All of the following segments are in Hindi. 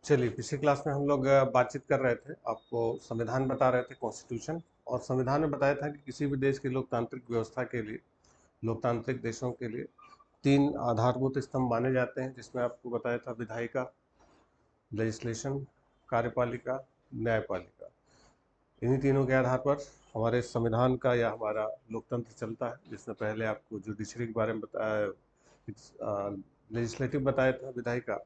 चलिए, पिछली क्लास में हम लोग बातचीत कर रहे थे, आपको संविधान बता रहे थे, कॉन्स्टिट्यूशन। और संविधान में बताया था कि किसी भी देश की लोकतांत्रिक व्यवस्था के लिए, लोकतांत्रिक देशों के लिए तीन आधारभूत स्तंभ माने जाते हैं, जिसमें आपको बताया था विधायिका, लेजिस्लेशन, कार्यपालिका, न्यायपालिका। इन्हीं तीनों के आधार पर हमारे संविधान का या हमारा लोकतंत्र चलता है, जिसमें पहले आपको जुडिशरी के बारे में बताया, लेजिस्लेटिव बताया था, विधायिका।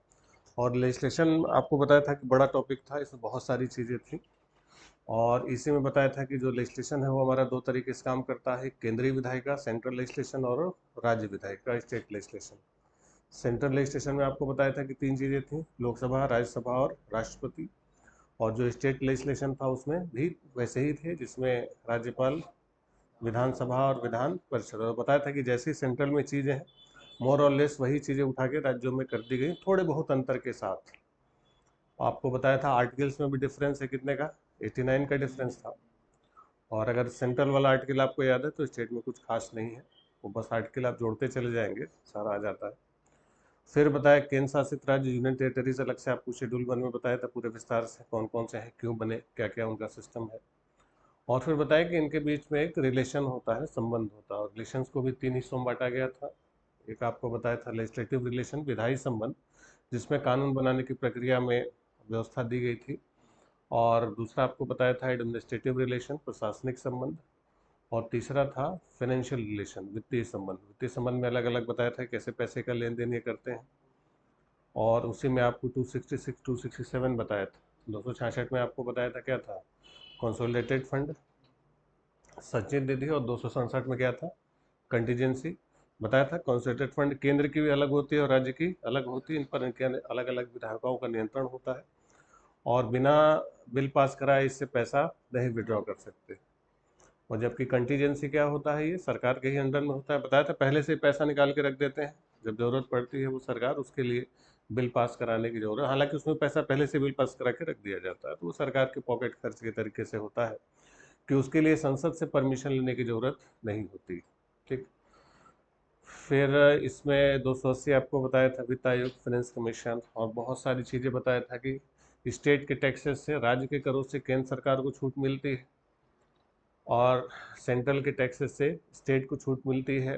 और लेजिस्लेशन आपको बताया था कि बड़ा टॉपिक था, इसमें बहुत सारी चीज़ें थी। और इसी में बताया था कि जो लेजिस्लेशन है वो हमारा दो तरीके से काम करता है, केंद्रीय विधायिका सेंट्रल लेजिस्लेशन और राज्य विधायिका स्टेट लेजिस्लेशन। सेंट्रल लेजिस्लेशन में आपको बताया था कि तीन चीज़ें थी, लोकसभा, राज्यसभा और राष्ट्रपति। और जो स्टेट लेजिस्लेशन था उसमें भी वैसे ही थे, जिसमें राज्यपाल, विधानसभा और विधान परिषद। और बताया था कि जैसी सेंट्रल में चीज़ें हैं, मोर और लेस वही चीज़ें उठा के राज्यों में कर दी गई, थोड़े बहुत अंतर के साथ। आपको बताया था आर्टिकल्स में भी डिफरेंस है, कितने का, 89 का डिफरेंस था। और अगर सेंट्रल वाला आर्टिकल आपको याद है तो स्टेट में कुछ खास नहीं है, वो बस आर्टिकल आप जोड़ते चले जाएंगे, सारा आ जाता है। फिर बताया केंद्र शासित राज्य, यूनियन टेरिटरीज अलग से आपको शेड्यूल 1 में बताया था पूरे विस्तार से, कौन कौन से हैं, क्यों बने, क्या क्या उनका सिस्टम है। और फिर बताया कि इनके बीच में एक रिलेशन होता है, संबंध होता है। और रिलेशंस को भी तीन हिस्सों में बांटा गया था। एक आपको बताया था लेजिस्लेटिव रिलेशन, विधायी संबंध, जिसमें कानून बनाने की प्रक्रिया में व्यवस्था दी गई थी। और दूसरा आपको बताया था एडमिनिस्ट्रेटिव रिलेशन, प्रशासनिक संबंध। और तीसरा था फाइनेंशियल रिलेशन, वित्तीय संबंध। वित्तीय संबंध में अलग अलग बताया था कैसे पैसे का लेन देन ये करते हैं। और उसी में आपको 266 267 बताया था। 266 में आपको बताया था क्या था, कंसोलिडेटेड फंड, संचित निधि। और 267 में क्या था, कंटीजेंसी। बताया था कंसोलिडेटेड फंड केंद्र की भी अलग होती है और राज्य की अलग होती है, इन पर इनके अलग अलग विधायकों का नियंत्रण होता है। और बिना बिल पास कराए इससे पैसा नहीं विड्रॉ कर सकते। और जबकि कंटीजेंसी क्या होता है, ये सरकार के ही अंडर में होता है। बताया था पहले से पैसा निकाल के रख देते हैं, जब जरूरत पड़ती है वो सरकार उसके लिए बिल पास कराने की जरूरत, हालांकि उसमें पैसा पहले से बिल पास करा के रख दिया जाता है, तो वो सरकार के पॉकेट खर्च के तरीके से होता है, कि उसके लिए संसद से परमिशन लेने की जरूरत नहीं होती। ठीक। फिर इसमें 280 आपको बताया था वित्त आयोग, फाइनेंस कमीशन। और बहुत सारी चीज़ें बताया था कि स्टेट के टैक्सेस से, राज्य के करों से केंद्र सरकार को छूट मिलती है, और सेंट्रल के टैक्सेस से स्टेट को छूट मिलती है।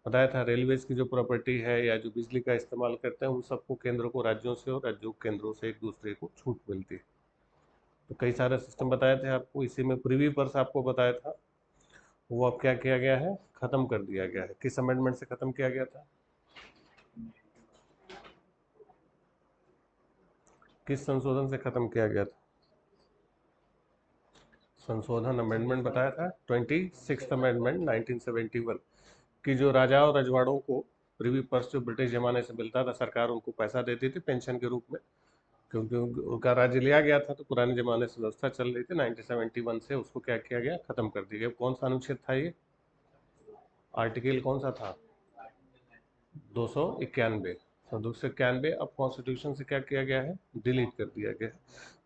बताया था रेलवेज की जो प्रॉपर्टी है या जो बिजली का इस्तेमाल करते हैं, उन सबको केंद्र को राज्यों से और राज्यों को केंद्रों से एक दूसरे को छूट मिलती है। तो कई सारे सिस्टम बताए थे आपको। इसी में प्रीवी पर्स आपको बताया था, वो अब क्या किया गया है, खत्म कर दिया गया है। किस अमेंडमेंट से खत्म किया गया था, किस संशोधन से खत्म किया गया था? संशोधन अमेंडमेंट बताया था 26 अमेंडमेंट 1971, कि जो राजा और रजवाड़ों को प्रीवी पर्स जो ब्रिटिश जमाने से मिलता था, सरकार उनको पैसा देती थी पेंशन के रूप में, क्योंकि उनका राज्य लिया गया था, तो पुराने जमाने से व्यवस्था चल रही थी। 1971 से उसको क्या किया गया, खत्म कर दिया गया। कौन सा अनुच्छेद था ये, आर्टिकल कौन सा था, 291। तो 291 अब कॉन्स्टिट्यूशन से क्या किया गया है, डिलीट कर दिया गया है,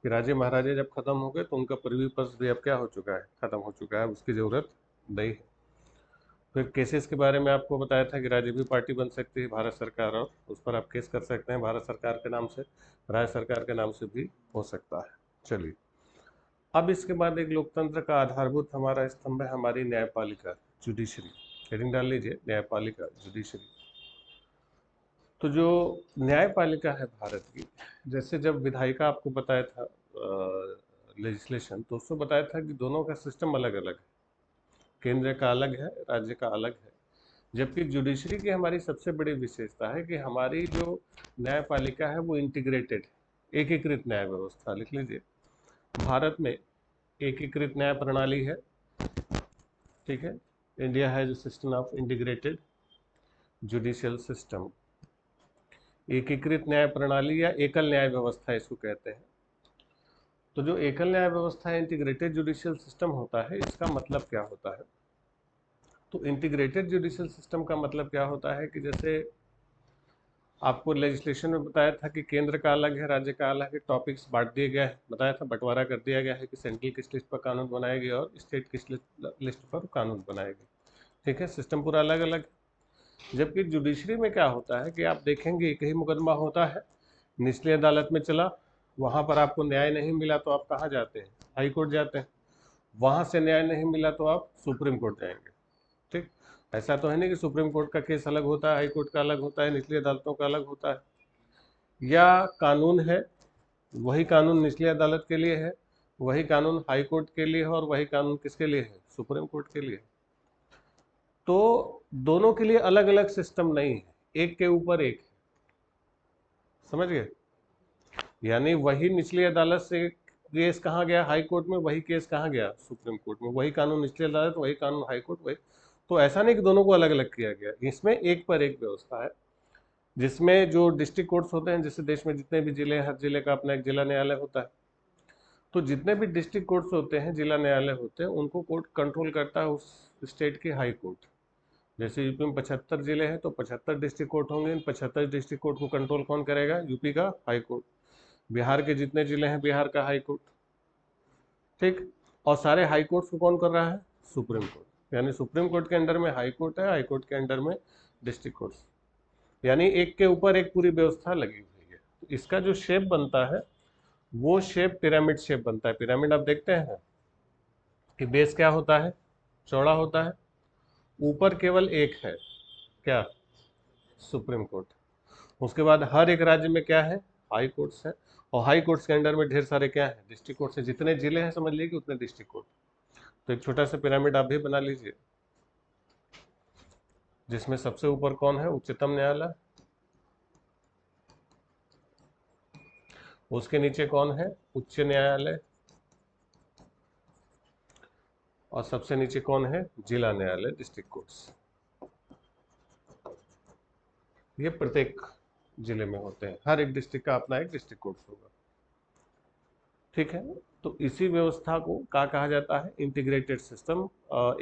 कि राजे महाराजे जब खत्म हो गए तो उनका प्रीवी पर्स भी अब क्या हो चुका है, खत्म हो चुका है, उसकी जरूरत नहीं है। फिर केसेस के बारे में आपको बताया था कि राज्य भी पार्टी बन सकती है, भारत सरकार, और उस पर आप केस कर सकते हैं, भारत सरकार के नाम से, राज्य सरकार के नाम से भी हो सकता है। चलिए, अब इसके बाद एक लोकतंत्र का आधारभूत हमारा स्तंभ है हमारी न्यायपालिका, जुडिशरी। हेडिंग डाल लीजिए, न्यायपालिका, जुडिशरी। तो जो न्यायपालिका है भारत की, जैसे जब विधायिका आपको बताया था लेजिस्लेशन, तो उसमें बताया था कि दोनों का सिस्टम अलग अलग है, केंद्र का अलग है, राज्य का अलग है। जबकि जुडिशरी की हमारी सबसे बड़ी विशेषता है कि हमारी जो न्यायपालिका है वो इंटीग्रेटेड, एकीकृत न्याय व्यवस्था, लिख लीजिए। भारत में एकीकृत न्याय प्रणाली है, ठीक है। India has system of integrated judicial system. एकीकृत न्याय प्रणाली या एकल न्याय व्यवस्था इसको कहते हैं। तो जो एकल न्याय व्यवस्था है, इंटीग्रेटेड जुडिशियल सिस्टम होता है, इसका मतलब क्या होता है, तो इंटीग्रेटेड जुडिशियल सिस्टम का मतलब क्या होता है कि जैसे आपको लेजिस्लेशन में बताया था कि केंद्र का अलग है, राज्य का अलग है, टॉपिक्स बांट दिए गए हैं, बताया था बंटवारा कर दिया गया है कि सेंट्रल किस लिस्ट पर कानून बनाएगी और स्टेट किस लिस्ट पर कानून बनाएगी। ठीक है, सिस्टम पूरा अलग अलग। जबकि जुडिशरी में क्या होता है कि आप देखेंगे एक ही मुकदमा होता है, निचली अदालत में चला, वहां पर आपको न्याय नहीं मिला तो आप कहाँ जाते हैं? हाई कोर्ट जाते हैं। वहां से न्याय नहीं मिला तो आप सुप्रीम कोर्ट जाएंगे। ठीक, ऐसा तो है नहीं कि सुप्रीम कोर्ट का केस अलग होता है, हाई कोर्ट का अलग होता है, निचली अदालतों का अलग होता है। या कानून है, वही कानून निचली अदालत के लिए है, वही कानून हाई कोर्ट के लिए है, और वही कानून किसके लिए है? सुप्रीम कोर्ट के लिए। तो दोनों के लिए अलग अलग सिस्टम नहीं है, एक के ऊपर एक है। समझ गए? यानी वही निचली अदालत से केस कहाँ गया? हाई कोर्ट में। वही केस कहाँ गया? सुप्रीम कोर्ट में। वही कानून निचली अदालत, वही कानून हाई कोर्ट, वही। तो ऐसा नहीं कि दोनों को अलग अलग किया गया, इसमें एक पर एक व्यवस्था है, जिसमें जो डिस्ट्रिक्ट कोर्ट्स होते हैं, जैसे देश में जितने भी जिले हैं, हर जिले का अपना एक जिला न्यायालय होता है। तो जितने भी डिस्ट्रिक्ट कोर्ट्स होते हैं, जिला न्यायालय होते हैं, उनको कोर्ट कंट्रोल करता है उस स्टेट की हाई कोर्ट। जैसे यूपी में 75 जिले हैं, तो 75 डिस्ट्रिक्ट कोर्ट होंगे। इन 75 डिस्ट्रिक्ट कोर्ट को कंट्रोल कौन करेगा? यूपी का हाई कोर्ट। बिहार के जितने जिले हैं, बिहार का हाई कोर्ट। ठीक, और सारे हाई कोर्ट्स को कौन कर रहा है? Supreme court. यानी सुप्रीम कोर्ट के अंडर में हाई कोर्ट है, हाई कोर्ट के अंडर में डिस्ट्रिक्ट कोर्ट्स। यानी एक के ऊपर एक पूरी व्यवस्था लगी हुई है। तो इसका जो शेप बनता है, वो शेप पिरामिड शेप बनता है। पिरामिड आप देखते हैं कि बेस क्या होता है? चौड़ा होता है। ऊपर केवल एक है, क्या? Supreme court. उसके बाद हर एक राज्य में क्या है? हाई कोर्ट्स है। और हाई कोर्ट्स के अंडर में ढेर सारे क्या है? डिस्ट्रिक्ट कोर्ट्स है। जितने जिले हैं समझ लीजिए कि उतने डिस्ट्रिक्ट कोर्ट। तो एक छोटा सा पिरामिड आप भी बना लीजिए, जिसमें सबसे ऊपर कौन है? उच्चतम न्यायालय। उसके नीचे कौन है? उच्च न्यायालय। और सबसे नीचे कौन है? जिला न्यायालय, डिस्ट्रिक्ट कोर्ट्स। ये प्रत्येक जिले में होते हैं, हर एक डिस्ट्रिक्ट का अपना एक डिस्ट्रिक्ट कोर्ट होगा। ठीक है, तो इसी व्यवस्था को क्या कहा जाता है? इंटीग्रेटेड सिस्टम,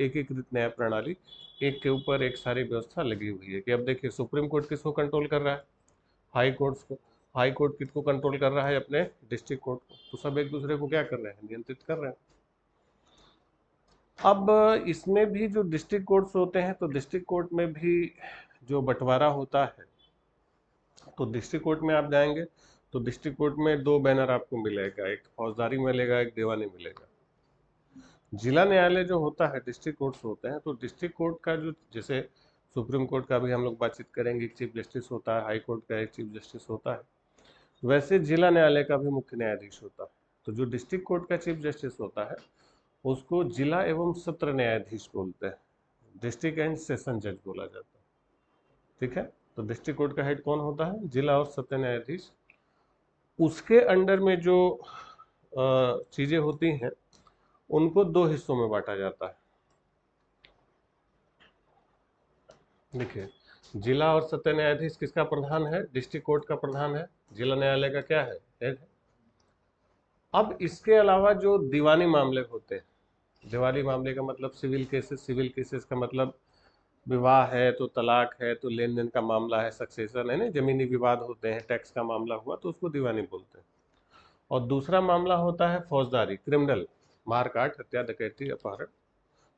एकीकृत न्याय प्रणाली। एक के ऊपर एक सारी व्यवस्था लगी हुई है। कि अब देखिए, सुप्रीम कोर्ट किसको कंट्रोल कर रहा है? हाई कोर्ट्स को। हाई कोर्ट किसको कंट्रोल कर रहा है? अपने डिस्ट्रिक्ट कोर्ट को। तो सब एक दूसरे को क्या कर रहे हैं? नियंत्रित कर रहे हैं। अब इसमें भी जो डिस्ट्रिक्ट कोर्ट्स होते हैं, तो डिस्ट्रिक्ट कोर्ट में भी जो बंटवारा होता है, तो डिस्ट्रिक्ट कोर्ट में आप जाएंगे तो डिस्ट्रिक्ट कोर्ट में दो बैनर आपको मिलेगा, एक फौजदारी मिलेगा, एक दीवानी मिलेगा। जिला न्यायालय जो होता है, डिस्ट्रिक्ट कोर्ट्स होते हैं, तो डिस्ट्रिक्ट कोर्ट का जो, जैसे सुप्रीम कोर्ट का भी हम लोग बातचीत करेंगे, एक चीफ जस्टिस होता है, हाई कोर्ट का एक चीफ जस्टिस होता है, वैसे जिला न्यायालय का भी मुख्य न्यायाधीश होता है। तो जो डिस्ट्रिक्ट कोर्ट का चीफ जस्टिस होता है, उसको जिला एवं सत्र न्यायाधीश बोलते हैं, डिस्ट्रिक्ट एंड सेशन जज बोला जाता है। ठीक है, तो डिस्ट्रिक्ट कोर्ट का हेड कौन होता है? जिला और सत्र न्यायाधीश। उसके अंडर में जो चीजें होती हैं, उनको दो हिस्सों में बांटा जाता है। देखिए, जिला और सत्र न्यायाधीश किसका प्रधान है? डिस्ट्रिक्ट कोर्ट का प्रधान है। जिला न्यायालय का क्या है? हेड है। अब इसके अलावा जो दीवानी मामले होते हैं, दीवानी मामले का मतलब सिविल केसेस, सिविल केसेस का मतलब विवाह है तो तलाक है तो लेन देन का मामला है, सक्सेशन है ना, जमीनी विवाद होते हैं, टैक्स का मामला हुआ तो उसको दीवानी बोलते हैं। और दूसरा मामला होता है फौजदारी, क्रिमिनल, मारकाट, हत्या, डकैती, अपहरण।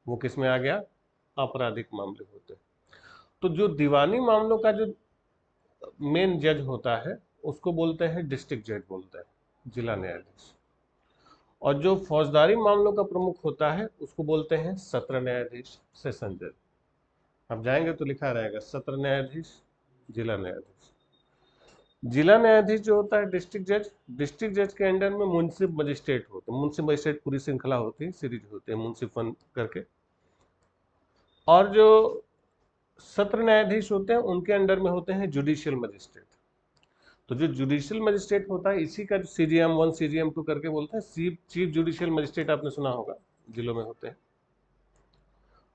वो किस में आ गया? आपराधिक मामले होते हैं। तो जो दीवानी मामलों का जो मेन जज होता है, उसको बोलते हैं डिस्ट्रिक्ट जज बोलते हैं, जिला न्यायाधीश। और जो फौजदारी मामलों का प्रमुख होता है, उसको बोलते हैं सत्र न्यायाधीश, सेशन जज। अब जाएंगे तो लिखा रहेगा सत्र न्यायाधीश, जिला न्यायाधीश। जिला न्यायाधीश जो होता है डिस्ट्रिक्ट जज, डिस्ट्रिक्ट जज के अंडर में मुंसिफ मजिस्ट्रेट होते हैं। मुंसिफ मजिस्ट्रेट पूरी श्रृंखला होती है, सीरीज होते हैं मुंसिफ वन करके। और जो सत्र न्यायाधीश होते हैं, उनके अंडर में होते हैं जुडिशियल मजिस्ट्रेट। तो जो जुडिशियल मजिस्ट्रेट होता है, इसी का सीजीएम 1 सीजीएम 2 करके बोलते हैं। चीफ जुडिशियल मजिस्ट्रेट आपने सुना होगा, जिलों में होते हैं।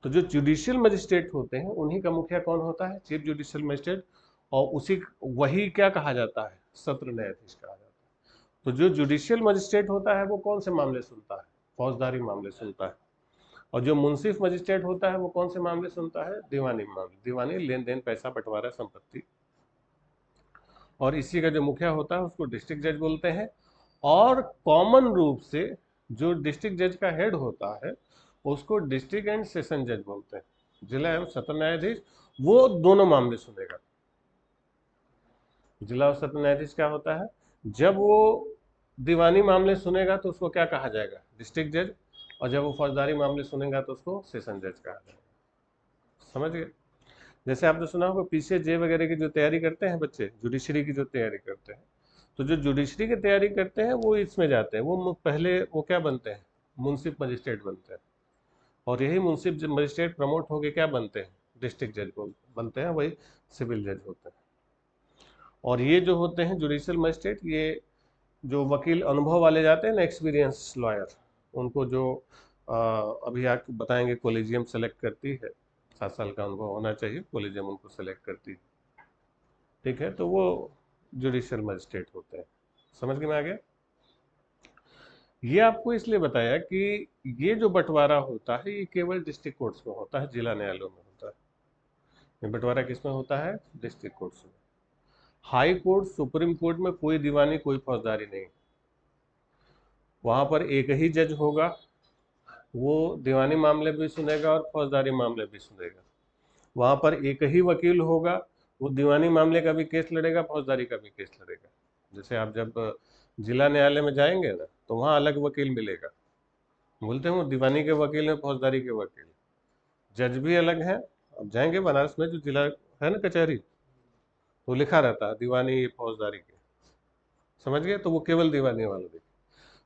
तो जो जुडिशियल मजिस्ट्रेट होते हैं, उन्हीं का मुखिया कौन होता है? Chief judicial magistrate. और उसी वही क्या कहा जाता है? सत्र न्यायाधीश कहा जाता है। तो जो जुडिशियल मजिस्ट्रेट होता है, वो कौन से मामले सुनता है? फौजदारी मामले सुनता है। और जो मुंसिफ मजिस्ट्रेट होता है, वो कौन से मामले सुनता है? दीवानी मामले। दीवानी लेन देन, पैसा बंटवारा, संपत्ति। और इसी का जो मुखिया होता है, उसको डिस्ट्रिक्ट जज बोलते हैं। और कॉमन रूप से जो डिस्ट्रिक्ट जज का हेड होता है, उसको डिस्ट्रिक्ट एंड सेशन जज बोलते हैं। जिला एवं सत्र न्यायाधीश वो दोनों मामले सुनेगा। जिला और सत्र न्यायाधीश क्या होता है? जब वो दीवानी मामले सुनेगा तो उसको क्या कहा जाएगा, डिस्ट्रिक्ट जज, और जब वो फौजदारी मामले सुनेगा तो उसको सेशन जज कहा जाएगा। समझ गए। जैसे आपने सुना होगा PCJ वगैरह की जो तैयारी करते हैं बच्चे, जुडिशरी की जो तैयारी करते हैं, तो जो जुडिशरी की तैयारी करते हैं वो इसमें जाते हैं, वो पहले वो क्या बनते हैं, मुंसिफ मजिस्ट्रेट बनते हैं, और यही मुंसिफ मजिस्ट्रेट प्रमोट होके क्या बनते हैं, डिस्ट्रिक्ट जज बनते हैं, वही सिविल जज होते हैं। और ये जो होते हैं जुडिशियल मजिस्ट्रेट, ये जो वकील अनुभव वाले जाते हैं ना, एक्सपीरियंस लॉयर, उनको जो अभी आप बताएंगे कॉलेजियम सेलेक्ट करती है, 7 साल का अनुभव होना चाहिए, कॉलेजियम उनको सेलेक्ट करती है, ठीक है, तो वो जुडिशियल मजिस्ट्रेट होते हैं। समझ में आ गया। ये आपको इसलिए बताया कि ये जो बंटवारा होता है ये केवल डिस्ट्रिक्ट कोर्ट्स में होता है, जिला न्यायालयों में होता है। ये बंटवारा किस में होता है, डिस्ट्रिक्ट कोर्ट्स में। हाई कोर्ट, सुप्रीम कोर्ट में कोई दीवानी कोई फौजदारी नहीं, वहां पर एक ही जज होगा, वो दीवानी मामले भी सुनेगा और फौजदारी मामले भी सुनेगा। वहां पर एक ही वकील होगा, वो दीवानी मामले का भी केस लड़ेगा, फौजदारी का भी केस लड़ेगा। जैसे आप जब जिला न्यायालय में जाएंगे ना, तो वहाँ अलग वकील मिलेगा, बोलते हैं वो दीवानी के वकील हैं, फौजदारी के वकील, जज भी अलग हैं। अब जाएंगे बनारस में जो जिला है ना कचहरी, तो लिखा रहता है दीवानी फौजदारी के, समझ गए, तो वो केवल दीवानी वाला देखिए।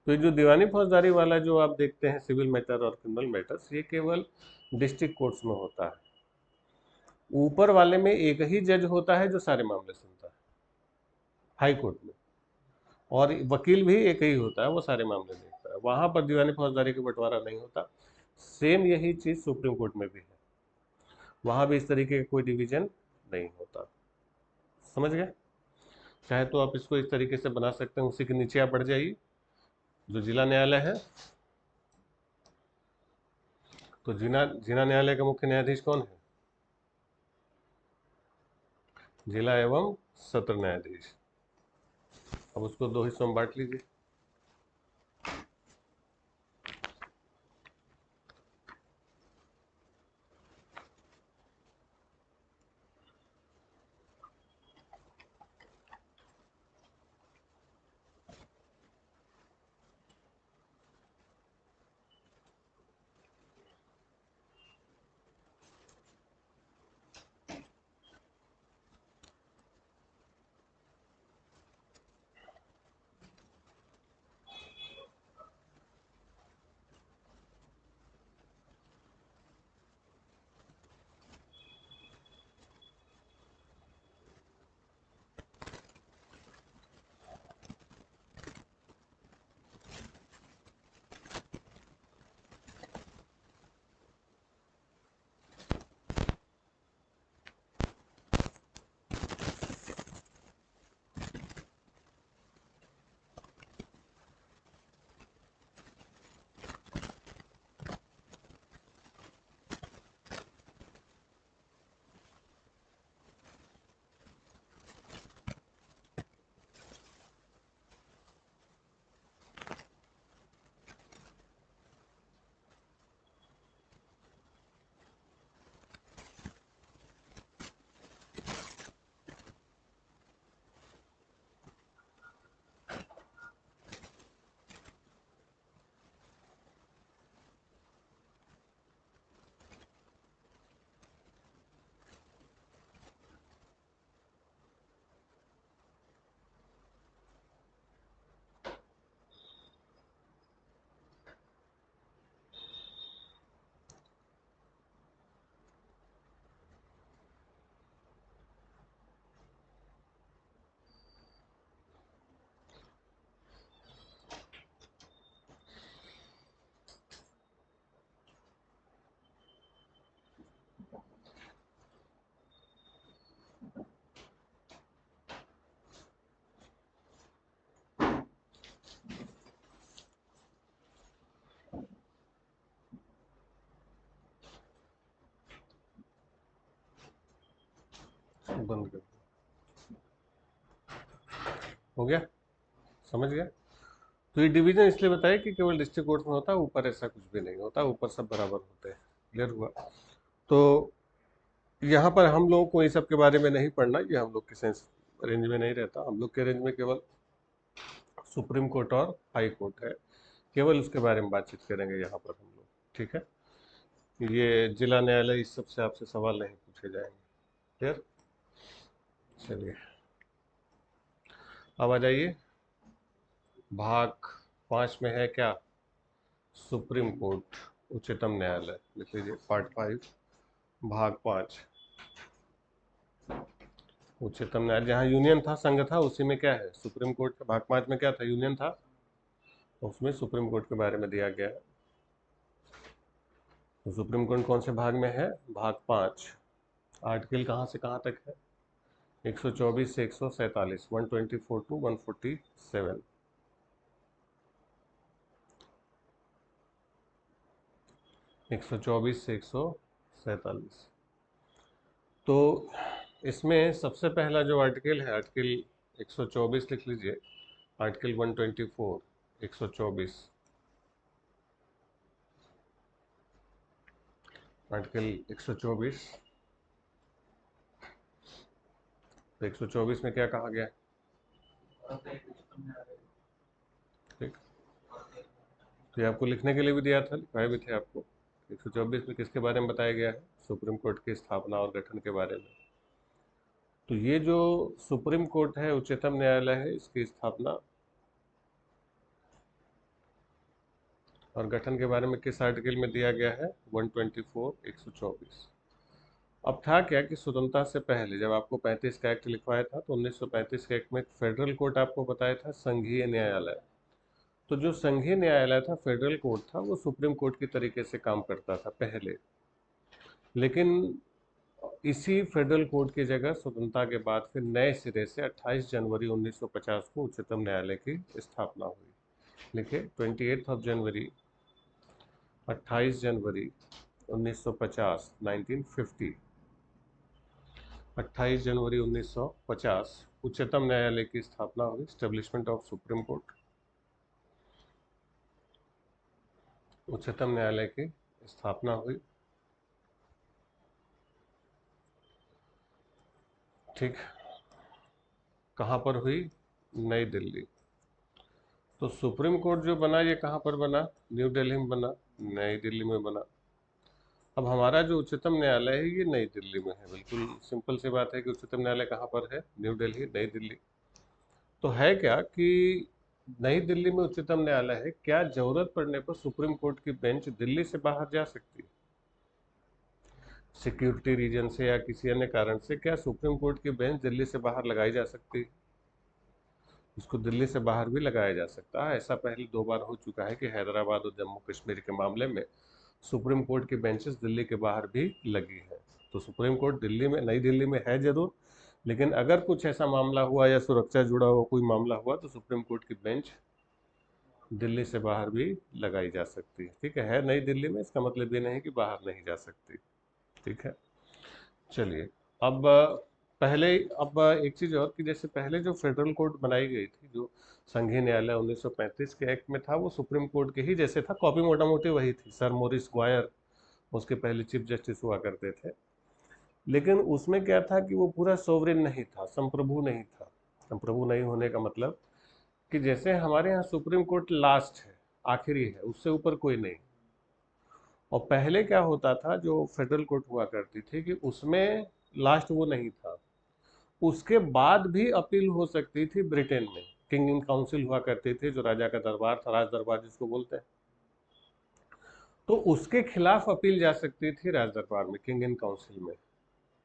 तो ये जो दीवानी फौजदारी वाला जो आप देखते हैं, सिविल मैटर और क्रिमिनल मैटर्स, ये केवल डिस्ट्रिक्ट कोर्ट्स में होता है। ऊपर वाले में एक ही जज होता है जो सारे मामले सुनता है, हाई कोर्ट में, और वकील भी एक ही होता है, वो सारे मामले देखता है। वहां पर दीवानी फौजदारी का बंटवारा नहीं होता। सेम यही चीज सुप्रीम कोर्ट में भी है, वहां भी इस तरीके का कोई डिवीजन नहीं होता। समझ गए। चाहे तो आप इसको इस तरीके से बना सकते हैं, उसी के नीचे आप बढ़ जाइए, जो जिला न्यायालय है, तो जिला न्यायालय का मुख्य न्यायाधीश कौन है, जिला एवं सत्र न्यायाधीश। अब उसको 2 हिस्सों में बांट लीजिए। बंद कर, हो गया, समझ गया। तो ये डिवीजन इसलिए बताया कि केवल डिस्ट्रिक्ट कोर्ट में होता है, ऊपर ऐसा कुछ भी नहीं होता, ऊपर सब बराबर होते हैं। क्लियर हुआ। तो यहाँ पर हम लोगों को इस सब के बारे में नहीं पढ़ना, ये हम लोग के सेंस रेंज में नहीं रहता। हम लोग के रेंज में केवल सुप्रीम कोर्ट और हाई कोर्ट है, केवल उसके बारे में बातचीत करेंगे यहाँ पर हम लोग। ठीक है, ये जिला न्यायालय इस सबसे आपसे सवाल नहीं पूछे जाएंगे। क्लियर? चलिए अब आ जाइए, भाग 5 में है क्या, सुप्रीम कोर्ट, उच्चतम न्यायालय। लिख लीजिए पार्ट 5 भाग 5, उच्चतम न्यायालय। जहाँ यूनियन था, संघ था, उसी में क्या है, सुप्रीम कोर्ट। भाग 5 में क्या था, यूनियन था, उसमें सुप्रीम कोर्ट के बारे में दिया गया है। तो सुप्रीम कोर्ट कौन से भाग में है, भाग 5। आर्टिकल कहाँ से कहाँ तक है, 124 से 147, 124 टू 147। 124 से 147। तो इसमें सबसे पहला जो आर्टिकल है, आर्टिकल 124 लिख लीजिए, आर्टिकल 124, 124, आर्टिकल 124। तो 124 में क्या कहा गया, ठीक, तो ये आपको लिखने के लिए भी दिया था, लिखवाए भी थे आपको। 124 में किसके बारे में बताया गया है, सुप्रीम कोर्ट की स्थापना और गठन के बारे में। तो ये जो सुप्रीम कोर्ट है, उच्चतम न्यायालय है, इसकी स्थापना और गठन के बारे में किस आर्टिकल में दिया गया है, 124, 124। अब था क्या कि स्वतंत्रता से पहले जब आपको 35 का एक्ट लिखवाया था, तो 1935 के एक्ट में फेडरल कोर्ट आपको बताया था संघीय न्यायालय। तो जो संघीय न्यायालय था, फेडरल कोर्ट था, वो सुप्रीम कोर्ट की तरीके से काम करता था पहले। लेकिन इसी फेडरल कोर्ट की जगह स्वतंत्रता के बाद फिर नए सिरे से 28 जनवरी 1950 को उच्चतम न्यायालय की स्थापना हुई। लिखिए 28 जनवरी, 28 जनवरी 1950, 1950, 28 जनवरी 1950 उच्चतम न्यायालय की स्थापना हुई, स्टेब्लिशमेंट ऑफ सुप्रीम कोर्ट, उच्चतम न्यायालय की स्थापना हुई। ठीक, कहाँ पर हुई, नई दिल्ली। तो सुप्रीम कोर्ट जो बना, ये कहाँ पर बना, न्यू दिल्ली में बना, नई दिल्ली में बना। अब हमारा जो उच्चतम न्यायालय है, ये नई दिल्ली में है। बिल्कुल सिंपल सी बात है कि उच्चतम न्यायालय कहाँ पर है, न्यू दिल्ली, नई दिल्ली। तो है क्या कि नई दिल्ली में उच्चतम न्यायालय है, क्या जरूरत पड़ने पर सुप्रीम कोर्ट की बेंच दिल्ली से बाहर जा सकती है, सिक्योरिटी रीजन से या किसी अन्य कारण से, क्या सुप्रीम कोर्ट की बेंच दिल्ली से बाहर लगाई जा सकती है, इसको दिल्ली से बाहर भी लगाया जा सकता है। ऐसा पहले 2 बार हो चुका है कि हैदराबाद और जम्मू कश्मीर के मामले में सुप्रीम कोर्ट की बेंचेस दिल्ली के बाहर भी लगी है। तो सुप्रीम कोर्ट दिल्ली में, नई दिल्ली में है जरूर, लेकिन अगर कुछ ऐसा मामला हुआ या सुरक्षा जुड़ा हुआ कोई मामला हुआ, तो सुप्रीम कोर्ट की बेंच दिल्ली से बाहर भी लगाई जा सकती है। ठीक है नई दिल्ली में, इसका मतलब ये नहीं कि बाहर नहीं जा सकती। ठीक है, चलिए अब पहले, अब एक चीज और कि जैसे पहले जो फेडरल कोर्ट बनाई गई थी, जो संघीय न्यायालय 1935 के एक्ट में था, वो सुप्रीम कोर्ट के ही जैसे था, कॉपी मोटा मोटी वही थी। सर मोरिस ग्वायर उसके पहले चीफ जस्टिस हुआ करते थे। लेकिन उसमें क्या था कि वो पूरा सोवरेन नहीं था, संप्रभु नहीं था। संप्रभु नहीं होने का मतलब कि जैसे हमारे यहाँ सुप्रीम कोर्ट लास्ट है, आखिरी है, उससे ऊपर कोई नहीं। और पहले क्या होता था, जो फेडरल कोर्ट हुआ करती थी, कि उसमें लास्ट वो नहीं था, उसके बाद भी अपील हो सकती थी ब्रिटेन में। किंग इन काउंसिल हुआ करते थे, जो राजा का दरबार था, राज दरबार जिसको बोलते हैं, तो उसके खिलाफ अपील जा सकती थी राज दरबार में, किंग इन काउंसिल में।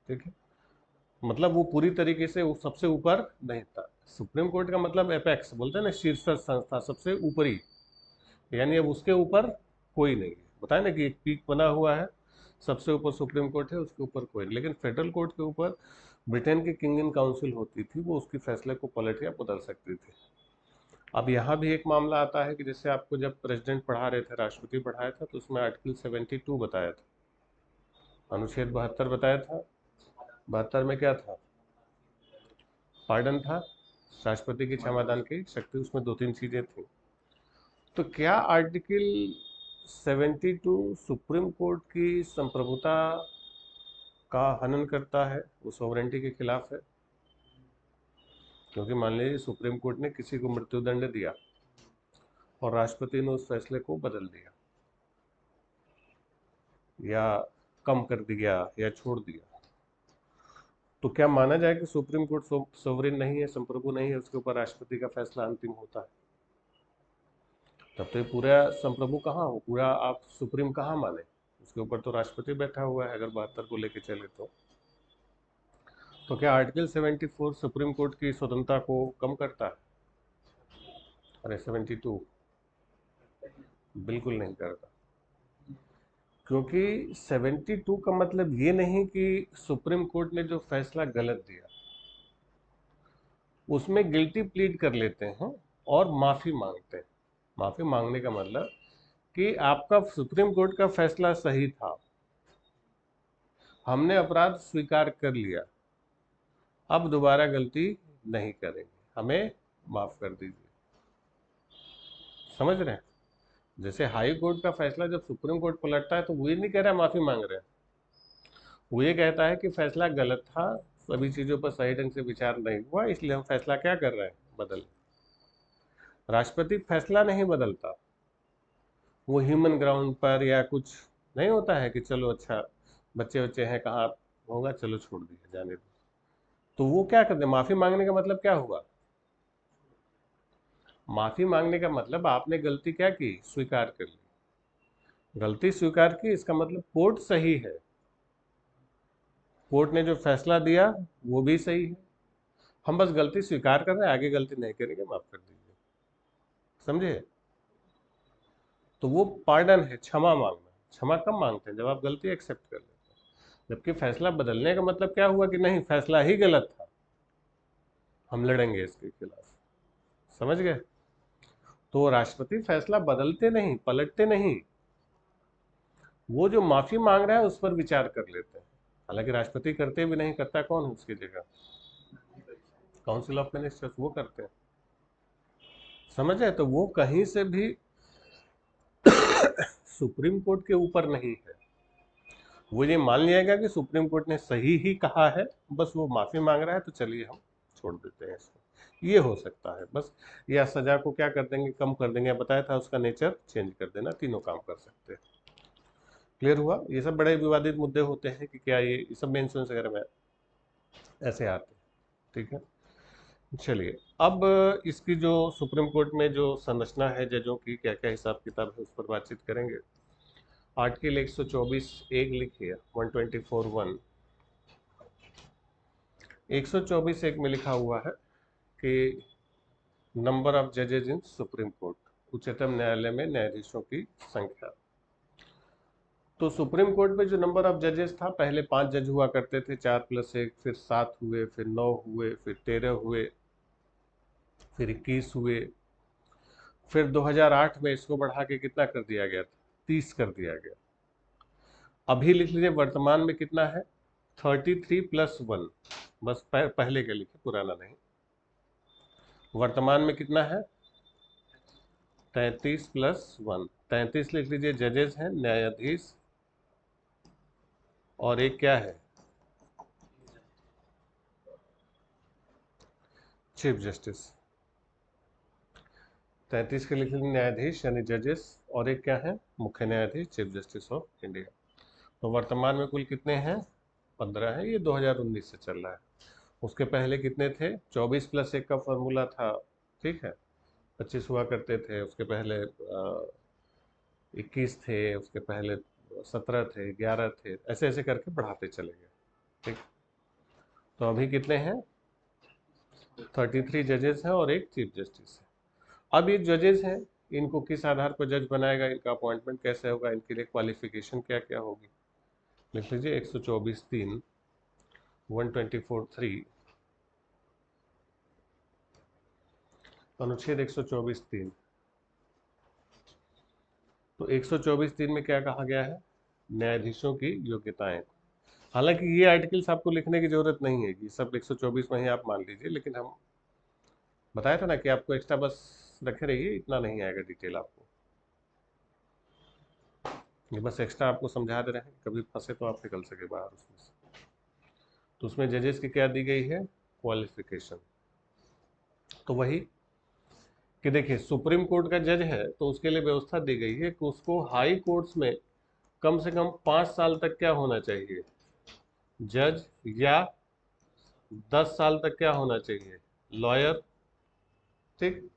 ठीक है, मतलब वो पूरी तरीके से वो सबसे ऊपर नहीं था। सुप्रीम कोर्ट का मतलब एपेक्स बोलते हैं ना, शीर्ष संस्था, सबसे ऊपरी, यानी अब उसके ऊपर कोई नहीं है। बताए ना कि एक पीक बना हुआ है, सबसे ऊपर सुप्रीम कोर्ट है, उसके ऊपर कोई नहीं। लेकिन फेडरल कोर्ट के ऊपर ब्रिटेन की किंग इन काउंसिल होती थी, वो उसके फैसले को पलट या बदल सकती थी। अब यहाँ भी एक मामला आता है कि जैसे आपको जब प्रेसिडेंट पढ़ा रहे थे, राष्ट्रपति पढ़ाया था, तो उसमें आर्टिकल 72 बताया था, अनुच्छेद 72 बताया था। 72 में क्या था, पार्डन था, राष्ट्रपति की क्षमादान की शक्ति, उसमें 2-3 चीजें थी। तो क्या आर्टिकल 72 सुप्रीम कोर्ट की संप्रभुता का हनन करता है, वो सोवरेंटी के खिलाफ है? क्योंकि मान लीजिए सुप्रीम कोर्ट ने किसी को मृत्युदंड दिया और राष्ट्रपति ने उस फैसले को बदल दिया या कम कर दिया या छोड़ दिया, तो क्या माना जाए कि सुप्रीम कोर्ट सोवरेन नहीं है, संप्रभु नहीं है, उसके ऊपर राष्ट्रपति का फैसला अंतिम होता है? तब तो ये पूरा संप्रभु कहाँ हो, पूरा आप सुप्रीम कहाँ माने? उसके ऊपर तो राष्ट्रपति बैठा हुआ है अगर 72 को लेके चले तो क्या आर्टिकल 74 सुप्रीम कोर्ट की स्वतंत्रता को कम करता है? अरे 72 बिल्कुल नहीं करता, क्योंकि 72 का मतलब ये नहीं कि सुप्रीम कोर्ट ने जो फैसला गलत दिया उसमें गिल्टी प्लीड कर लेते हैं और माफी मांगते हैं। माफी मांगने का मतलब कि आपका सुप्रीम कोर्ट का फैसला सही था, हमने अपराध स्वीकार कर लिया, अब दोबारा गलती नहीं करेंगे, हमें माफ कर दीजिए। समझ रहे हैं? जैसे हाई कोर्ट का फैसला जब सुप्रीम कोर्ट पलटता है तो वो ये नहीं कह रहा माफी मांग रहे हैं, वो ये कहता है कि फैसला गलत था, सभी चीजों पर सही ढंग से विचार नहीं हुआ, इसलिए हम फैसला क्या कर रहे हैं, बदल। राष्ट्रपति फैसला नहीं बदलता, वो ह्यूमन ग्राउंड पर या कुछ नहीं होता है कि चलो अच्छा बच्चे बच्चे हैं कहाँ होगा, चलो छोड़ दिए जाने दो, तो वो क्या करते हैं? माफी मांगने का मतलब क्या हुआ? माफी मांगने का मतलब आपने गलती क्या की, स्वीकार कर ली। गलती स्वीकार की इसका मतलब कोर्ट सही है, कोर्ट ने जो फैसला दिया वो भी सही है, हम बस गलती स्वीकार कर रहे हैं, आगे गलती नहीं करेंगे, माफ कर दीजिए। समझे? तो वो पार्डन है, क्षमा मांगना। क्षमा कब मांगते हैं? जब आप गलती एक्सेप्ट कर लेते हैं। जबकि फैसला बदलने का मतलब क्या हुआ कि नहीं फैसला ही गलत था, हम लड़ेंगे इसके खिलाफ। समझ गए? तो राष्ट्रपति फैसला बदलते नहीं, पलटते नहीं, वो जो माफी मांग रहा है उस पर विचार कर लेते हैं। हालांकि राष्ट्रपति करते भी नहीं, करता कौन है उसकी जगह? काउंसिल ऑफ मिनिस्टर्स, वो करते हैं। समझ है? तो वो कहीं से भी सुप्रीम कोर्ट के ऊपर नहीं है, वो ये मान लिएगा कि सुप्रीम कोर्ट ने सही ही कहा है, बस वो माफी मांग रहा है तो चलिए हम छोड़ देते हैं इसको। ये हो सकता है बस, या सजा को क्या कर देंगे, कम कर देंगे, बताया था उसका नेचर चेंज कर देना, तीनों काम कर सकते हैं। क्लियर हुआ? ये सब बड़े विवादित मुद्दे होते हैं कि क्या ये सब में इंश्योरेंस वगैरह में ऐसे आते हैं। ठीक है, चलिए अब इसकी जो सुप्रीम कोर्ट में जो संरचना है, जजों की क्या क्या हिसाब किताब है, उस पर बातचीत करेंगे। आर्टिकल 124 एक लिखिए, 124(1). 124 एक में लिखा हुआ है कि नंबर ऑफ जजेज इन सुप्रीम कोर्ट, उच्चतम न्यायालय में न्यायाधीशों की संख्या। तो सुप्रीम कोर्ट में जो नंबर ऑफ जजेस था, पहले 5 जज हुआ करते थे, 4+1, फिर 7 हुए, फिर 9 हुए, फिर 13 हुए, फिर 21 हुए, फिर 2008 में इसको बढ़ा के कितना कर दिया गया था, 30 कर दिया गया। अभी लिख लीजिए वर्तमान में कितना है, 33+1, बस पहले के लिखे, पुराना नहीं। वर्तमान में कितना है, 33+1, 33 लिख लीजिए, जजेस हैं, न्यायाधीश, और एक क्या है, चीफ जस्टिस। 33 के लिख लीजिए न्यायाधीश यानी जजेस, और एक क्या है, मुख्य न्यायाधीश, चीफ जस्टिस ऑफ इंडिया। तो वर्तमान में कुल कितने हैं, 15 है, ये 2019 से चल रहा है। उसके पहले कितने थे, 24+1 का फॉर्मूला था, ठीक है, 25 हुआ करते थे, उसके पहले 21 थे, उसके पहले 17 थे, 11 थे, ऐसे ऐसे करके बढ़ाते चले गए। ठीक, तो अभी कितने हैं, 33 जजेस हैं और एक चीफ जस्टिस है। अब ये जजेस हैं, इनको किस आधार पर जज बनाएगा, इनका अपॉइंटमेंट कैसे होगा, इनके लिए क्वालिफिकेशन क्या क्या होगी, लिख लीजिए 124(3), 124(3), अनुच्छेद 124(3). तो 124(3) में क्या कहा गया है, न्यायाधीशों की योग्यताएं। हालांकि ये आर्टिकल्स आपको लिखने की जरूरत नहीं है, कि सब 124 में ही आप मान लीजिए, लेकिन हम बताया था ना कि आपको एक्स्ट्रा बस रखे रहिए, इतना नहीं आएगा डिटेल आपको, ये बस एक्स्ट्रा आपको समझा दे रहे हैं, कभी फंसे तो आप निकल सके बाहर उसमें से। तो उसमें जजेस की क्या दी गई है, क्वालिफिकेशन। तो वही कि देखिए सुप्रीम कोर्ट का जज है तो उसके लिए व्यवस्था दी गई है कि उसको हाई कोर्ट्स में कम से कम 5 साल तक क्या होना चाहिए, जज, या 10 साल तक क्या होना चाहिए, लॉयर। ठीक,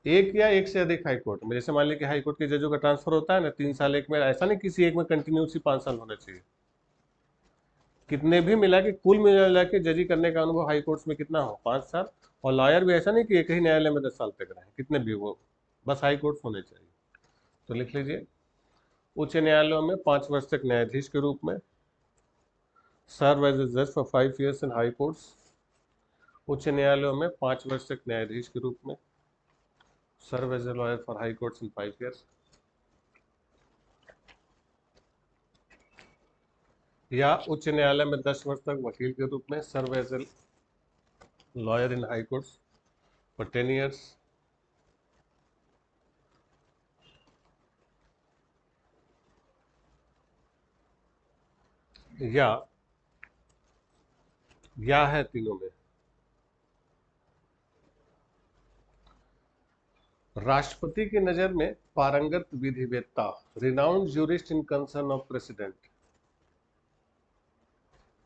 एक या एक से अधिक हाई कोर्ट में, जैसे मान लीजिए कि हाई कोर्ट के जजों का ट्रांसफर होता है ना 3 साल एक में, ऐसा नहीं किसी एक में कंटिन्यूसली 5 साल होना चाहिए। कितने भी मिला के कुल मिला के जजी करने का अनुभव हाई कोर्ट्स में कितना हो, 5 साल। और लॉयर भी ऐसा नहीं कि एक ही न्यायालय में 10 साल तक रहे, कितने भी वो, बस हाई कोर्ट्स होने चाहिए। तो लिख लीजिए, उच्च न्यायालयों में 5 वर्ष तक न्यायाधीश के रूप में, सर्व एज ए जज for 5 years in high courts. उच्च न्यायालयों में 5 वर्ष तक न्यायाधीश के रूप में, serve as a lawyer for high courts in 5 years। या उच्च न्यायालय में 10 वर्ष तक वकील के रूप में, serve as a lawyer in high courts for 10 years। या है तीनों में, राष्ट्रपति की नजर में पारंगत विधिवेत्ता, renowned jurist in concern of president.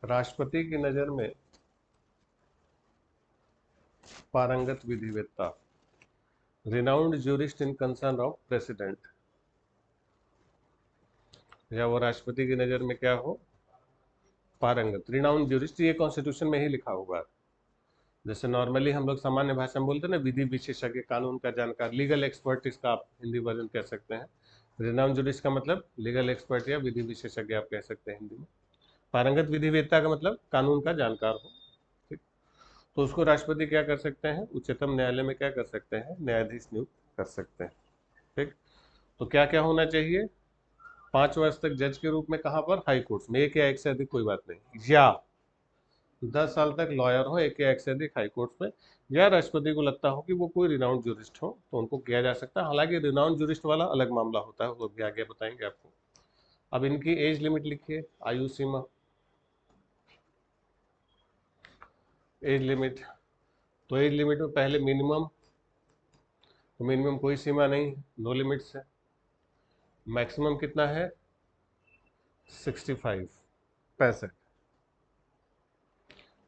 राष्ट्रपति की नजर में पारंगत विधिवेत्ता, renowned jurist in concern of president. या वो राष्ट्रपति की नजर में क्या हो, पारंगत, रिनाउंड ज्यूरिस्ट, ये कॉन्स्टिट्यूशन में ही लिखा हुआ है। जैसे नॉर्मली हम लोग सामान्य भाषा में बोलते हैं ना, विधि विशेषज्ञ, कानून का जानकार, लीगल एक्सपर्ट, इसका आप हिंदी वर्जन कह सकते हैं। रिनाउंड ज्यूरिस्ट का मतलब लीगल एक्सपर्ट या विधि विशेषज्ञ आप कह सकते हैं हिंदी में। पारंगत विधिवेत्ता का मतलब कानून का जानकार हो। ठीक, तो उसको राष्ट्रपति क्या कर सकते हैं, उच्चतम न्यायालय में क्या कर सकते हैं, न्यायाधीश नियुक्त कर सकते हैं। ठीक, तो क्या क्या होना चाहिए, 5 वर्ष तक जज के रूप में, कहाँ पर, हाई कोर्ट्स में, एक या एक से अधिक कोई बात नहीं, या 10 साल तक लॉयर हो, एक या एक से अधिक हाई कोर्ट्स में, या राष्ट्रपति को लगता हो कि वो कोई रिनाउंड जूरिस्ट हो तो उनको किया जा सकता है। हालांकि रिनाउंड जूरिस्ट वाला अलग मामला होता है, वो भी आगे बताएंगे आपको। अब इनकी एज लिमिट लिखिए, आयु सीमा, एज लिमिट। तो एज लिमिट में पहले मिनिमम, तो मिनिमम कोई सीमा नहीं, नो लिमिट्स है। मैक्सिमम कितना है, 65, 65।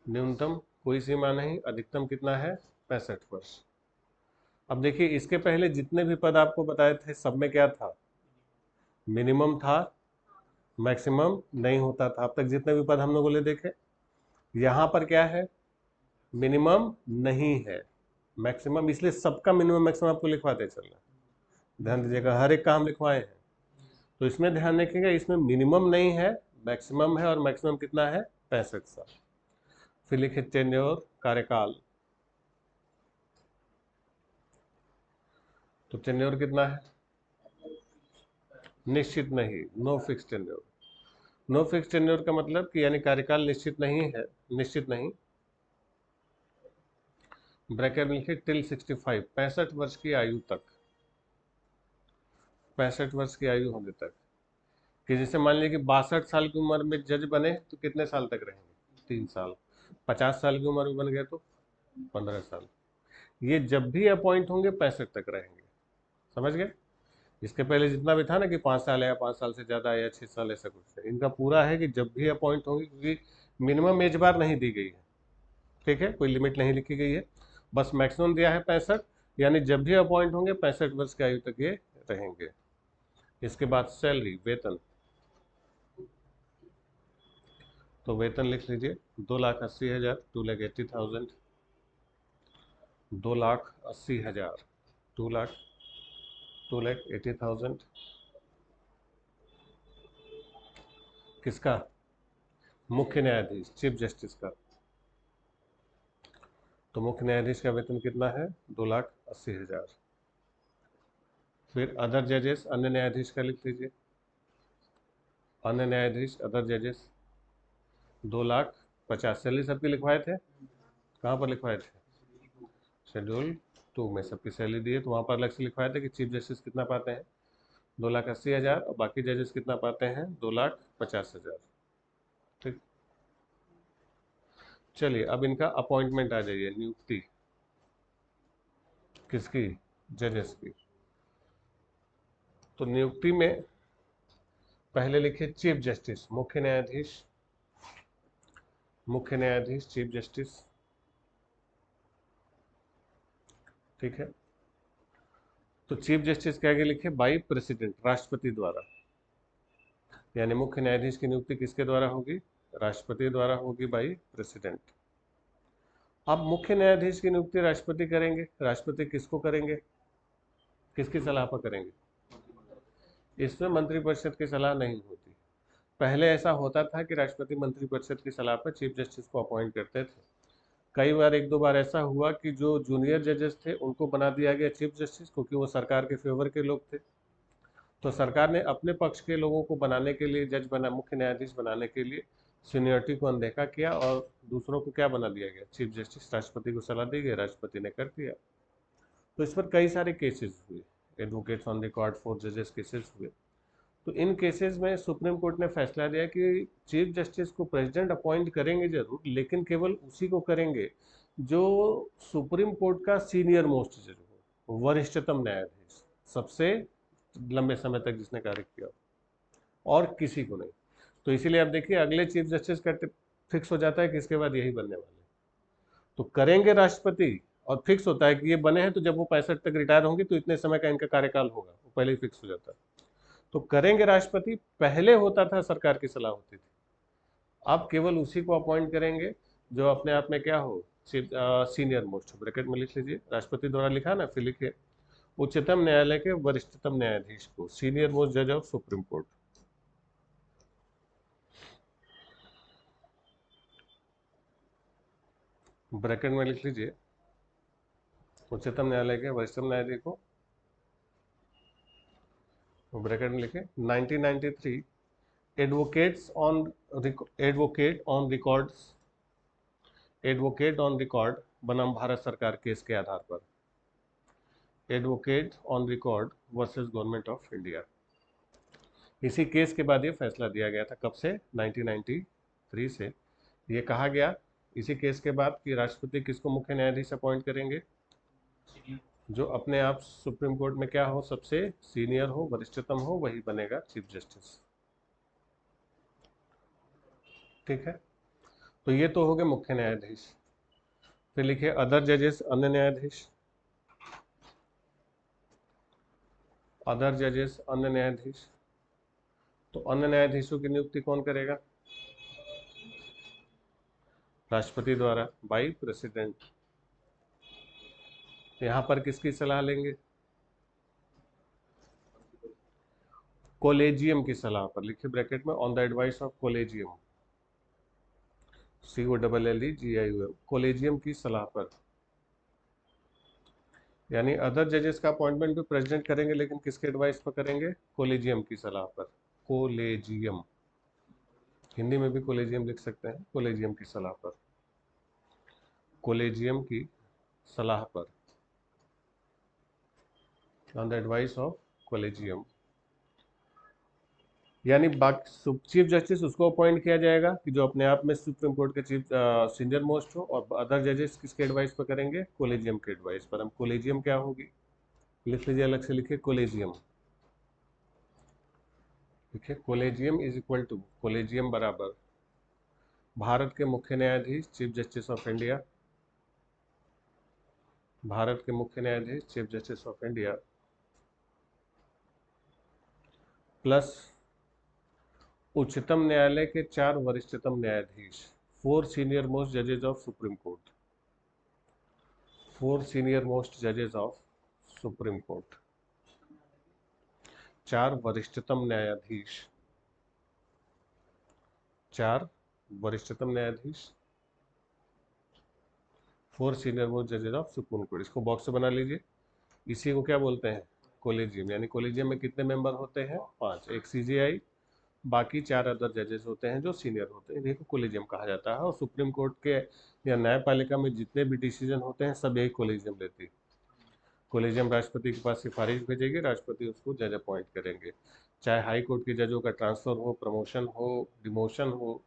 न्यूनतम कोई सीमा नहीं, अधिकतम कितना है, 65 वर्ष। अब देखिए इसके पहले जितने भी पद आपको बताए थे सब में क्या था, मिनिमम था, मैक्सिमम नहीं होता था। अब तक जितने भी पद हम लोगों ने देखे, यहाँ पर क्या है, मिनिमम नहीं है, मैक्सिमम, इसलिए सबका मिनिमम मैक्सिमम आपको लिखवाते चलना, ध्यान दीजिएगा, हर एक का हम लिखवाए हैं। तो इसमें ध्यान रखिएगा, इसमें मिनिमम नहीं है, मैक्सिमम है, और मैक्सिमम कितना है, 65 साल। फिर लिखे टेन्योर, कार्यकाल। तो टेन्योर कितना है, निश्चित नहीं, no fix tenure. No fix tenure का मतलब कि यानी कार्यकाल निश्चित नहीं है, निश्चित नहीं, ब्रैकेट में लिखिए टिल 65, 65 वर्ष की आयु तक, 65 वर्ष की आयु होने तक। कि जैसे मान लीजिए कि 62 साल की उम्र में जज बने तो कितने साल तक रहेंगे, 3 साल। 50 साल की उम्र में बन गए तो 15 साल। ये जब भी अपॉइंट होंगे 65 तक रहेंगे, समझ गए। इसके पहले जितना भी था ना कि 5 साल है या 5 साल से ज़्यादा है या 6 साल, ऐसा कुछ है, इनका पूरा है कि जब भी अपॉइंट होंगे, क्योंकि मिनिमम एज बार नहीं दी गई है। ठीक है, कोई लिमिट नहीं लिखी गई है, बस मैक्सिमम दिया है 65, यानी जब भी अपॉइंट होंगे 65 वर्ष की आयु तक ये रहेंगे। इसके बाद सैलरी, वेतन। तो वेतन लिख लीजिए, 2,80,000, 2,80,000, 2,80,000, 2,80,000। किसका, मुख्य न्यायाधीश, चीफ जस्टिस का। तो मुख्य न्यायाधीश का वेतन कितना है, 2,80,000। फिर अदर जजेस, अन्य न्यायाधीश का लिख लीजिए, अन्य न्यायाधीश, अदर जजेस, 2,50,000। सैलरी सबकी लिखवाए थे, कहाँ पर लिखवाए थे, शेड्यूल 2 में सबकी सैलरी दी है, तो वहाँ पर अलग से लिखवाए थे कि चीफ जस्टिस कितना पाते हैं, 2,80,000, और बाकी जजेस कितना पाते हैं, 2,50,000। ठीक, चलिए अब इनका अपॉइंटमेंट आ जाइए, नियुक्ति। किसकी? जजेस की। तो नियुक्ति में पहले लिखे चीफ जस्टिस, मुख्य न्यायाधीश, मुख्य न्यायाधीश चीफ जस्टिस, ठीक है। तो चीफ जस्टिस के आगे लिखे बाई प्रेसिडेंट, राष्ट्रपति द्वारा, यानी मुख्य न्यायाधीश की नियुक्ति किसके द्वारा होगी? राष्ट्रपति द्वारा होगी, बाई प्रेसिडेंट। अब मुख्य न्यायाधीश की नियुक्ति राष्ट्रपति करेंगे, राष्ट्रपति किसको करेंगे, किसकी सलाह पर करेंगे? इसमें मंत्रिपरिषद की सलाह नहीं होती। पहले ऐसा होता था कि राष्ट्रपति मंत्रिपरिषद की सलाह पर चीफ जस्टिस को अपॉइंट करते थे। कई बार, एक दो बार ऐसा हुआ कि जो जूनियर जजेस थे उनको बना दिया गया चीफ जस्टिस, क्योंकि वो सरकार के फेवर के लोग थे। तो सरकार ने अपने पक्ष के लोगों को बनाने के लिए, मुख्य न्यायाधीश बनाने के लिए सीनियरिटी को अनदेखा किया और दूसरों को क्या बना दिया गया? Chief justice. राष्ट्रपति को सलाह दी गई, राष्ट्रपति ने कर दिया। तो इस पर कई सारे केसेस हुए, एडवोकेट्स ऑन रिकॉर्ड फॉर जजेस केसेस हुए। तो इन केसेस में सुप्रीम कोर्ट ने फैसला दिया कि चीफ जस्टिस को प्रेसिडेंट अपॉइंट करेंगे जरूर, लेकिन केवल उसी को करेंगे जो सुप्रीम कोर्ट का सीनियर मोस्ट जज हो, वरिष्ठतम न्यायाधीश, सबसे लंबे समय तक जिसने कार्य किया, और किसी को नहीं। तो इसीलिए आप देखिए अगले चीफ जस्टिस का फिक्स हो जाता है कि इसके बाद यही बनने वाले, तो करेंगे राष्ट्रपति, और फिक्स होता है कि ये बने हैं तो जब वो 65 तक रिटायर होंगे तो इतने समय का इनका कार्यकाल होगा, वो पहले ही फिक्स हो जाता है। तो करेंगे राष्ट्रपति, पहले होता था सरकार की सलाह होती थी, अब केवल उसी को अपॉइंट करेंगे जो अपने आप में क्या हो, सीनियर मोस्ट। ब्रैकेट में लिख लीजिए, राष्ट्रपति द्वारा लिखा ना, फिर लिखिए उच्चतम न्यायालय के वरिष्ठतम न्यायाधीश को, सीनियर मोस्ट जज ऑफ सुप्रीम कोर्ट। ब्रैकेट में लिख लीजिए उच्चतम न्यायालय के वरिष्ठतम न्यायाधीश को, ब्रैकेट में लिखे 1993 एडवोकेट ऑन रिकॉर्ड बनाम भारत सरकार केस के आधार पर, advocate on record versus government of India. इसी केस के बाद ये फैसला दिया गया था, कब से? 1993 से। ये कहा गया इसी केस के बाद कि राष्ट्रपति किसको मुख्य न्यायाधीश अपॉइंट करेंगे? जो अपने आप सुप्रीम कोर्ट में क्या हो, सबसे सीनियर हो, वरिष्ठतम हो, वही बनेगा चीफ जस्टिस, ठीक है। तो ये तो हो गए मुख्य न्यायाधीश। फिर लिखिए अदर जजेस, अन्य न्यायाधीश, अदर जजेस, अन्य न्यायाधीश। तो अन्य न्यायाधीशों की नियुक्ति कौन करेगा? राष्ट्रपति द्वारा, बाई प्रेसिडेंट। यहां पर किसकी सलाह लेंगे? कोलेजियम की सलाह पर, लिखिए ब्रैकेट में on the advice of collegium, COLLEGIUM, collegium की सलाह पर। यानी अदर जजेस का अपॉइंटमेंट भी प्रेसिडेंट करेंगे, लेकिन किसके एडवाइस पर करेंगे? कोलेजियम की सलाह पर। कोलेजियम, हिंदी में भी कोलेजियम लिख सकते हैं, कोलेजियम की सलाह पर, कोलेजियम की सलाह पर, on the advice of collegium. यानी बाकी चीफ जस्टिस उसको अपॉइंट किया जाएगा कि जो अपने आप में सुप्रीम कोर्ट के चीफ सीनियर मोस्ट हो, और अदर जजेस किसके एडवाइस पर करेंगे? कोलेजियम के एडवाइस पर। हम कोलेजियम क्या होगी, लिख लीजिए, अलग से लिखिए कोलेजियम, देखिए collegium is equal to, collegium बराबर भारत के मुख्य न्यायाधीश chief justice of India, Bharat के मुख्य न्यायाधीश chief justice of India plus उच्चतम न्यायालय के 4 वरिष्ठतम न्यायाधीश, 4 सीनियर मोस्ट जजेस of supreme court, 4 senior most जजेस ऑफ सुप्रीम कोर्ट, 4 वरिष्ठतम न्यायाधीश, 4 वरिष्ठतम न्यायाधीश, 4 सीनियर मोस्ट जजेस ऑफ सुप्रीम कोर्ट। इसको बॉक्स से बना लीजिए। इसी को क्या बोलते हैं? कोलेजियम। यानी कोलेजियम में कितने मेंबर होते हैं? 5, एक CJI, बाकी 4 अदर जजेस होते हैं जो सीनियर होते हैं, इन्हीं को कोलेजियम कहा जाता है। और सुप्रीम कोर्ट के या न्यायपालिका में जितने भी डिसीजन होते हैं सब यही कोलेजियम लेती है। कोलेजियम राष्ट्रपति के पास सिफारिश भेजेगी, राष्ट्रपति उसको जज अपॉइंट करेंगे। चाहे हाई कोर्ट के जजों का ट्रांसफर हो, प्रमोशन हो, डिमोशन हो,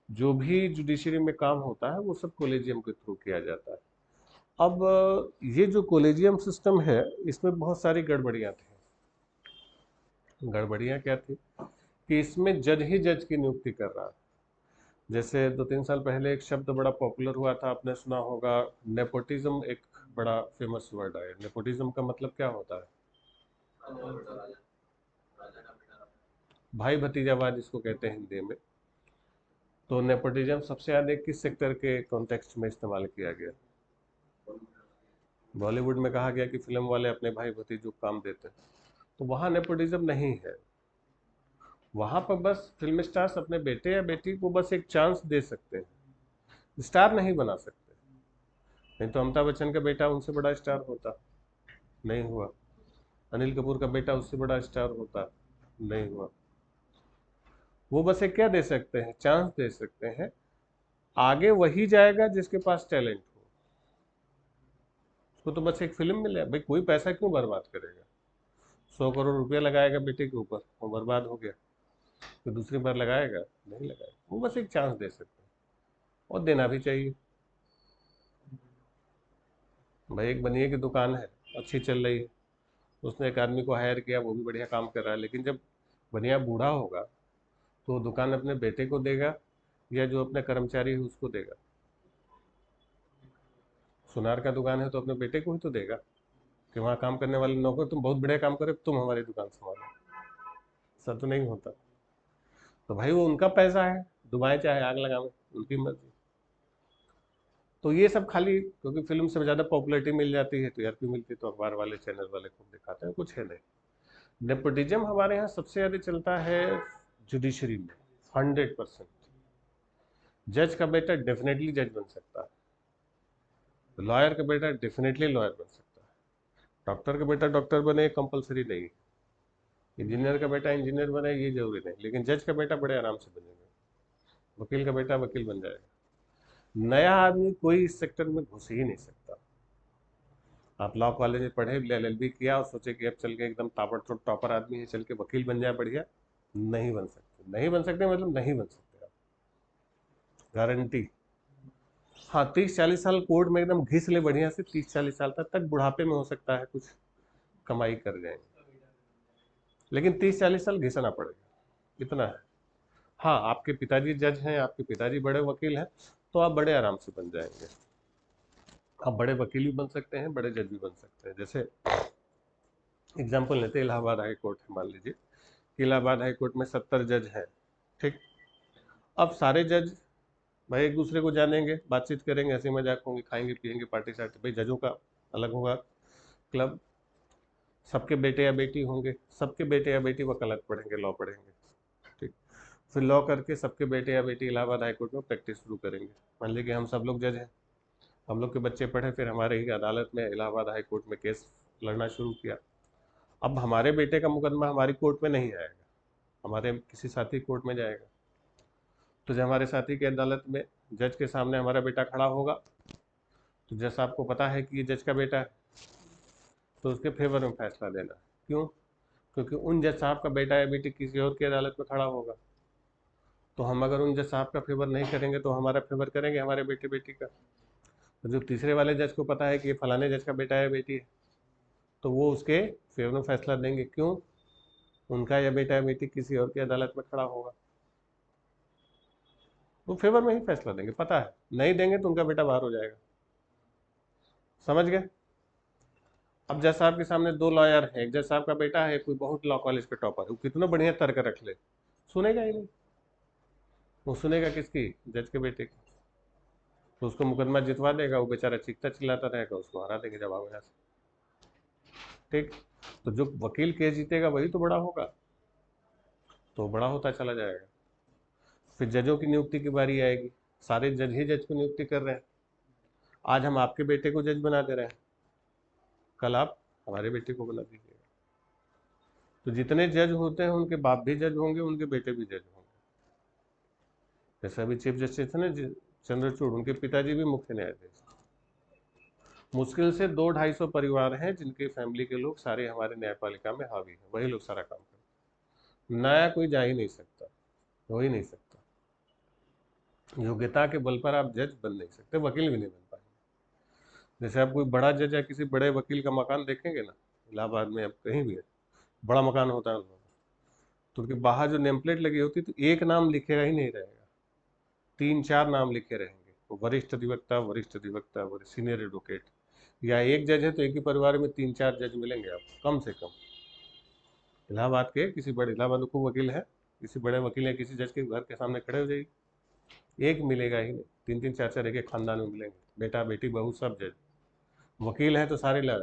जो भी जुडिशरी में काम होता है वो सब कोलेजियम के थ्रू किया जाता है। अब ये जो कॉलेजियम सिस्टम है इसमें बहुत सारी गड़बड़ियाँ थी। गड़बड़ियाँ क्या थी कि इसमें जज ही जज की नियुक्ति कर रहा है। जैसे 2-3 साल पहले एक शब्द बड़ा पॉपुलर हुआ था, आपने सुना होगा, नेपोटिज्म। एक बड़ा फेमस वर्ड है। नेपोटिज्म का मतलब क्या होता है? भाई भतीजावाद इसको कहते हैं हिंदी में। तो नेपोटिज्म सबसे ज्यादा किस सेक्टर के कॉन्टेक्स्ट में इस्तेमाल किया गया? बॉलीवुड में कहा गया कि फिल्म वाले अपने भाई भतीजों को काम देते हैं। तो वहाँ नेपोटिज्म नहीं है। वहाँ पर बस फिल्म स्टार्स अपने बेटे या बेटी को बस एक चांस दे सकते हैं, स्टार नहीं बना सकते। नहीं तो अमिताभ बच्चन का बेटा उनसे बड़ा स्टार होता, नहीं हुआ। अनिल कपूर का बेटा उससे बड़ा स्टार होता, नहीं हुआ। वो बस एक क्या दे सकते हैं, चांस दे सकते हैं। आगे वही जाएगा जिसके पास टैलेंट हो। उसको तो बस एक फिल्म मिले, भाई कोई पैसा क्यों बर्बाद करेगा? 100 करोड़ रुपया लगाएगा बेटे के ऊपर, वो बर्बाद हो गया, तो दूसरी बार लगाएगा? नहीं लगाएगा। वो बस एक चांस दे सकते हैं, और देना भी चाहिए। भाई एक बनिए की दुकान है, अच्छी चल रही है, उसने एक आदमी को हायर किया, वो भी बढ़िया काम कर रहा है, लेकिन जब बनिया बूढ़ा होगा तो वो दुकान अपने बेटे को देगा या जो अपने कर्मचारी है उसको देगा? सुनार का दुकान है तो अपने बेटे को ही तो देगा कि वहाँ काम करने वाले नौकर, तुम बहुत बढ़िया काम करे, तुम हमारी दुकान संभालो। ऐसा तो नहीं होता। तो भाई वो उनका पैसा है, डुबाए चाहे आग लगावे, उनकी मर्जी। तो ये सब खाली क्योंकि फिल्म से ज़्यादा पॉपुलैरिटी मिल जाती है, टीआरपी मिलती है, तो अखबार वाले चैनल वाले खूब दिखाते हैं, कुछ है नहीं। नेपोटिज्म हमारे यहाँ सबसे ज़्यादा चलता है जुडिशरी में, 100%। जज का बेटा डेफिनेटली जज बन सकता है, लॉयर का बेटा डेफिनेटली लॉयर बन सकता है, डॉक्टर का बेटा डॉक्टर बने कंपलसरी नहीं, इंजीनियर का बेटा इंजीनियर बने ये जरूरी नहीं, लेकिन जज का बेटा बड़े आराम से बनेगा, वकील का बेटा वकील बन जाएगा। नया आदमी कोई इस सेक्टर में घुस ही नहीं सकता। आप लॉ कॉलेज में पढ़े, एलएलबी किया और सोचे कि अब चल के एकदम ताबड़तोड़ टॉपर आदमी है, चल के वकील बन जाए बढ़िया, नहीं बन सकते। नहीं बन सकते मतलब नहीं बन सकते आप, गारंटी। हाँ, 30-40 साल कोर्ट में एकदम घिस ले बढ़िया से, 30-40 साल तक बुढ़ापे में हो सकता है कुछ कमाई कर जाएंगे, लेकिन 30-40 साल घिसना पड़ेगा, इतना है। हाँ, आपके पिताजी जज हैं, आपके पिताजी बड़े वकील हैं, तो आप बड़े आराम से बन जाएंगे। आप बड़े वकील भी बन सकते हैं, बड़े जज भी बन सकते हैं। जैसे एग्जाम्पल लेते हैं, इलाहाबाद हाई कोर्ट है, मान लीजिए कि इलाहाबाद हाई कोर्ट में 70 जज हैं, ठीक। अब सारे जज भाई एक दूसरे को जानेंगे, बातचीत करेंगे, हंसी मजाक होंगे, खाएंगे पिएंगे, पार्टी सार्टी। भाई जजों का अलग होगा क्लब, सबके बेटे या बेटी होंगे, सबके बेटे या बेटी वकालत पढ़ेंगे, लॉ पढ़ेंगे, ठीक। फिर लॉ करके सबके बेटे या बेटी इलाहाबाद हाई कोर्ट में प्रैक्टिस शुरू करेंगे। मान लीजिए कि हम सब लोग जज हैं, हम लोग के बच्चे पढ़े, फिर हमारे ही अदालत में इलाहाबाद हाई कोर्ट में केस लड़ना शुरू किया। अब हमारे बेटे का मुकदमा हमारी कोर्ट में नहीं आएगा, हमारे किसी साथी कोर्ट में जाएगा। तो जब हमारे साथी की अदालत में जज के सामने हमारा बेटा खड़ा होगा, तो जज साहब को पता है कि ये जज का बेटा है, तो उसके फेवर में फैसला देना। क्यों? क्योंकि उन जज साहब का बेटा या बेटी किसी और की अदालत में खड़ा होगा, तो हम अगर उन जज साहब का फेवर नहीं करेंगे तो हमारा फेवर करेंगे हमारे बेटे बेटी का। तो जो तीसरे वाले जज को पता है कि ये फलाने जज का बेटा या बेटी है, तो वो उसके फेवर में फैसला देंगे। क्यों? उनका या बेटा या बेटी किसी और की अदालत में खड़ा होगा, वो फेवर में ही फैसला देंगे, पता है। नहीं देंगे तो उनका बेटा बाहर हो जाएगा। समझ गए? अब जज साहब के सामने दो लॉयर हैं, एक जज साहब का बेटा है, कोई बहुत लॉ कॉलेज का टॉपर है, वो कितना बढ़िया तर्क रख ले, सुनेगा ही नहीं। वो सुनेगा किसकी? जज के बेटे की। तो उसको मुकदमा जितवा देगा, वो बेचारा चीखता चिल्लाता रहेगा, उसको हरा देंगे जवाब यहाँ से, ठीक। तो जो वकील केस जीतेगा वही तो बड़ा होगा, तो बड़ा होता चला जाएगा। फिर जजों की नियुक्ति की बारी आएगी, सारे जज ही जज को नियुक्ति कर रहे हैं। आज हम आपके बेटे को जज बना दे रहे हैं, कल आप हमारे बेटे को बना दीजिएगा। तो जितने जज होते हैं उनके बाप भी जज होंगे, उनके बेटे भी जज होंगे। जैसे अभी चीफ जस्टिस है ना चंद्रचूड़, उनके पिताजी भी मुख्य न्यायाधीश। मुश्किल से 200-250 परिवार हैं जिनके फैमिली के लोग सारे हमारे न्यायपालिका में हावी हैं, वही लोग सारा काम करते हैं। नया कोई जा ही नहीं सकता, हो ही नहीं सकता। योग्यता के बल पर आप जज बन नहीं सकते, वकील भी नहीं बन पाएंगे। जैसे आप कोई बड़ा जज या किसी बड़े वकील का मकान देखेंगे ना, इलाहाबाद में अब कहीं भी है, बड़ा मकान होता है उनका, तो उनके बाहर जो नेम प्लेट लगी होती है तो एक नाम लिखेगा ही नहीं रहेगा, 3-4 नाम लिखे रहेंगे, वरिष्ठ अधिवक्ता, वरिष्ठ अधिवक्ता, वरिष्ठ सीनियर एडवोकेट। या एक जज है तो एक ही परिवार में 3-4 जज मिलेंगे आपको कम से कम। इलाहाबाद के किसी बड़े, इलाहाबाद में खूब वकील है, किसी बड़े वकील या किसी जज के घर के सामने खड़े हो जाइए, एक मिलेगा ही नहीं, 3-3 4-4 एक एक खानदान में मिलेंगे, बेटा बेटी बहू सब जज। वकील है तो सारे लड़।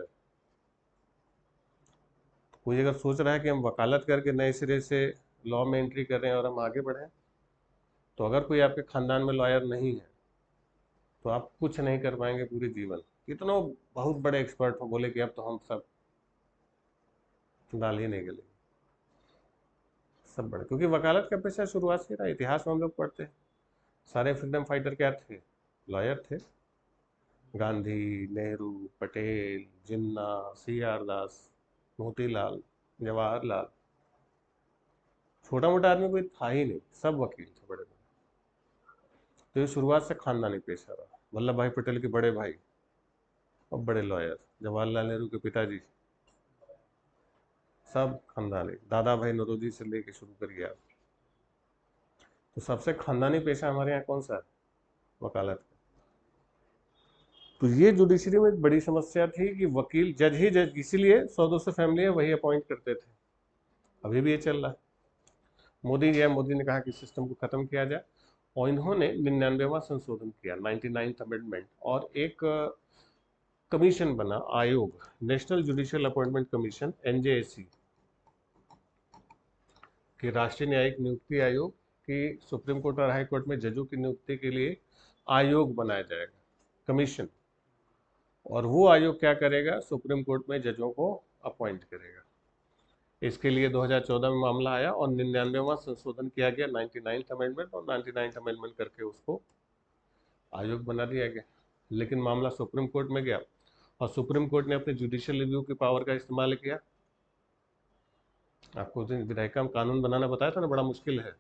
कोई अगर सोच रहा है कि हम वकालत करके नए सिरे से लॉ में एंट्री कर रहे हैं और हम आगे बढ़ें, तो अगर कोई आपके खानदान में लॉयर नहीं है तो आप कुछ नहीं कर पाएंगे पूरे जीवन। कितनों बहुत बड़े एक्सपर्ट हो बोले कि अब तो हम सब दाल ही नहीं गले, सब बड़े, क्योंकि वकालत का पेशा शुरुआत से रहा। इतिहास में हम लोग पढ़ते हैं सारे फ्रीडम फाइटर क्या थे, लॉयर थे। गांधी, नेहरू, पटेल, जिन्ना, सी आर दास, मोतीलाल, जवाहरलाल, छोटा मोटा आदमी कोई था ही नहीं, सब वकील थे बड़े बड़े। तो ये शुरुआत से खानदानी पेशा रहा। वल्लभ भाई पटेल के बड़े भाई और बड़े लॉयर, जवाहरलाल नेहरू के पिताजी, सब खानदानी, दादा भाई नौरोजी से लेके शुरू करिए आप। तो सबसे खानदानी पेशा हमारे यहाँ कौन सा है, वकालत का। तो ये जुडिशरी में एक बड़ी समस्या थी कि वकील जज ही जज, इसीलिए 100-200 फैमिली है वही अपॉइंट करते थे। अभी भी ये चल रहा है। मोदी गया, मोदी ने कहा कि सिस्टम को खत्म किया जाए, और इन्होंने 99वां संशोधन किया, 99th अमेंडमेंट, और एक कमीशन बना, आयोग, national judicial appointment commission, NJAC, कि राष्ट्रीय न्यायिक नियुक्ति आयोग, कि सुप्रीम कोर्ट और हाई कोर्ट में जजों की नियुक्ति के लिए आयोग बनाया जाएगा, कमीशन। और वो आयोग क्या करेगा, सुप्रीम कोर्ट में जजों को अपॉइंट करेगा। इसके लिए 2014 में मामला आया और 99वां संशोधन किया गया, 99th अमेंडमेंट, और 99th अमेंडमेंट करके उसको आयोग बना दिया गया। लेकिन मामला सुप्रीम कोर्ट में गया और सुप्रीम कोर्ट ने अपने जुडिशियल रिव्यू की पावर का इस्तेमाल किया। आपको उस दिन विधायिका में कानून बनाना बताया था ना, बड़ा मुश्किल है।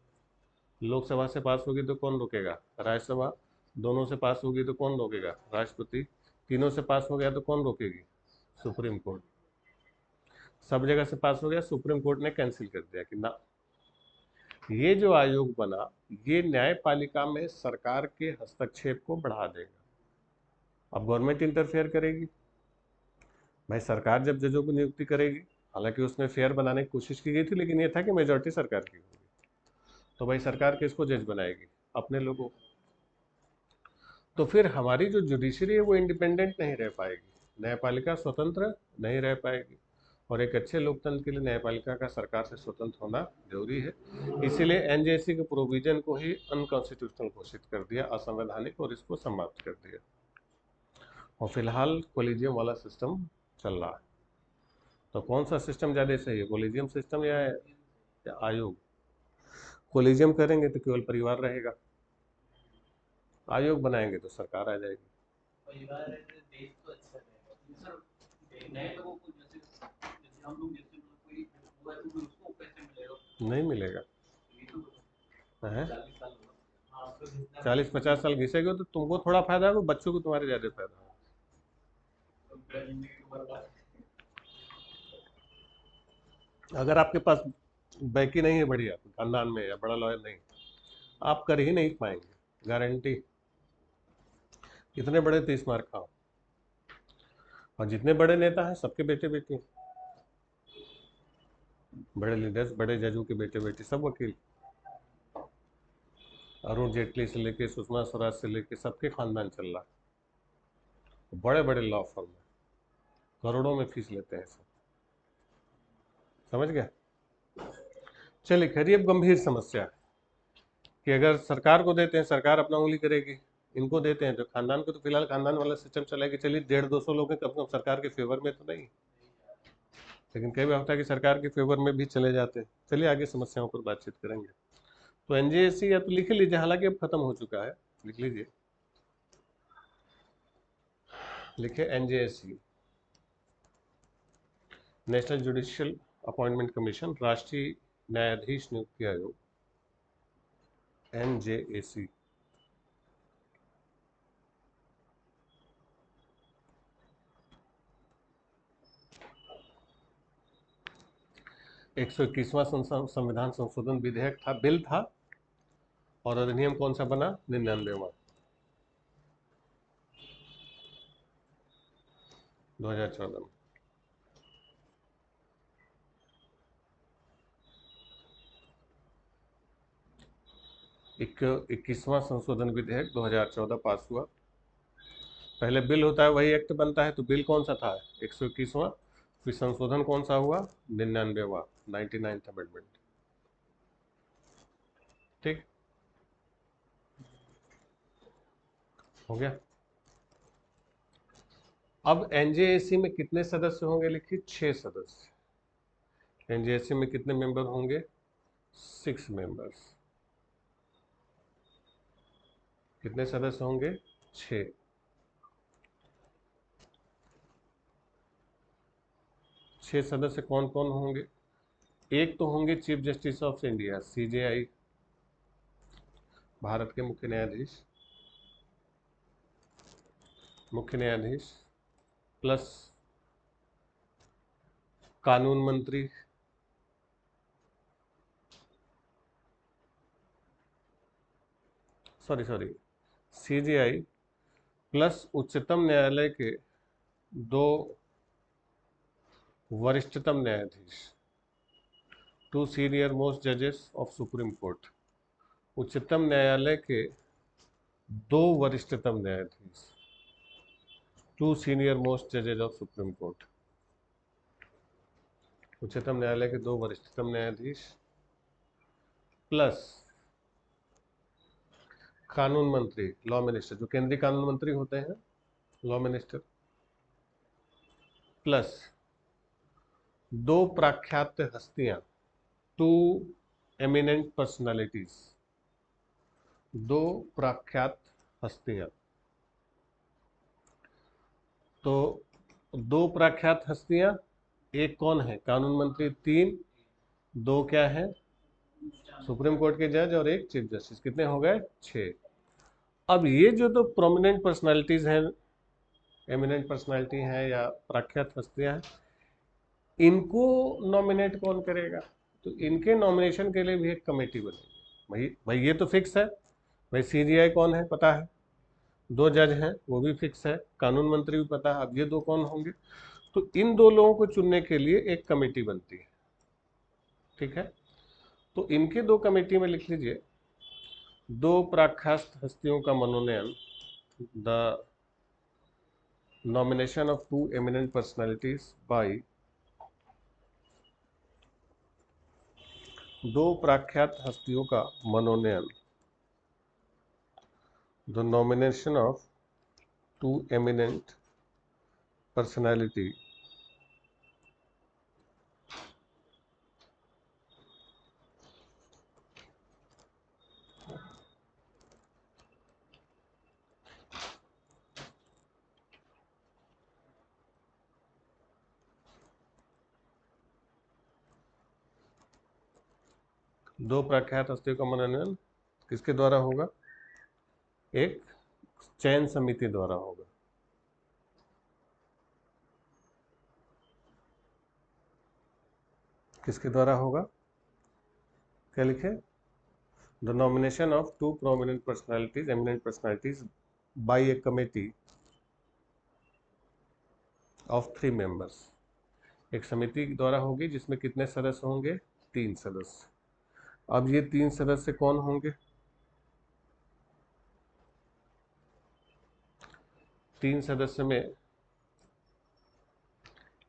लोकसभा से पास होगी तो कौन रोकेगा, राज्यसभा दोनों से पास होगी तो कौन रोकेगा, राष्ट्रपति तीनों से पास हो गया तो कौन रोकेगी, सुप्रीम कोर्ट। सब जगह से पास हो गया, सुप्रीम कोर्ट ने कैंसिल कर दिया कि ना, ये जो आयोग बना ये न्यायपालिका में सरकार के हस्तक्षेप को बढ़ा देगा। अब गवर्नमेंट इंटरफेयर करेगी, भाई सरकार जब जजों को नियुक्ति करेगी, हालांकि उसमें फेयर बनाने की कोशिश की गई थी, लेकिन ये था कि मेजोरिटी सरकार की होगी, तो भाई सरकार किसको जज बनाएगी, अपने लोगों। तो फिर हमारी जो जुडिशरी है वो इंडिपेंडेंट नहीं रह पाएगी, न्यायपालिका स्वतंत्र नहीं रह पाएगी। और एक अच्छे लोकतंत्र के लिए न्यायपालिका का सरकार से स्वतंत्र होना जरूरी है। इसीलिए एनजेसी के प्रोविजन को ही अनकॉन्स्टिट्यूशनल घोषित कर दिया, असंवैधानिक, और इसको समाप्त कर दिया। और फिलहाल कोलिजियम वाला सिस्टम चल रहा है। तो कौन सा सिस्टम ज़्यादा सही है, कोलिजियम सिस्टम या आयोग? कोलिजियम करेंगे तो केवल परिवार रहेगा, आयोग बनाएंगे तो सरकार आ जाएगी। परिवार देश तो अच्छा रहेगा सर, नए लोगों को जैसे जैसे हम लोग, जैसे कोई हुआ है तो उसको पैसे मिलेगा, नहीं मिलेगा है। 40-50 साल घिसेगे तो तुमको थोड़ा फायदा होगा, बच्चों को तुम्हारे ज्यादा फायदा होगा। अगर आपके पास बैकी नहीं है बढ़िया खानदान में या बड़ा लॉयर नहीं, आप कर ही नहीं पाएंगे, गारंटी। इतने बड़े 30 मार्क खाओ, और जितने बड़े नेता हैं सबके बेटे बेटी, बड़े लीडर्स, बड़े जजों के बेटे बेटी सब वकील। अरुण जेटली से लेके सुषमा स्वराज से लेके सबके खानदान चल रहा है, बड़े बड़े लॉ फर्म में करोड़ों में फीस लेते हैं सब, समझ गया। चलिए खैर, ये गंभीर समस्या है कि अगर सरकार को देते हैं, सरकार अपना उंगली करेगी, इनको देते हैं तो खानदान को, तो फिलहाल खानदान वाला सिस्टम चला कि चलिए 150-200 लोग हैं, कम से कम सरकार के फेवर में तो नहीं, लेकिन कई बार होता है कि सरकार के फेवर में भी चले जाते हैं। चलिए आगे समस्याओं पर बातचीत करेंगे। तो एनजेएसी या तो लिख लीजिए, हालांकि अब खत्म हो चुका है, लिख लीजिए, लिखे NJAC, national judicial appointment commission, राष्ट्रीय न्यायाधीश नियुक्ति आयोग, एनजेएसी। 121वां संविधान संशोधन विधेयक था, बिल था, और अधिनियम कौन सा बना? 99वां, 2014 में। एक 21वां संशोधन विधेयक 2014 पास हुआ। पहले बिल होता है, वही एक्ट बनता है, तो बिल कौन सा था? 121वां। फिर संशोधन कौन सा हुआ? 99वां, 99th अमेंडमेंट। ठीक, हो गया। अब एनजेएसी में कितने सदस्य होंगे? लिखिए 6 सदस्य। एनजेएसी में कितने मेंबर होंगे? 6 मेंबर्स। कितने सदस्य होंगे? 6। 6 सदस्य कौन कौन होंगे? एक तो होंगे chief justice of India, CJI, Bharat के मुख्य न्यायाधीश, प्लस कानून मंत्री, सॉरी, सीजेआई प्लस उच्चतम न्यायालय के 2 वरिष्ठतम न्यायाधीश, 2 सीनियर मोस्ट जजेस ऑफ सुप्रीम कोर्ट। उच्चतम न्यायालय के 2 वरिष्ठतम न्यायाधीश, 2 सीनियर मोस्ट जजेस ऑफ सुप्रीम कोर्ट। उच्चतम न्यायालय के 2 वरिष्ठतम न्यायाधीश प्लस कानून मंत्री, लॉ मिनिस्टर, जो केंद्रीय कानून मंत्री होते हैं, लॉ मिनिस्टर, प्लस 2 प्रख्यात हस्तियां, 2 एमिनेंट पर्सनालिटीज, 2 प्रख्यात हस्तियां। तो 2 प्रख्यात हस्तियां, एक कौन है? कानून मंत्री। 3, 2 क्या है? सुप्रीम कोर्ट के जज, और एक चीफ जस्टिस। कितने हो गए? 6। अब ये जो तो प्रोमिनेंट पर्सनालिटीज हैं, एमिनेंट पर्सनालिटी हैं या प्रख्यात हस्तियां हैं, इनको नॉमिनेट कौन करेगा? तो इनके नॉमिनेशन के लिए भी एक कमेटी बनेगी। भाई ये तो फिक्स है। भाई सीजीआई कौन है? पता है। 2 जज हैं, वो भी फिक्स है। कानून मंत्री भी पता है। अब ये 2 कौन होंगे? तो इन 2 लोगों को चुनने के लिए एक कमेटी बनती है। ठीक है, तो इनके 2 कमेटी में लिख लीजिए, 2 प्रख्यात हस्तियों का मनोनयन, the nomination of 2 eminent personalities by 2 प्रख्यात हस्तियों का मनोनयन, the nomination of 2 eminent personality दो प्रख्यात हस्तियों का मनोनयन किसके द्वारा होगा? एक चयन समिति द्वारा होगा। किसके द्वारा होगा? क्या लिखे? The nomination of 2 prominent personalities, eminent personalities, by A committee of 3 members. एक समिति द्वारा होगी जिसमें कितने सदस्य होंगे? 3 सदस्य। अब ये 3 सदस्य कौन होंगे? 3 सदस्य में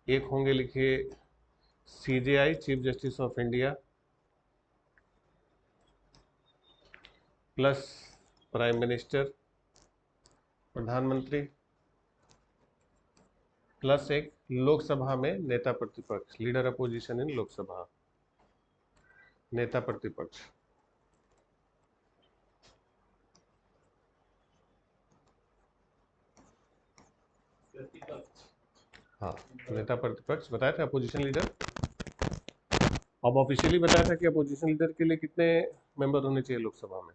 एक होंगे, लिखिए, CJI, chief justice of India, plus prime minister, प्रधानमंत्री, प्लस एक लोकसभा में नेता प्रतिपक्ष, लीडर अपोजिशन इन लोकसभा, नेता प्रतिपक्ष। हाँ, नेता प्रतिपक्ष बताया था, अपोजिशन लीडर। अब ऑफिशियली बताया था कि अपोजिशन लीडर के लिए कितने मेंबर होने चाहिए लोकसभा में?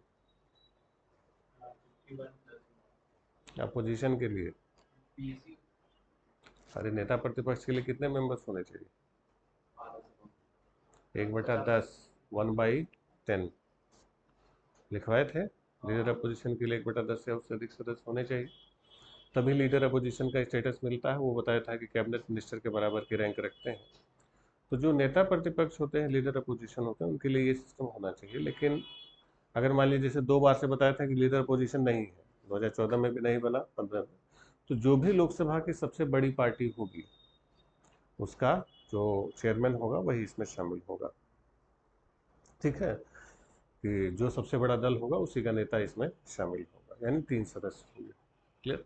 अपोजिशन के लिए। अरे नेता प्रतिपक्ष के लिए कितने मेंबर्स होने चाहिए? 1/10, 1/10 लिखवाए थे। लीडर अपोजिशन के लिए 1/10 या उससे अधिक सदस्य होने चाहिए, तभी लीडर अपोजिशन का स्टेटस मिलता है। वो बताया था कि कैबिनेट मिनिस्टर के बराबर की रैंक रखते हैं। तो जो नेता प्रतिपक्ष होते हैं, लीडर अपोजिशन होते हैं, उनके लिए ये सिस्टम होना चाहिए। लेकिन अगर मान लीजिए जैसे 2 बार से बताया था कि लीडर अपोजिशन नहीं है, 2014 में भी नहीं बना, 15 में, तो जो भी लोकसभा की सबसे बड़ी पार्टी होगी उसका जो चेयरमैन होगा वही इसमें शामिल होगा। ठीक है, कि जो सबसे बड़ा दल होगा उसी का नेता इसमें शामिल होगा, यानी 3 सदस्य होंगे। क्लियर?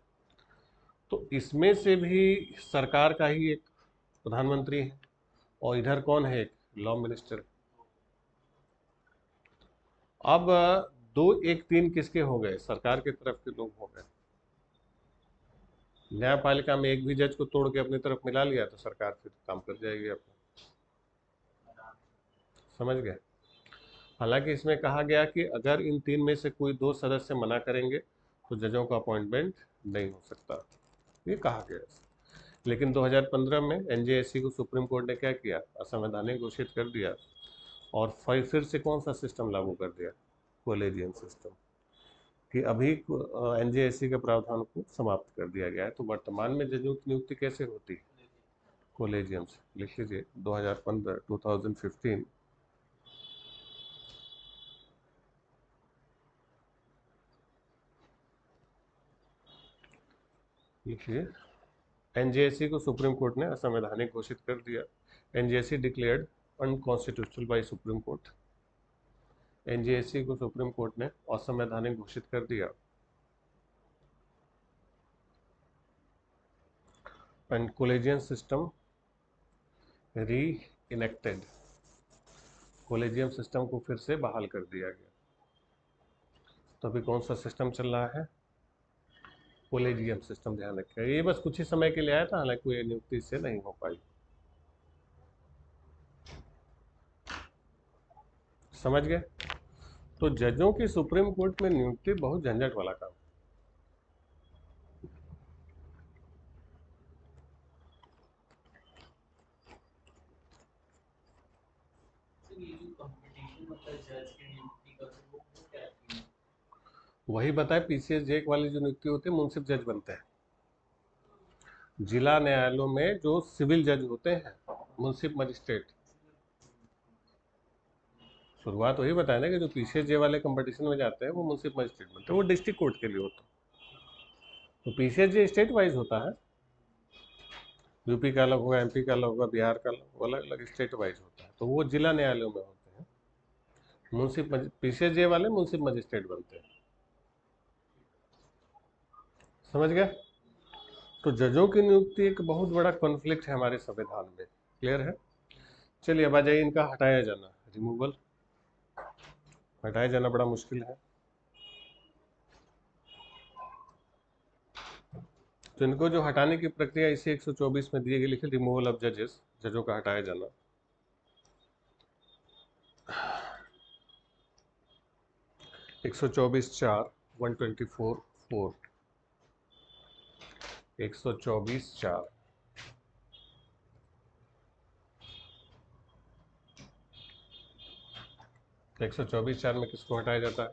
तो इसमें से भी सरकार का ही एक प्रधानमंत्री है, और इधर कौन है, एक लॉ मिनिस्टर। अब 2, 1, 3 किसके हो गए, सरकार की तरफ के लोग हो गए। न्यायपालिका में एक भी जज को तोड़ के अपनी तरफ मिला लिया तो सरकार फिर काम कर जाएगी अपना। समझ गए? हालांकि इसमें कहा गया कि अगर इन 3 में से कोई 2 सदस्य मना करेंगे तो जजों का अपॉइंटमेंट नहीं हो सकता, ये कहा गया। लेकिन 2015 में एनजेएससी को सुप्रीम कोर्ट ने क्या किया, असंवैधानिक घोषित कर दिया, और फिर से कौन सा सिस्टम लागू कर दिया, कोलेजियम सिस्टम, कि अभी एनजेएससी के प्रावधान को समाप्त कर दिया गया है। तो वर्तमान में जजों की नियुक्ति कैसे होती है, कोलेजियम से। लिख लीजिए 2015 लिखिए, एनजेएससी को सुप्रीम कोर्ट ने असंवैधानिक घोषित कर दिया। NJSC declared unconstitutional by supreme court. NJSC को सुप्रीम कोर्ट ने असंवैधानिक घोषित कर दिया। And collegium system reenacted, collegium system को फिर से बहाल कर दिया गया। तो अभी कौन सा सिस्टम चल रहा है, कोलेजियम सिस्टम। ध्यान रखिएगा, ये बस कुछ ही समय के लिए आया था, हालांकि कोई नियुक्ति इससे नहीं हो पाई। समझ गए? तो जजों की सुप्रीम कोर्ट में नियुक्ति बहुत झंझट वाला काम। वही बताए, पीसीएस जेक वाली जो नियुक्ति होती है, मुंसिफ जज बनते हैं। जिला न्यायालयों में जो सिविल जज होते हैं, मुंसिफ मजिस्ट्रेट, शुरुआत वही बताया ना कि जो पीसीएस जे वाले कंपटीशन में जाते हैं वो मुंसिफ मजिस्ट्रेट बनते हैं, वो डिस्ट्रिक्ट कोर्ट के लिए होता है। तो पीसीएस जे स्टेट वाइज होता है, यूपी का अलग होगा, एमपी का अलग होगा, बिहार का अलग, वो अलग अलग स्टेट वाइज होता है। तो वो जिला न्यायालयों में होते हैं। मुंसिफ पीसीएस जे वाले मुंसिफ मजिस्ट्रेट बनते हैं। समझ गए? तो जजों की नियुक्ति एक बहुत बड़ा कॉन्फ्लिक्ट है हमारे संविधान में। क्लियर है? चलिए अब आ जाइए, इनका हटाया जाना, रिमूवल। हटाया जाना बड़ा मुश्किल है, तो इनको जो हटाने की प्रक्रिया इसी 124 में दी गई, लिखे रिमूवल ऑफ जजेस, जजों का हटाया जाना। 124(4), 124(4), 124(4), 124(4) में किसको हटाया जाता है,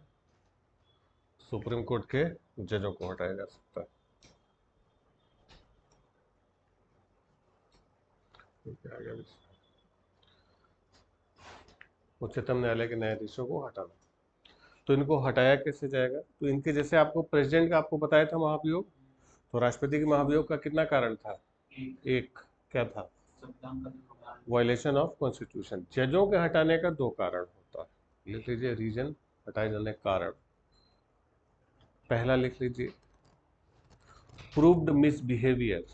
सुप्रीम कोर्ट के जजों को हटाया जा सकता है। उच्चतम न्यायालय के न्यायाधीशों को हटाना। तो इनको हटाया कैसे जाएगा, तो इनके जैसे आपको प्रेसिडेंट का आपको बताया था महाभियोग, तो राष्ट्रपति के महाभियोग का कितना कारण था, एक, क्या था, वायलेशन ऑफ कॉन्स्टिट्यूशन। जजों के हटाने का 2 कारण होता है, लिख लीजिए रीजन, हटाए जाने का कारण। पहला लिख लीजिए, प्रूव्ड मिसबिहेवियर,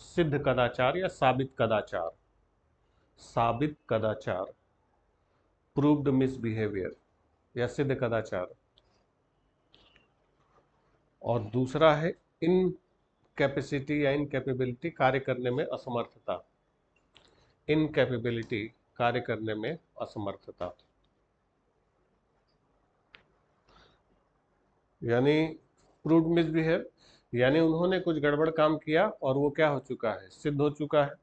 सिद्ध कदाचार या साबित कदाचार, साबित कदाचार, प्रूव्ड मिसबिहेवियर या सिद्ध कदाचार। और दूसरा है इन कैपेसिटी या इनकैपेबिलिटी, कार्य करने में असमर्थता, इनकैपेबिलिटी, कार्य करने में असमर्थता। यानी प्रूव्ड मिसबिहेव, यानी उन्होंने कुछ गड़बड़ काम किया और वो क्या हो चुका है, सिद्ध हो चुका है,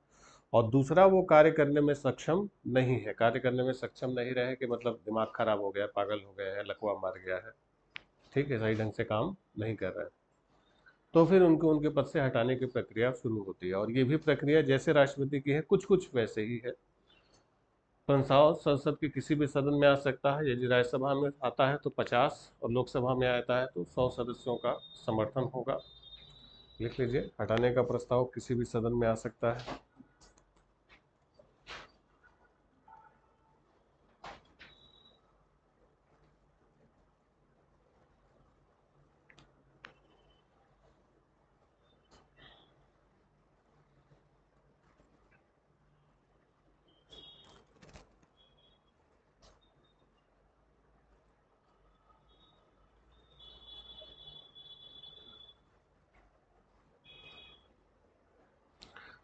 और दूसरा वो कार्य करने में सक्षम नहीं है। कार्य करने में सक्षम नहीं रहे कि मतलब दिमाग खराब हो गया, पागल हो गया है, लकवा मार गया है, ठीक है, सही ढंग से काम नहीं कर रहा है, तो फिर उनको उनके पद से हटाने की प्रक्रिया शुरू होती है। और ये भी प्रक्रिया जैसे राष्ट्रपति की है कुछ कुछ वैसे ही है। प्रस्ताव संसद के किसी भी सदन में आ सकता है। यदि राज्यसभा में आता है तो 50 और लोकसभा में आता है तो 100 सदस्यों का समर्थन होगा। लिख लीजिए, हटाने का प्रस्ताव किसी भी सदन में आ सकता है।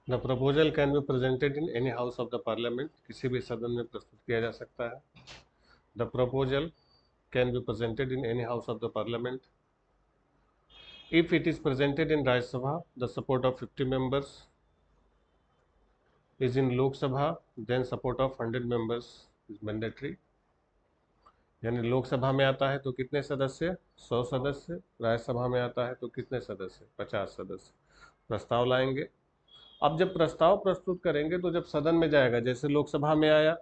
The proposal can be presented in any house of the parliament, किसी भी सदन में प्रस्तुत किया जा सकता है। The proposal can be presented in any house of the parliament if it is presented in Rajya Sabha, the support of 50 members is in Lok Sabha, then support of 100 members is mandatory। यानी लोकसभा में आता है तो कितने सदस्य, 100 सदस्य। राज्यसभा में आता है तो कितने सदस्य, 50 सदस्य प्रस्ताव लाएंगे। अब जब प्रस्ताव प्रस्तुत करेंगे तो जब सदन में जाएगा, जैसे लोकसभा में आया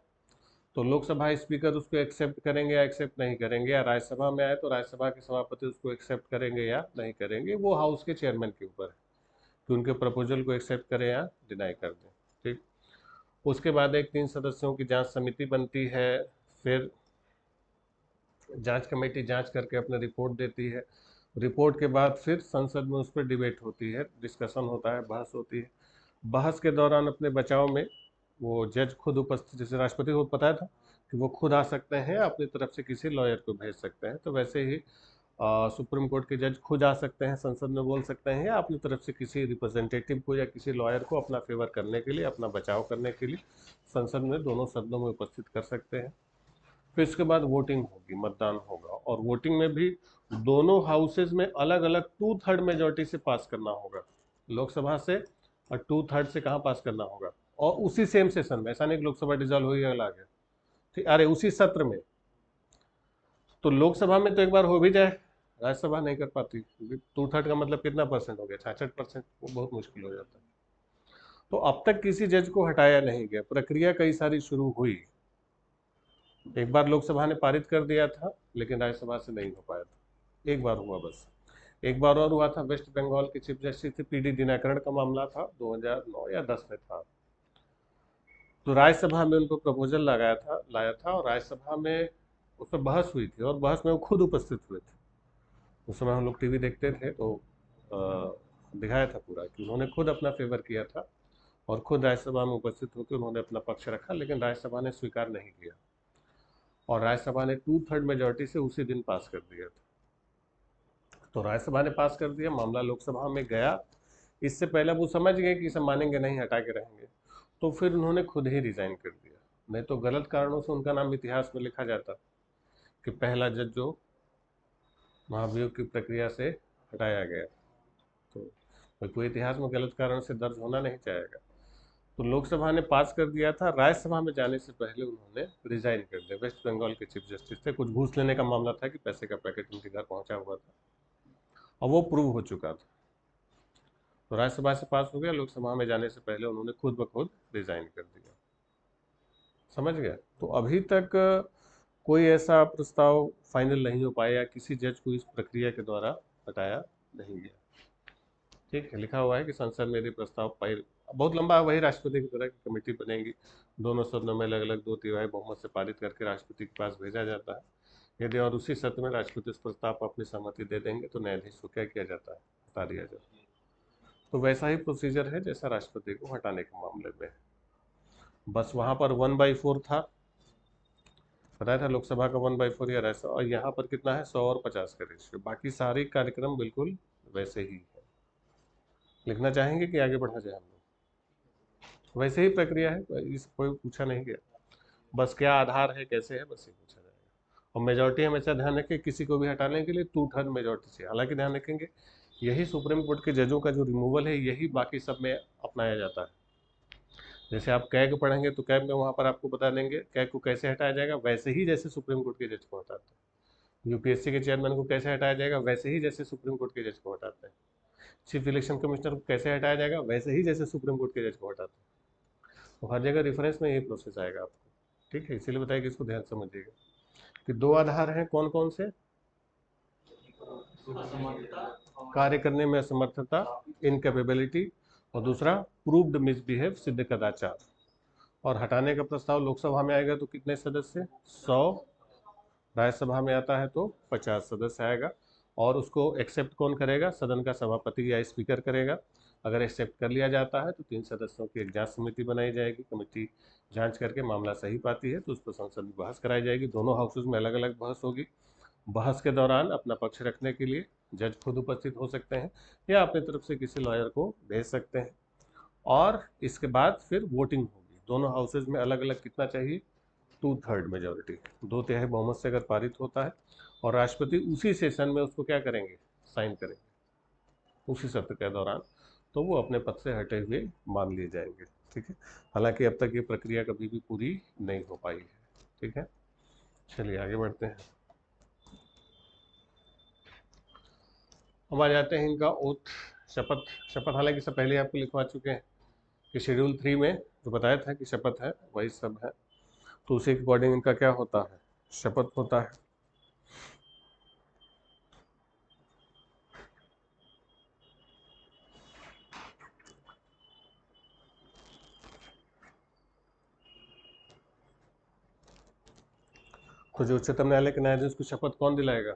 तो लोकसभा स्पीकर उसको एक्सेप्ट करेंगे या एक्सेप्ट नहीं करेंगे, या राज्यसभा में आए तो राज्यसभा के सभापति उसको एक्सेप्ट करेंगे या नहीं करेंगे, वो हाउस के चेयरमैन के ऊपर है कि उनके प्रपोजल को एक्सेप्ट करें या डिनाई कर दें। ठीक, उसके बाद एक 3 सदस्यों की जांच समिति बनती है, फिर जांच कमेटी जांच करके अपनी रिपोर्ट देती है। रिपोर्ट के बाद फिर संसद में उस पर डिबेट होती है, डिस्कशन होता है, बहस होती है। बहस के दौरान अपने बचाव में वो जज खुद उपस्थित, जैसे राष्ट्रपति को बताया था कि वो खुद आ सकते हैं, अपनी तरफ से किसी लॉयर को भेज सकते हैं, तो वैसे ही सुप्रीम कोर्ट के जज खुद आ सकते हैं, संसद में बोल सकते हैं, या अपनी तरफ से किसी रिप्रेजेंटेटिव को या किसी लॉयर को अपना फेवर करने के लिए, अपना बचाव करने के लिए संसद में दोनों सदनों में उपस्थित कर सकते हैं। फिर इसके बाद वोटिंग होगी, मतदान होगा, और वोटिंग में भी दोनों हाउसेज में अलग अलग 2/3 मेजोरिटी से पास करना होगा। लोकसभा से और 2/3 से कहाँ पास करना होगा, और उसी सेम सेशन में, ऐसा नहीं कि लोकसभा डिजॉल्व हुई अगला आ गया, ठीक, अरे उसी सत्र में। तो लोकसभा में तो एक बार हो भी जाए, राज्यसभा नहीं कर पाती, 2/3 का मतलब कितना परसेंट हो गया, 66%, वो बहुत मुश्किल हो जाता है। तो अब तक किसी जज को हटाया नहीं गया, प्रक्रिया कई सारी शुरू हुई। एक बार लोकसभा ने पारित कर दिया था, लेकिन राज्यसभा से नहीं हो पाया था, एक बार हुआ बस। एक बार और हुआ था, वेस्ट बंगाल के चीफ जस्टिस थे पीडी दिनकरण का मामला था, 2009 या 10 में था। तो राज्यसभा में उनको प्रपोजल लाया था और राज्यसभा में उस पर बहस हुई थी, और बहस में वो खुद उपस्थित हुए थे। उस समय हम लोग टीवी देखते थे तो दिखाया था पूरा कि उन्होंने खुद अपना फेवर किया था और खुद राज्यसभा में उपस्थित होकर उन्होंने अपना पक्ष रखा, लेकिन राज्यसभा ने स्वीकार नहीं किया, और राज्यसभा ने 2/3 मेजोरिटी से उसी दिन पास कर दिया था। तो राज्यसभा ने पास कर दिया, मामला लोकसभा में गया। इससे पहले वो समझ गए कि इसे मानेंगे नहीं, हटा के रहेंगे, तो फिर उन्होंने खुद ही रिजाइन कर दिया। नहीं तो गलत कारणों से उनका नाम इतिहास में लिखा जाता कि पहला जज जो महाभियोग की प्रक्रिया से हटाया गया। तो कोई इतिहास में गलत कारण से दर्ज होना नहीं चाहेगा। तो लोकसभा ने पास कर दिया था, राज्यसभा में जाने से पहले उन्होंने रिजाइन कर दिया। वेस्ट बंगाल के चीफ जस्टिस थे, कुछ घूस लेने का मामला था कि पैसे का पैकेट उनके घर पहुंचा हुआ था, और वो प्रूव हो चुका था। तो राज्यसभा से पास हो गया, लोकसभा में जाने से पहले उन्होंने खुद ब खुद रिजाइन कर दिया। समझ गया? तो अभी तक कोई ऐसा प्रस्ताव फाइनल नहीं हो पाया, किसी जज को इस प्रक्रिया के द्वारा हटाया नहीं गया। ठीक है, लिखा हुआ है कि संसद में यदि प्रस्ताव बहुत लंबा है, वही राष्ट्रपति की तरह की कमेटी बनेगी, दोनों सदनों में अलग अलग 2/3 बहुमत से पारित करके राष्ट्रपति के पास भेजा जाता है। यदि और उसी सत्र में राष्ट्रपति उस प्रस्ताव पर अपनी सहमति दे देंगे तो न्यायाधीश को क्या किया जाता है, हटा दिया जाता है। तो वैसा ही प्रोसीजर है जैसा राष्ट्रपति को हटाने के मामले में, बस वहां पर 1/4 था, बताया था लोकसभा का 1/4 या ऐसा, और यहाँ पर कितना है, 100 और 50 का रेशियो। बाकी सारे कार्यक्रम बिल्कुल वैसे ही है। लिखना चाहेंगे कि आगे बढ़ा जाए हम लोग? वैसे ही प्रक्रिया है, इस कोई पूछा नहीं गया, बस क्या आधार है, कैसे है, बस ये पूछा जाएगा। और मेजोरिटी हमेशा ध्यान रखें, किसी को भी हटाने के लिए 2/3 मेजोरिटी चाहिए। हालांकि ध्यान रखेंगे यही सुप्रीम कोर्ट के जजों का जो रिमूवल है, यही बाकी सब में अपनाया जाता है। जैसे आप कैग पढ़ेंगे तो कैग में वहाँ पर आपको बता देंगे कैग को कैसे हटाया जाएगा, वैसे ही जैसे सुप्रीम कोर्ट के जज को हटाते हैं। यूपीएससी के चेयरमैन को कैसे हटाया जाएगा, वैसे ही जैसे सुप्रीम कोर्ट के जज को हटाते हैं। चीफ इलेक्शन कमिश्नर को कैसे हटाया जाएगा, वैसे ही जैसे सुप्रीम कोर्ट के जज को हटाते हैं। तो हर जगह रेफरेंस में यही प्रोसेस आएगा आपको, ठीक है। इसीलिए बताया कि इसको ध्यान से समझिएगा कि दो आधार हैं कौन कौन से, कार्य करने में असमर्थता, इनकेपेबिलिटी, और दूसरा प्रूव्ड मिसबिहेव, सिद्ध कदाचार। और हटाने का प्रस्ताव लोकसभा में आएगा तो कितने सदस्य, 100, राज्यसभा में आता है तो 50 सदस्य आएगा। और उसको एक्सेप्ट कौन करेगा, सदन का सभापति या स्पीकर करेगा। अगर एक्सेप्ट कर लिया जाता है तो 3 सदस्यों की एक जांच समिति बनाई जाएगी, कमेटी जांच करके मामला सही पाती है तो उस पर संसद में बहस कराई जाएगी। दोनों हाउसेज में अलग अलग बहस होगी। बहस के दौरान अपना पक्ष रखने के लिए जज खुद उपस्थित हो सकते हैं या अपनी तरफ से किसी लॉयर को भेज सकते हैं। और इसके बाद फिर वोटिंग होगी। दोनों हाउसेज में अलग अलग कितना चाहिए, 2/3 मेजोरिटी, 2/3 बहुमत से अगर पारित होता है। और राष्ट्रपति उसी सेशन में उसको क्या करेंगे, साइन करेंगे उसी सत्र के दौरान, तो वो अपने पद से हटे हुए मान लिए जाएंगे, ठीक है। हालांकि अब तक ये प्रक्रिया कभी भी पूरी नहीं हो पाई है, ठीक है। चलिए आगे बढ़ते हैं। हम आ जाते हैं इनका ओथ, शपथ। शपथ हालांकि सब पहले आपको लिखवा चुके हैं कि शेड्यूल 3 में जो बताया था कि शपथ है वही सब है। तो उसी के अकॉर्डिंग इनका क्या होता है, शपथ होता है। तो जो उच्चतम न्यायालय के न्यायाधीश को शपथ कौन दिलाएगा,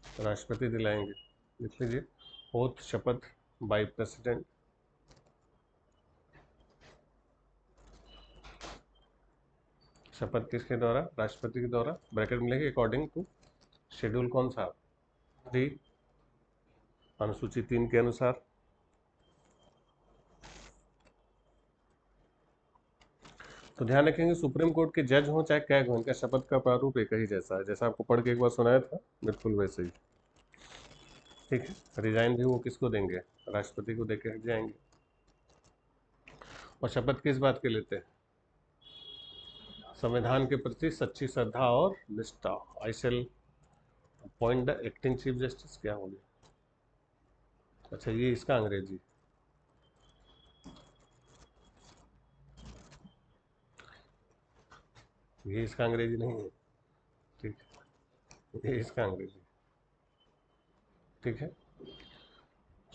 राष्ट्रपति दिलाएंगे। लिख लीजिए, ओथ शपथ बाय प्रेसिडेंट। शपथ किसके द्वारा, राष्ट्रपति के द्वारा। ब्रैकेट में लिखिए अकॉर्डिंग टू शेड्यूल कौन सा, 3, अनुसूची 3 के अनुसार। तो ध्यान रखेंगे सुप्रीम कोर्ट के जज हो चाहे कैग हो, इनका शपथ का प्रारूप एक ही जैसा है, जैसा आपको पढ़ के एक बार सुनाया था बिल्कुल वैसे ही, ठीक है। रिजाइन भी वो किसको देंगे, राष्ट्रपति को देके हट जाएंगे। और शपथ किस बात के लेते हैं, संविधान के प्रति सच्ची श्रद्धा और निष्ठा। I shall appoint the acting chief justice, क्या हो गया, अच्छा ये इसका अंग्रेजी, ये इसका अंग्रेजी नहीं है, ठीक है, ये इसका अंग्रेजी, ठीक है।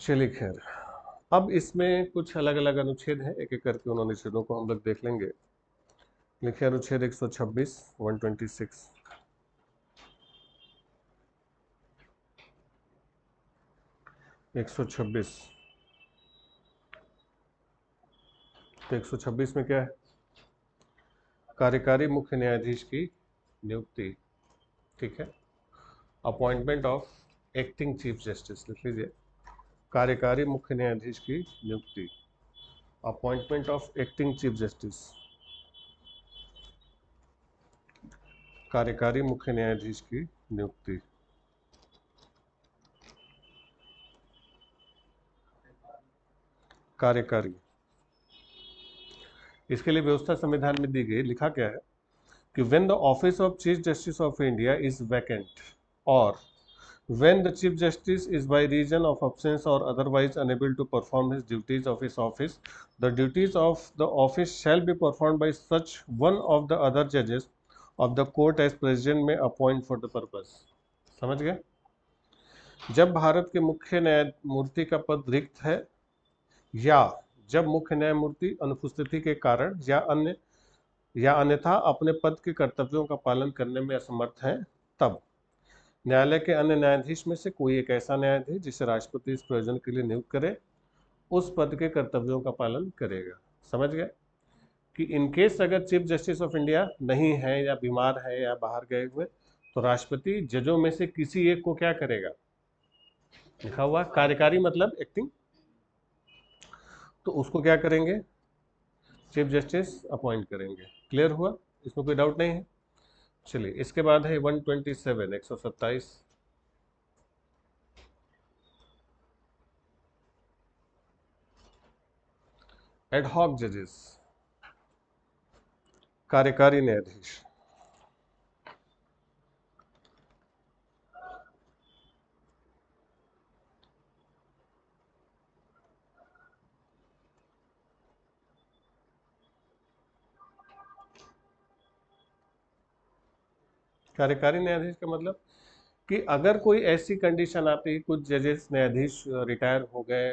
चलिए खैर, अब इसमें कुछ अलग अलग अनुच्छेद हैं, एक एक करके उन अनुच्छेदों को हम लोग देख लेंगे। लिखे अनुच्छेद 126, 126, 126। तो 126 में क्या है, कार्यकारी मुख्य न्यायाधीश की नियुक्ति, ठीक है। Appointment of acting chief justice, लिख लीजिए, कार्यकारी मुख्य न्यायाधीश की नियुक्ति, appointment of acting chief justice, कार्यकारी मुख्य न्यायाधीश की नियुक्ति। कार्यकारी, इसके लिए व्यवस्था संविधान में दी गई, लिखा क्या है कि when the office of chief justice of India is vacant और when the chief justice is by reason of absence or otherwise unable to perform his duties of his office, the duties of the office shall be performed by such one of the other judges of the court as president may appoint for the purpose। समझ गए, जब भारत के मुख्य न्यायमूर्ति का पद रिक्त है या जब मुख्य न्यायमूर्ति अनुपस्थिति के कारण या अन्यथा अपने पद के कर्तव्यों का पालन करने में असमर्थ हैं, तब न्यायालय के अन्य न्यायाधीश में से कोई एक ऐसा न्यायाधीश जिसे राष्ट्रपति इस प्रयोजन के लिए नियुक्त करे उस पद के कर्तव्यों का पालन करेगा। समझ गए कि इनकेस अगर चीफ जस्टिस ऑफ इंडिया नहीं है या बीमार है या बाहर गए हुए, तो राष्ट्रपति जजों में से किसी एक को क्या करेगा, लिखा हुआ कार्यकारी मतलब एक्टिंग, तो उसको क्या करेंगे, चीफ जस्टिस अपॉइंट करेंगे। क्लियर हुआ, इसमें कोई डाउट नहीं है। चलिए इसके बाद है 127, 127, एडहॉक जजेस। कार्यकारी न्यायाधीश। कार्यकारी न्यायाधीश का मतलब कि अगर कोई ऐसी कंडीशन आती है, कुछ जजेस न्यायाधीश रिटायर हो गए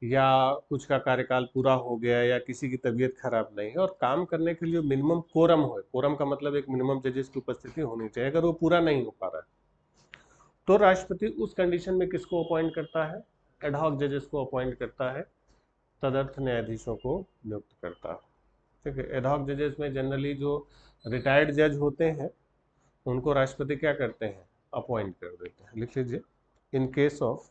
या कुछ का कार्यकाल पूरा हो गया या किसी की तबीयत खराब नहीं है और काम करने के लिए मिनिमम कोरम हो, कोरम का मतलब एक मिनिमम जजेस की उपस्थिति होनी चाहिए, अगर वो पूरा नहीं हो पा रहा है तो राष्ट्रपति उस कंडीशन में किसको अपॉइंट करता है? एडहॉक जजेस को अपॉइंट करता है, तदर्थ न्यायाधीशों को नियुक्त करता है। ठीक है, एडहॉक जजेस में जनरली जो रिटायर्ड जज होते हैं उनको राष्ट्रपति क्या करते हैं? अपॉइंट कर देते हैं। लिख लीजिए, in case of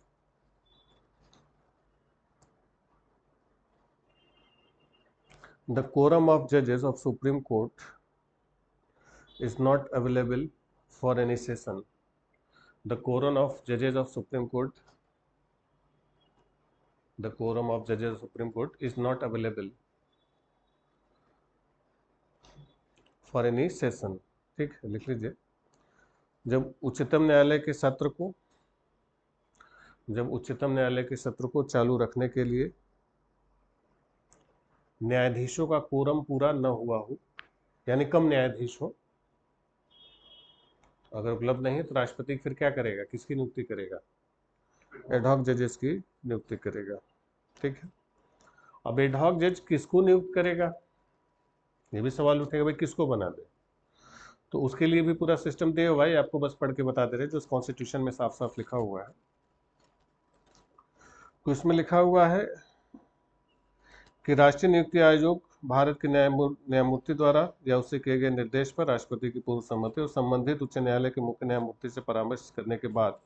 the quorum of judges of Supreme Court is not available for any session. The quorum of judges of Supreme Court, the quorum of judges of Supreme Court is not available for any session. ठीक है, लिख लीजिए, जब उच्चतम न्यायालय के सत्र को चालू रखने के लिए न्यायाधीशों का कोरम पूरा न हुआ हो, यानी कम न्यायाधीश हो, अगर उपलब्ध नहीं है तो राष्ट्रपति फिर क्या करेगा? किसकी नियुक्ति करेगा? एडहॉक जजेस की नियुक्ति करेगा। ठीक है, अब एडहॉक जज किसको नियुक्त करेगा? ये भी सवाल उठेगा, भाई किसको बना दे? तो उसके लिए भी पूरा सिस्टम दिया हुआ है, आपको बस पढ़ के बता दे रहे जो कॉन्स्टिट्यूशन में साफ साफ लिखा हुआ है। तो इसमें लिखा हुआ है कि राष्ट्रीय नियुक्ति आयोग भारत के न्यायमूर्ति द्वारा या उससे किए गए निर्देश पर राष्ट्रपति की पूर्व सहमति और संबंधित उच्च न्यायालय के मुख्य न्यायमूर्ति से परामर्श करने के बाद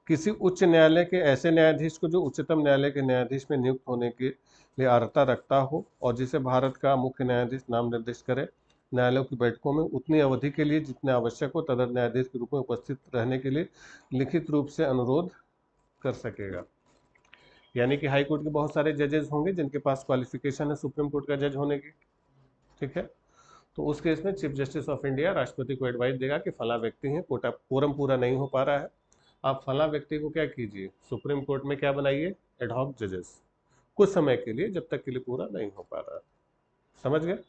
किसी उच्च न्यायालय के ऐसे न्यायाधीश को जो उच्चतम न्यायालय के न्यायाधीश में नियुक्त होने के लिए अर्हता रखता हो और जिसे भारत का मुख्य न्यायाधीश नाम निर्दिष्ट करे, न्यायालयों की बैठकों में उतनी अवधि के लिए जितने आवश्यक हो तदर्थ न्यायाधीश के रूप में उपस्थित रहने के लिए लिखित रूप से अनुरोध कर सकेगा। यानी कि हाई कोर्ट के बहुत सारे जजेस होंगे जिनके पास क्वालिफिकेशन है सुप्रीम कोर्ट का जज होने की। ठीक है, तो उस केस में चीफ जस्टिस ऑफ इंडिया राष्ट्रपति को एडवाइस देगा कि फला व्यक्ति है, कोरम पूरा नहीं हो पा रहा है, आप फला व्यक्ति को क्या कीजिए? सुप्रीम कोर्ट में क्या बनाइए? एडहॉक जजेस, कुछ समय के लिए, जब तक के लिए पूरा नहीं हो पा रहा है। समझ गए?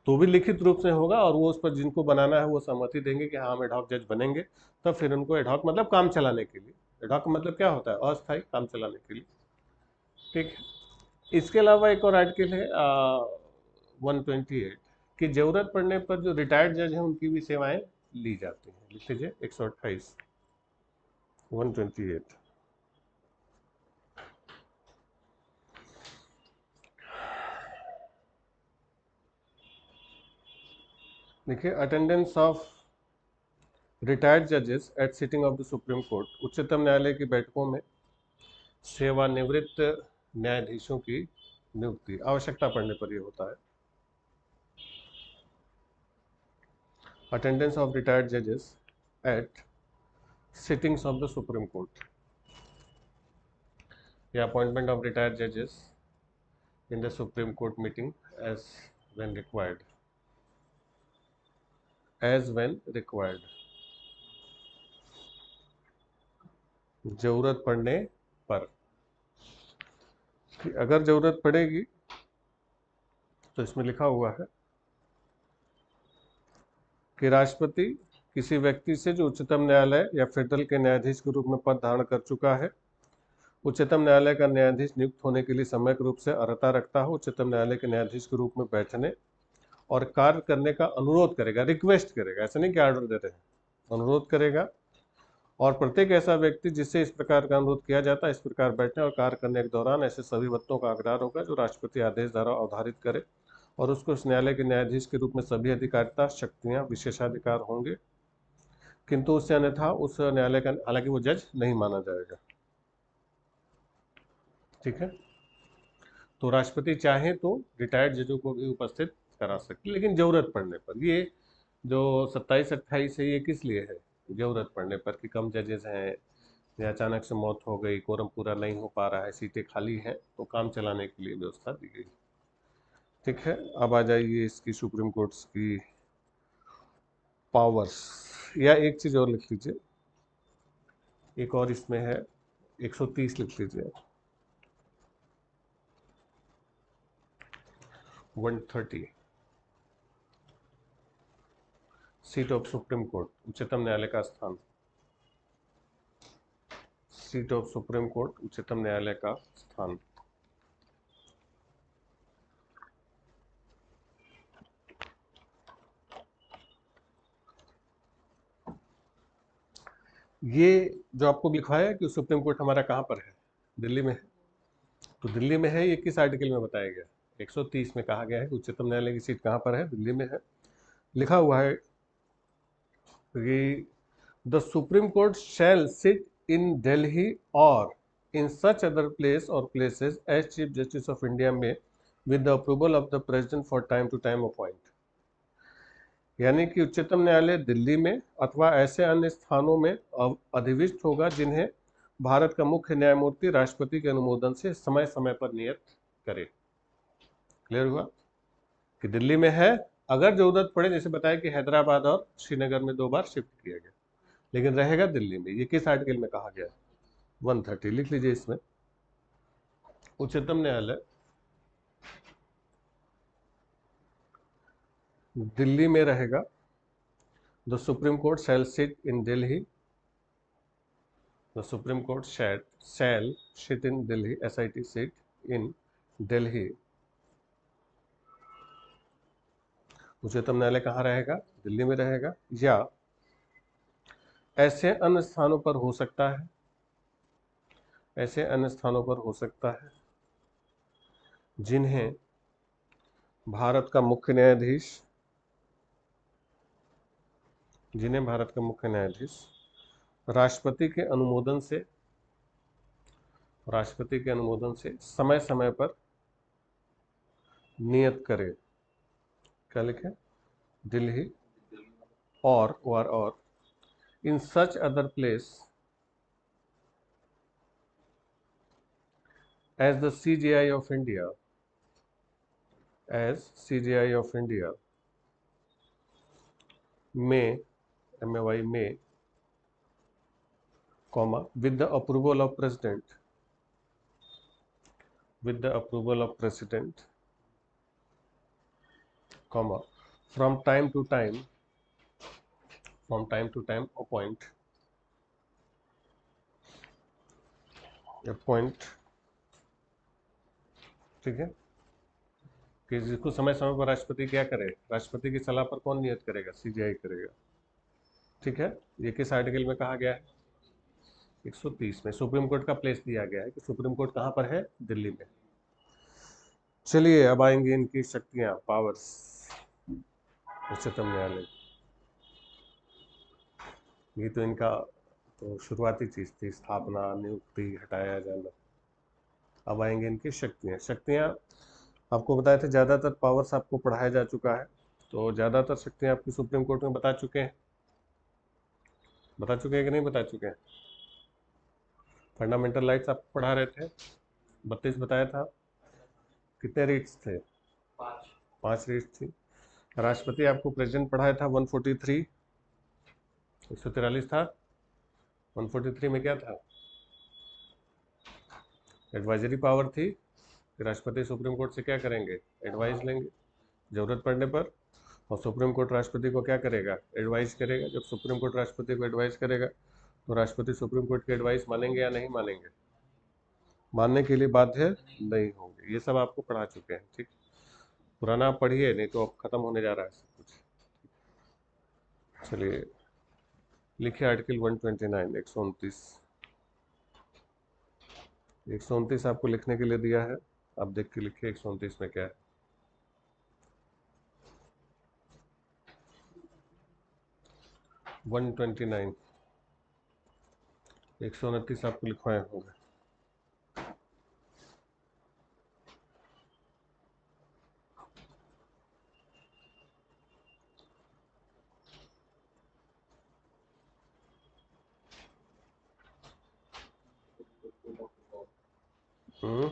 तो भी लिखित रूप से होगा और वो उस पर जिनको बनाना है वो सहमति देंगे कि हाँ हम एडहॉक जज बनेंगे, तब फिर उनको एडहॉक मतलब काम चलाने के लिए, एडहॉक मतलब क्या होता है? अस्थायी काम चलाने के लिए। ठीक है, इसके अलावा एक और आर्टिकल है 128 कि जरूरत पड़ने पर जो रिटायर्ड जज हैं उनकी भी सेवाएं ली जाती हैं। लिख लीजिए 128 128। देखिए, अटेंडेंस ऑफ रिटायर्ड जजेस at sitting of the supreme court, उच्चतम न्यायालय की बैठकों में सेवानिवृत्त न्यायाधीशों की नियुक्ति आवश्यकता पड़ने पर यह होता है। अटेंडेंस ऑफ रिटायर्ड जजेस at sittings of the supreme court या अपॉइंटमेंट ऑफ रिटायर्ड जजेस in the Supreme Court meeting as when required. जरूरत पड़ने पर, कि अगर जरूरत पड़ेगी तो इसमें लिखा हुआ है कि राष्ट्रपति किसी व्यक्ति से जो उच्चतम न्यायालय या फेडरल के न्यायाधीश के रूप में पद धारण कर चुका है, उच्चतम न्यायालय का न्यायाधीश नियुक्त होने के लिए सम्यक रूप से अर्हता रखता हो, उच्चतम न्यायालय के न्यायाधीश के रूप में बैठने और कार्य करने का अनुरोध करेगा, रिक्वेस्ट करेगा, ऐसा नहीं कि ऑर्डर दे रहे हैं, अनुरोध करेगा। और प्रत्येक ऐसा व्यक्ति जिससे इस प्रकार का अनुरोध किया जाता है इस प्रकार बैठने और कार्य करने के दौरान ऐसे सभी वक्तों का आग्रह होगा जो राष्ट्रपति आदेश द्वारा अवधारित करे और उसको उस न्यायालय के न्यायाधीश के रूप में सभी अधिकारिता, शक्तियां, विशेषाधिकार होंगे, किंतु उससे अन्यथा उस न्यायालय का हालांकि वो जज नहीं माना जाएगा। ठीक है, तो राष्ट्रपति चाहे तो रिटायर्ड जजों को भी उपस्थित करा सकते, लेकिन जरूरत पड़ने पर। ये जो 27-28 है ये किस लिए है? जरूरत पड़ने पर, कि कम जजेस हैं या अचानक से मौत हो गई, कोरम पूरा नहीं हो पा रहा है, सीटें खाली हैं, तो काम चलाने के लिए व्यवस्था दी गई। ठीक है, अब आ जाइए इसकी सुप्रीम कोर्ट्स की पावर्स, या एक चीज और लिख लीजिए, एक और इसमें है 130 लिख लीजिए, 130 सीट ऑफ सुप्रीम कोर्ट, उच्चतम न्यायालय का स्थान, सीट ऑफ सुप्रीम कोर्ट उच्चतम न्यायालय का स्थान। ये जो आपको लिखवाया है कि सुप्रीम कोर्ट हमारा कहाँ पर है, दिल्ली में है, तो दिल्ली में है, ये किस आर्टिकल में बताया गया, 130 में कहा गया है कि उच्चतम न्यायालय की सीट कहाँ पर है, दिल्ली में है। लिखा हुआ है कि the supreme court shall sit in Delhi और इन सच अदर प्लेस और places as chief justice of India में with the approval of the president for time to time appoint. यानी कि उच्चतम न्यायालय दिल्ली में अथवा ऐसे अन्य स्थानों में अधिविष्ट होगा जिन्हें भारत का मुख्य न्यायमूर्ति राष्ट्रपति के अनुमोदन से समय समय पर नियत करे। क्लियर हुआ कि दिल्ली में है, अगर जरूरत पड़े, जैसे बताया कि हैदराबाद और श्रीनगर में 2 बार शिफ्ट किया गया, लेकिन रहेगा दिल्ली में। ये किस आर्टिकल में कहा गया है, 130 लिख लीजिए इसमें। उच्चतम न्यायालय दिल्ली में रहेगा, the supreme court shall sit in Delhi, the supreme court shall sit in Delhi, SIT seat in Delhi. उच्चतम न्यायालय कहाँ रहेगा, दिल्ली में रहेगा, या ऐसे अन्य स्थानों पर हो सकता है, ऐसे अन्य स्थानों पर हो सकता है जिन्हें भारत का मुख्य न्यायाधीश, जिन्हें भारत का मुख्य न्यायाधीश राष्ट्रपति के अनुमोदन से, राष्ट्रपति के अनुमोदन से समय समय पर नियत करे। क्या लिखे, दिल्ली और in such other place as the CJI of India, as CJI of India में, MAY में, comma, with the approval of president, with the approval of president, comma, from time to time, from time to time appoint, ठीक है, कि जिसको समय समय पर राष्ट्रपति क्या करे, राष्ट्रपति की सलाह पर कौन नियत करेगा, CJI करेगा। ठीक है, ये किस आर्टिकल में कहा गया है, 130 में। सुप्रीम कोर्ट का प्लेस दिया गया है कि सुप्रीम कोर्ट कहाँ पर है, दिल्ली में। चलिए अब आएंगे इनकी शक्तियां, पावर्स, उच्चतम न्यायालय। ये तो इनका तो शुरुआती चीज थी, स्थापना, नियुक्ति, हटाया जाना। अब आएंगे इनकी शक्तियां। शक्तियां आपको बताए थे, ज़्यादातर पावर्स आपको पढ़ाया जा चुका है, तो ज़्यादातर शक्तियां आपकी सुप्रीम कोर्ट में बता चुके हैं, बता चुके हैं कि नहीं बता चुके हैं। फंडामेंटल राइट्स आपको पढ़ा रहे थे, 32 बताया था। कितने रीट्स थे, 5 रीट्स थी। राष्ट्रपति आपको प्रेसिडेंट पढ़ाया था 143, 143 था। 143 में क्या था, एडवाइजरी पावर थी, कि राष्ट्रपति सुप्रीम कोर्ट से क्या करेंगे, एडवाइस लेंगे जरूरत पड़ने पर। और सुप्रीम कोर्ट राष्ट्रपति को क्या करेगा, एडवाइस करेगा। जब सुप्रीम कोर्ट राष्ट्रपति को एडवाइस करेगा तो राष्ट्रपति सुप्रीम कोर्ट की एडवाइस मानेंगे या नहीं मानेंगे, मानने के लिए बाध्य नहीं होंगे। ये सब आपको पढ़ा चुके हैं, ठीक। पुराना आप पढ़िए, नहीं तो अब खत्म होने जा रहा है सब कुछ। चलिए लिखिए आर्टिकल 129, 129, 129 आपको लिखने के लिए दिया है, आप देख के लिखिए 129 में क्या है। 129, 129 आपको लिखवाए होंगे। हम्म,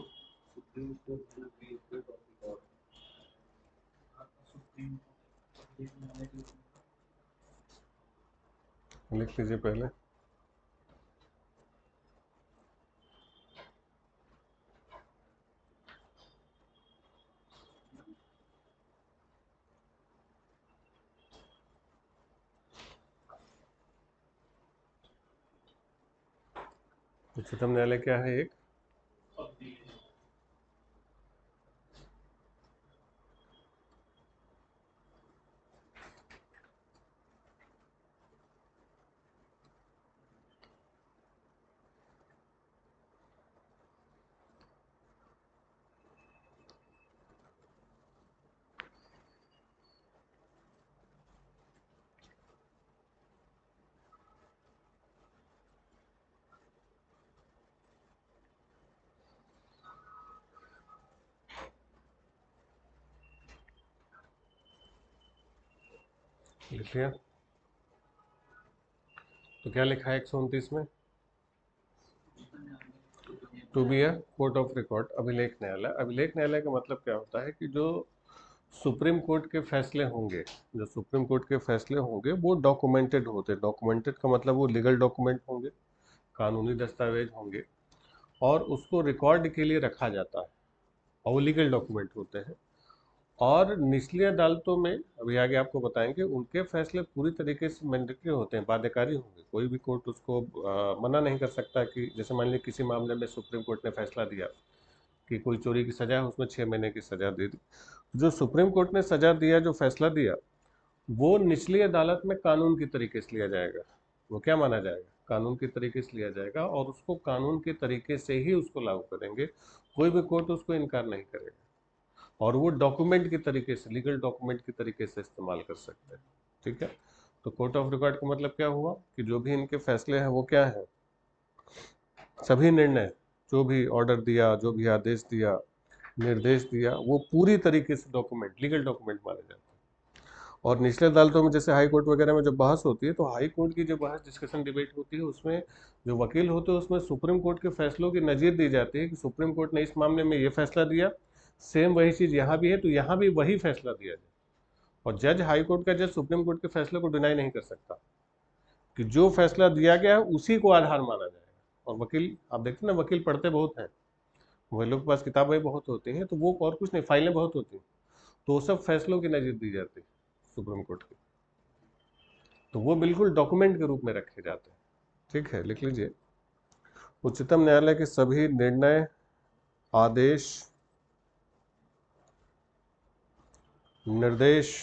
लिख लीजिए पहले। उच्चतम न्यायालय क्या है? एक लिख लिया। तो क्या लिखा है 129 में? To be a court of record, अभिलेख न्यायालय। अभिलेख न्यायालय का मतलब क्या होता है कि जो सुप्रीम कोर्ट के फैसले होंगे, जो सुप्रीम कोर्ट के फैसले होंगे वो डॉक्यूमेंटेड होते हैं। डॉक्यूमेंटेड का मतलब वो लीगल डॉक्यूमेंट होंगे, कानूनी दस्तावेज होंगे, और उसको रिकॉर्ड के लिए रखा जाता है, और वो लीगल डॉक्यूमेंट होते हैं। और निचली अदालतों में, अभी आगे आपको बताएंगे, उनके फैसले पूरी तरीके से मैंडेटरी होते हैं, बाध्यकारी होंगे। कोई भी कोर्ट उसको मना नहीं कर सकता कि जैसे मान लीजिए किसी मामले में सुप्रीम कोर्ट ने फैसला दिया कि कोई चोरी की सजा है, उसमें 6 महीने की सजा दे दी। जो सुप्रीम कोर्ट ने सजा दिया, जो फैसला दिया, वो निचली अदालत में कानून के तरीके से लिया जाएगा। वो क्या माना जाएगा? कानून के तरीके से लिया जाएगा, और उसको कानून के तरीके से ही उसको लागू करेंगे। कोई भी कोर्ट उसको इनकार नहीं करेगा, और वो डॉक्यूमेंट के तरीके से, लीगल डॉक्यूमेंट के तरीके से इस्तेमाल कर सकते हैं। ठीक है। तो कोर्ट ऑफ रिकॉर्ड का मतलब क्या हुआ कि जो भी इनके फैसले हैं वो क्या है, सभी निर्णय, जो भी ऑर्डर दिया, जो भी आदेश दिया, निर्देश दिया, वो पूरी तरीके से डॉक्यूमेंट, लीगल डॉक्यूमेंट माने जाते हैं। और निचले अदालतों में जैसे हाई कोर्ट वगैरह में जब बहस होती है, तो हाई कोर्ट की जो बहस, डिस्कशन, डिबेट होती है, उसमें जो वकील होते हैं उसमें सुप्रीम कोर्ट के फैसलों की नज़ीर दी जाती है कि सुप्रीम कोर्ट ने इस मामले में ये फैसला दिया, सेम वही चीज़ यहाँ भी है, तो यहाँ भी वही फैसला दिया जाए। और जज, हाई कोर्ट का जज सुप्रीम कोर्ट के फैसले को डिनाई नहीं कर सकता कि जो फैसला दिया गया है उसी को आधार माना जाएगा। और वकील, आप देखते हैं ना, वकील पढ़ते बहुत हैं, वही लोग के पास किताबें बहुत होती हैं, तो वो और कुछ नहीं, फाइलें बहुत होती हैं, तो वो सब फैसलों की नज़ीर दी जाती है सुप्रीम कोर्ट की। तो वो बिल्कुल डॉक्यूमेंट के रूप में रखे जाते हैं। ठीक है, लिख लीजिए। उच्चतम न्यायालय के सभी निर्णय, आदेश, निर्देश,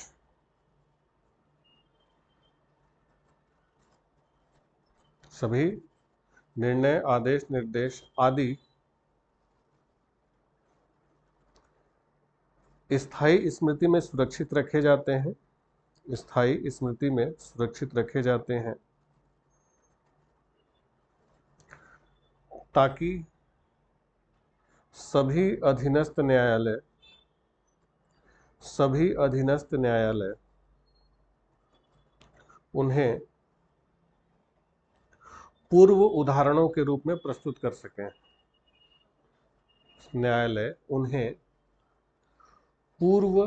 सभी निर्णय, आदेश, निर्देश आदि स्थायी स्मृति में सुरक्षित रखे जाते हैं, स्थायी स्मृति में सुरक्षित रखे जाते हैं, ताकि सभी अधीनस्थ न्यायालय, सभी अधीनस्थ न्यायालय उन्हें पूर्व उदाहरणों के रूप में प्रस्तुत कर सकें। न्यायालय उन्हें पूर्व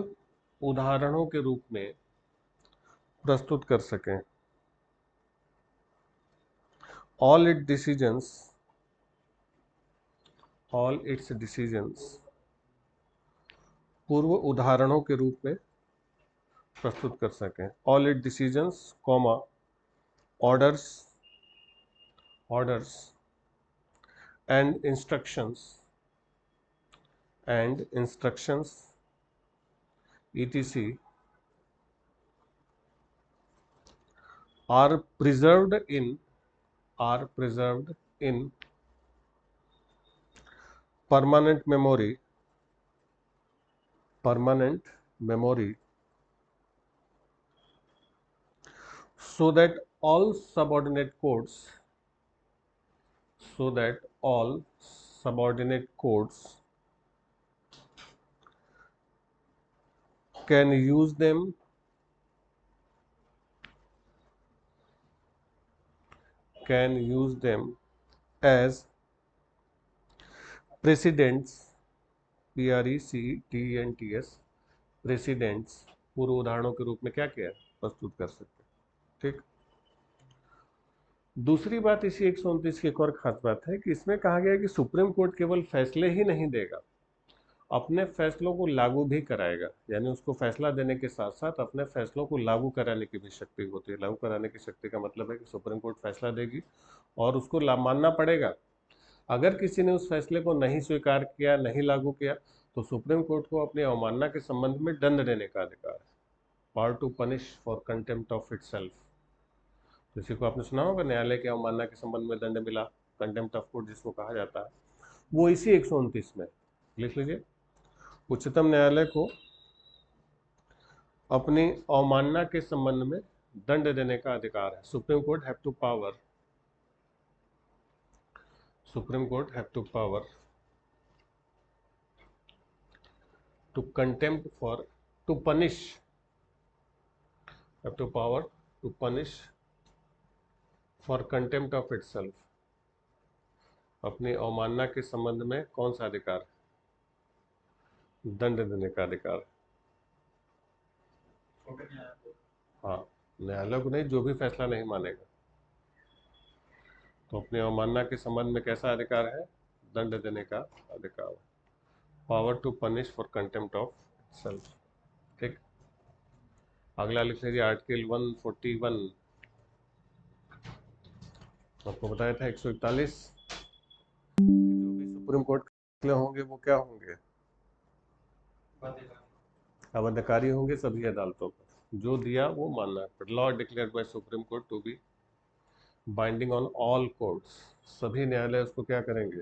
उदाहरणों के रूप में प्रस्तुत कर सकें। All it decisions, all it's decisions पूर्व उदाहरणों के रूप में प्रस्तुत कर सकें। All it decisions, comma, orders, orders and instructions, and instructions etc are preserved in, are preserved in permanent memory, permanent memory, so that all subordinate courts, so that all subordinate courts can use them, can use them as precedents, precedents, precedents पूर्व उदाहरणों के रूप में क्या किया है, प्रस्तुत कर सकते हैं। ठीक। दूसरी बात इसी 129 की एक और खास बात है कि इसमें कहा गया है कि सुप्रीम कोर्ट केवल फैसले ही नहीं देगा, अपने फैसलों को लागू भी कराएगा। यानी उसको फैसला देने के साथ साथ अपने फैसलों को लागू कराने की भी शक्ति होती है। लागू कराने की शक्ति का मतलब है कि सुप्रीम कोर्ट फैसला देगी और उसको मानना पड़ेगा। अगर किसी ने उस फैसले को नहीं स्वीकार किया, नहीं लागू किया, तो सुप्रीम कोर्ट को अपनी अवमानना के संबंध में दंड देने का अधिकार है। Power to punish for contempt of itself. किसी को आपने सुना होगा न्यायालय की अवमानना के संबंध में दंड मिला, कंटेम्प्ट ऑफ कोर्ट जिसको कहा जाता है, वो इसी 129 में। लिख लीजिए, उच्चतम न्यायालय को अपनी अवमानना के संबंध में दंड देने का अधिकार है। Supreme court have to power, supreme court have to power to contempt for to punish, have to power to punish for contempt of itself. अपनी अवमानना के संबंध में कौन सा अधिकार है? दंड देने का अधिकार। हाँ, न्यायालय को नहीं, जो भी फैसला नहीं मानेगा। तो अपनी अवमानना के संबंध में कैसा अधिकार है? दंड देने का अधिकार। Power to punish for contempt of self. ठीक। अगला लिख लीजिए आर्टिकल 141। आपको बताया था 141 जो भी सुप्रीम कोर्ट के फैसले होंगे वो क्या होंगे? अबाध्यकारी होंगे सभी अदालतों पर। जो दिया वो मानना है। Law declared by supreme court to be binding on all courts. सभी न्यायालय उसको क्या करेंगे?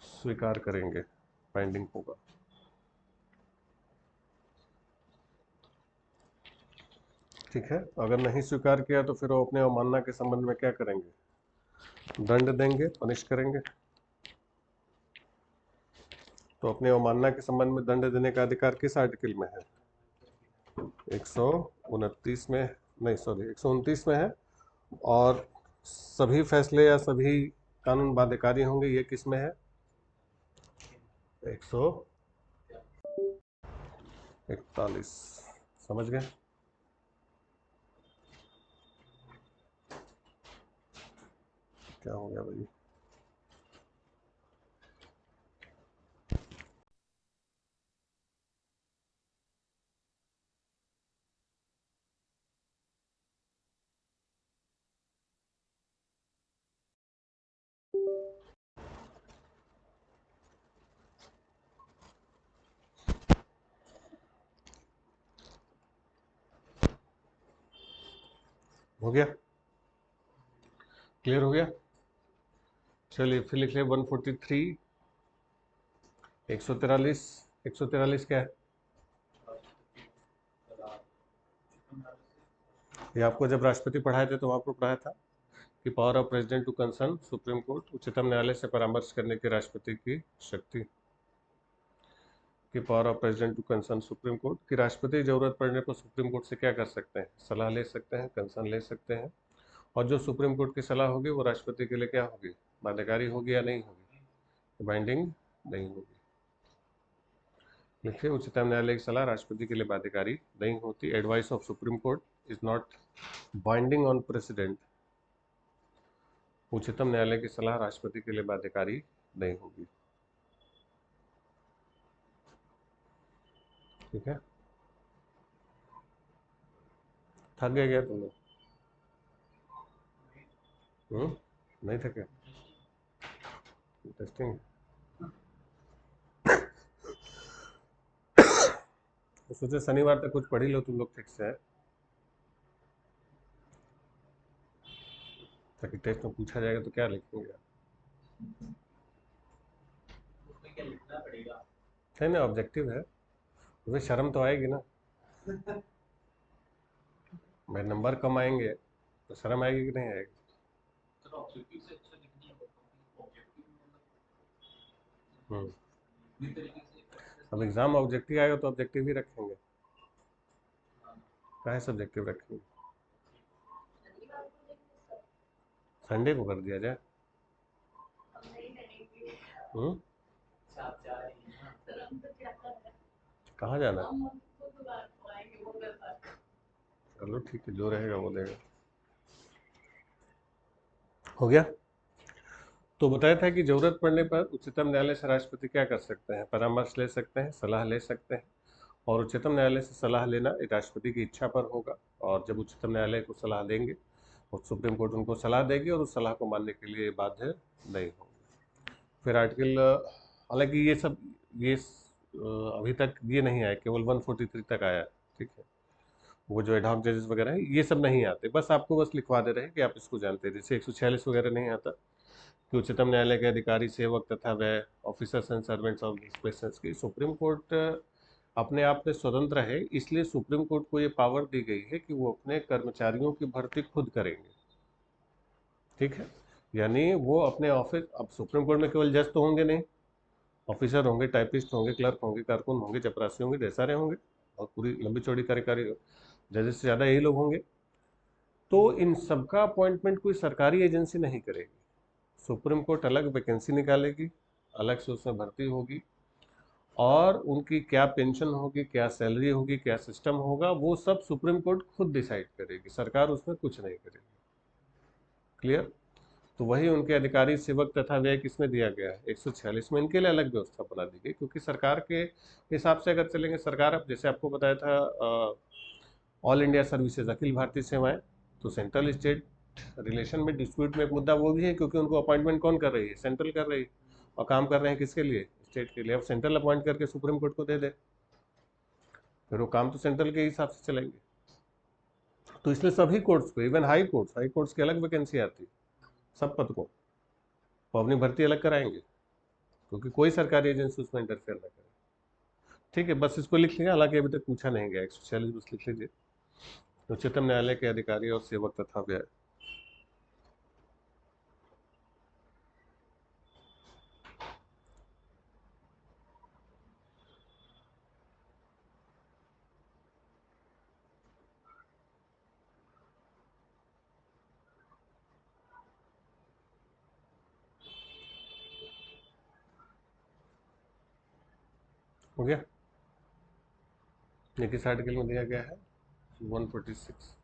स्वीकार करेंगे, बाइंडिंग होगा। ठीक है। अगर नहीं स्वीकार किया तो फिर वो अपने अवमानना के संबंध में क्या करेंगे? दंड देंगे, पनिश करेंगे। तो अपने अवमानना के संबंध में दंड देने का अधिकार किस आर्टिकल में है? 129 में, नहीं सॉरी 129 में है। और सभी फैसले या सभी कानून बाध्यकारी होंगे, ये किस में है? 141। समझ गए? क्या हो गया भाई? हो गया? क्लियर हो गया? चलिए फिर लिख ले 143। 143, 143 क्या है? ये आपको जब राष्ट्रपति पढ़ाए थे तो आपको पढ़ाया था कि power of president to concern supreme court, उच्चतम न्यायालय से परामर्श करने की राष्ट्रपति की शक्ति। कि power of president to concern supreme court, कि राष्ट्रपति जरूरत पड़ने पर सुप्रीम कोर्ट से क्या कर सकते हैं? सलाह ले सकते हैं, कंसर्न ले सकते हैं। और जो सुप्रीम कोर्ट की सलाह होगी वो राष्ट्रपति के लिए क्या होगी? बाध्यकारी होगी या नहीं होगी? बाइंडिंग नहीं होगी। लिखिए, उच्चतम न्यायालय की सलाह राष्ट्रपति के लिए बाध्यकारी नहीं होती। Advice of supreme court is not binding on president. उच्चतम न्यायालय की सलाह राष्ट्रपति के लिए बाध्यकारी नहीं होगी। ठीक है। थक गए क्या तुम लोग? नहीं थके? इंटरेस्टिंग। तो सोचे शनिवार तक कुछ पढ़ ही लो तुम लोग ठीक से, ताकि टेस्ट में पूछा जाएगा तो क्या लिखेंगे? है ना, ऑब्जेक्टिव है। तुम्हें शर्म तो आएगी ना? भाई नंबर कम आएंगे तो शर्म आएगी कि नहीं आएगी? हम्म। अब एग्जाम ऑब्जेक्टिव आएगा तो ऑब्जेक्टिव ही रखेंगे। काहे सब्जेक्टिव रखेंगे? संडे को कर दिया जाए। हम्म। कहाँ जाना है? चलो ठीक है, जो रहेगा वो देगा। हो गया। तो बताया था कि जरूरत पड़ने पर उच्चतम न्यायालय से राष्ट्रपति क्या कर सकते हैं, परामर्श ले सकते हैं, सलाह ले सकते हैं। और उच्चतम न्यायालय से सलाह लेना एक राष्ट्रपति की इच्छा पर होगा, और जब उच्चतम न्यायालय को सलाह देंगे और सुप्रीम कोर्ट उनको सलाह देगी और उस सलाह को मानने के लिए बाध्य नहीं होंगे। फिर आर्टिकल, हालांकि ये सब ये अभी तक ये नहीं आया, केवल 143 तक आया, ठीक है। वो जो एडहॉक जजेस वगैरह है ये सब नहीं आते, बस आपको बस लिखवा दे रहे हैं कि आप इसको जानते हैं। जैसे 146 वगैरह नहीं आता कि उच्चतम न्यायालय के अधिकारी, सेवक तथा वह officers and servants of this precedence की, सुप्रीम कोर्ट अपने आप में स्वतंत्र है, इसलिए सुप्रीम कोर्ट को ये पावर दी गई है कि वो अपने कर्मचारियों की भर्ती खुद करेंगे, ठीक है। यानी वो अपने ऑफिस, अब सुप्रीम कोर्ट में केवल जज तो होंगे नहीं, ऑफिसर होंगे, टाइपिस्ट होंगे, क्लर्क होंगे, कारकुन होंगे, चपरासी होंगे, ढेर सारे होंगे, और पूरी लंबी चौड़ी कार्यकारी जजेस से ज़्यादा यही लोग होंगे। तो इन सबका अपॉइंटमेंट कोई सरकारी एजेंसी नहीं करेगी। सुप्रीम कोर्ट अलग वैकेंसी निकालेगी, अलग से उसमें भर्ती होगी, और उनकी क्या पेंशन होगी, क्या सैलरी होगी, क्या सिस्टम होगा, वो सब सुप्रीम कोर्ट खुद डिसाइड करेगी, सरकार उसमें कुछ नहीं करेगी। क्लियर। तो वही उनके अधिकारी, सेवक तथा व्यय किसमें दिया गया है, 146 में इनके लिए अलग व्यवस्था बना दी गई, क्योंकि सरकार के हिसाब से अगर चलेंगे, सरकार, अब जैसे आपको बताया था all India services, Akhil Bharatiya सेवाएं, तो सेंट्रल स्टेट रिलेशन में डिस्प्यूट में एक मुद्दा वो भी है, क्योंकि उनको अपॉइंटमेंट कौन कर रही है, सेंट्रल कर रही है, और काम कर रहे हैं किसके लिए, स्टेट के लिए। अब सेंट्रल अपॉइंट करके सुप्रीम कोर्ट को दे दे, फिर वो काम तो सेंट्रल के हिसाब से चलेंगे। तो इसलिए सभी कोर्ट्स को, इवन हाई कोर्ट्स की अलग वैकेंसी आती है सब पद को, वो अपनी भर्ती अलग कराएंगे, क्योंकि कोई सरकारी एजेंसी उसमें इंटरफेयर ना करे। ठीक है, बस इसको लिख लीजिए, हालांकि अभी तक पूछा नहीं गया, 146 बस लिख लीजिए, उच्चतम न्यायालय के अधिकारी और सेवक तथा व्यय। हो गया। ये किस आर्टिकल में दिया गया है, 146।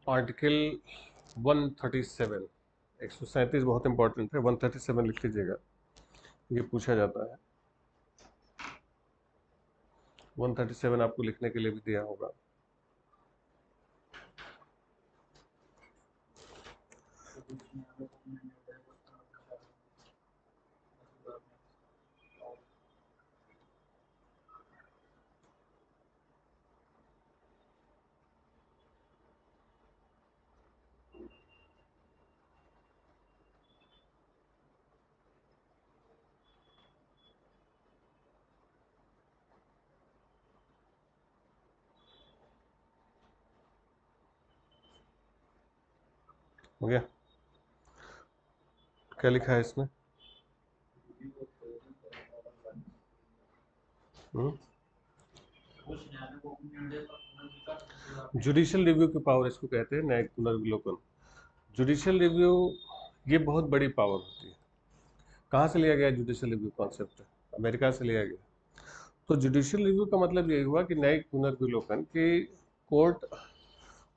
आर्टिकल 137, 137 बहुत इंपॉर्टेंट है, 137 लिख लीजिएगा, ये पूछा जाता है। 137 आपको लिखने के लिए भी दिया होगा। हो गया। क्या लिखा है इसमें, जुडिशियल रिव्यू की पावर, इसको कहते हैं न्यायिक पुनर्विलोकन। जुडिशियल रिव्यू ये बहुत बड़ी पावर होती है। कहाँ से लिया गया जुडिशियल रिव्यू कॉन्सेप्ट, अमेरिका से लिया गया। तो जुडिशियल रिव्यू का मतलब यही हुआ कि न्यायिक पुनर्विलोकन की कोर्ट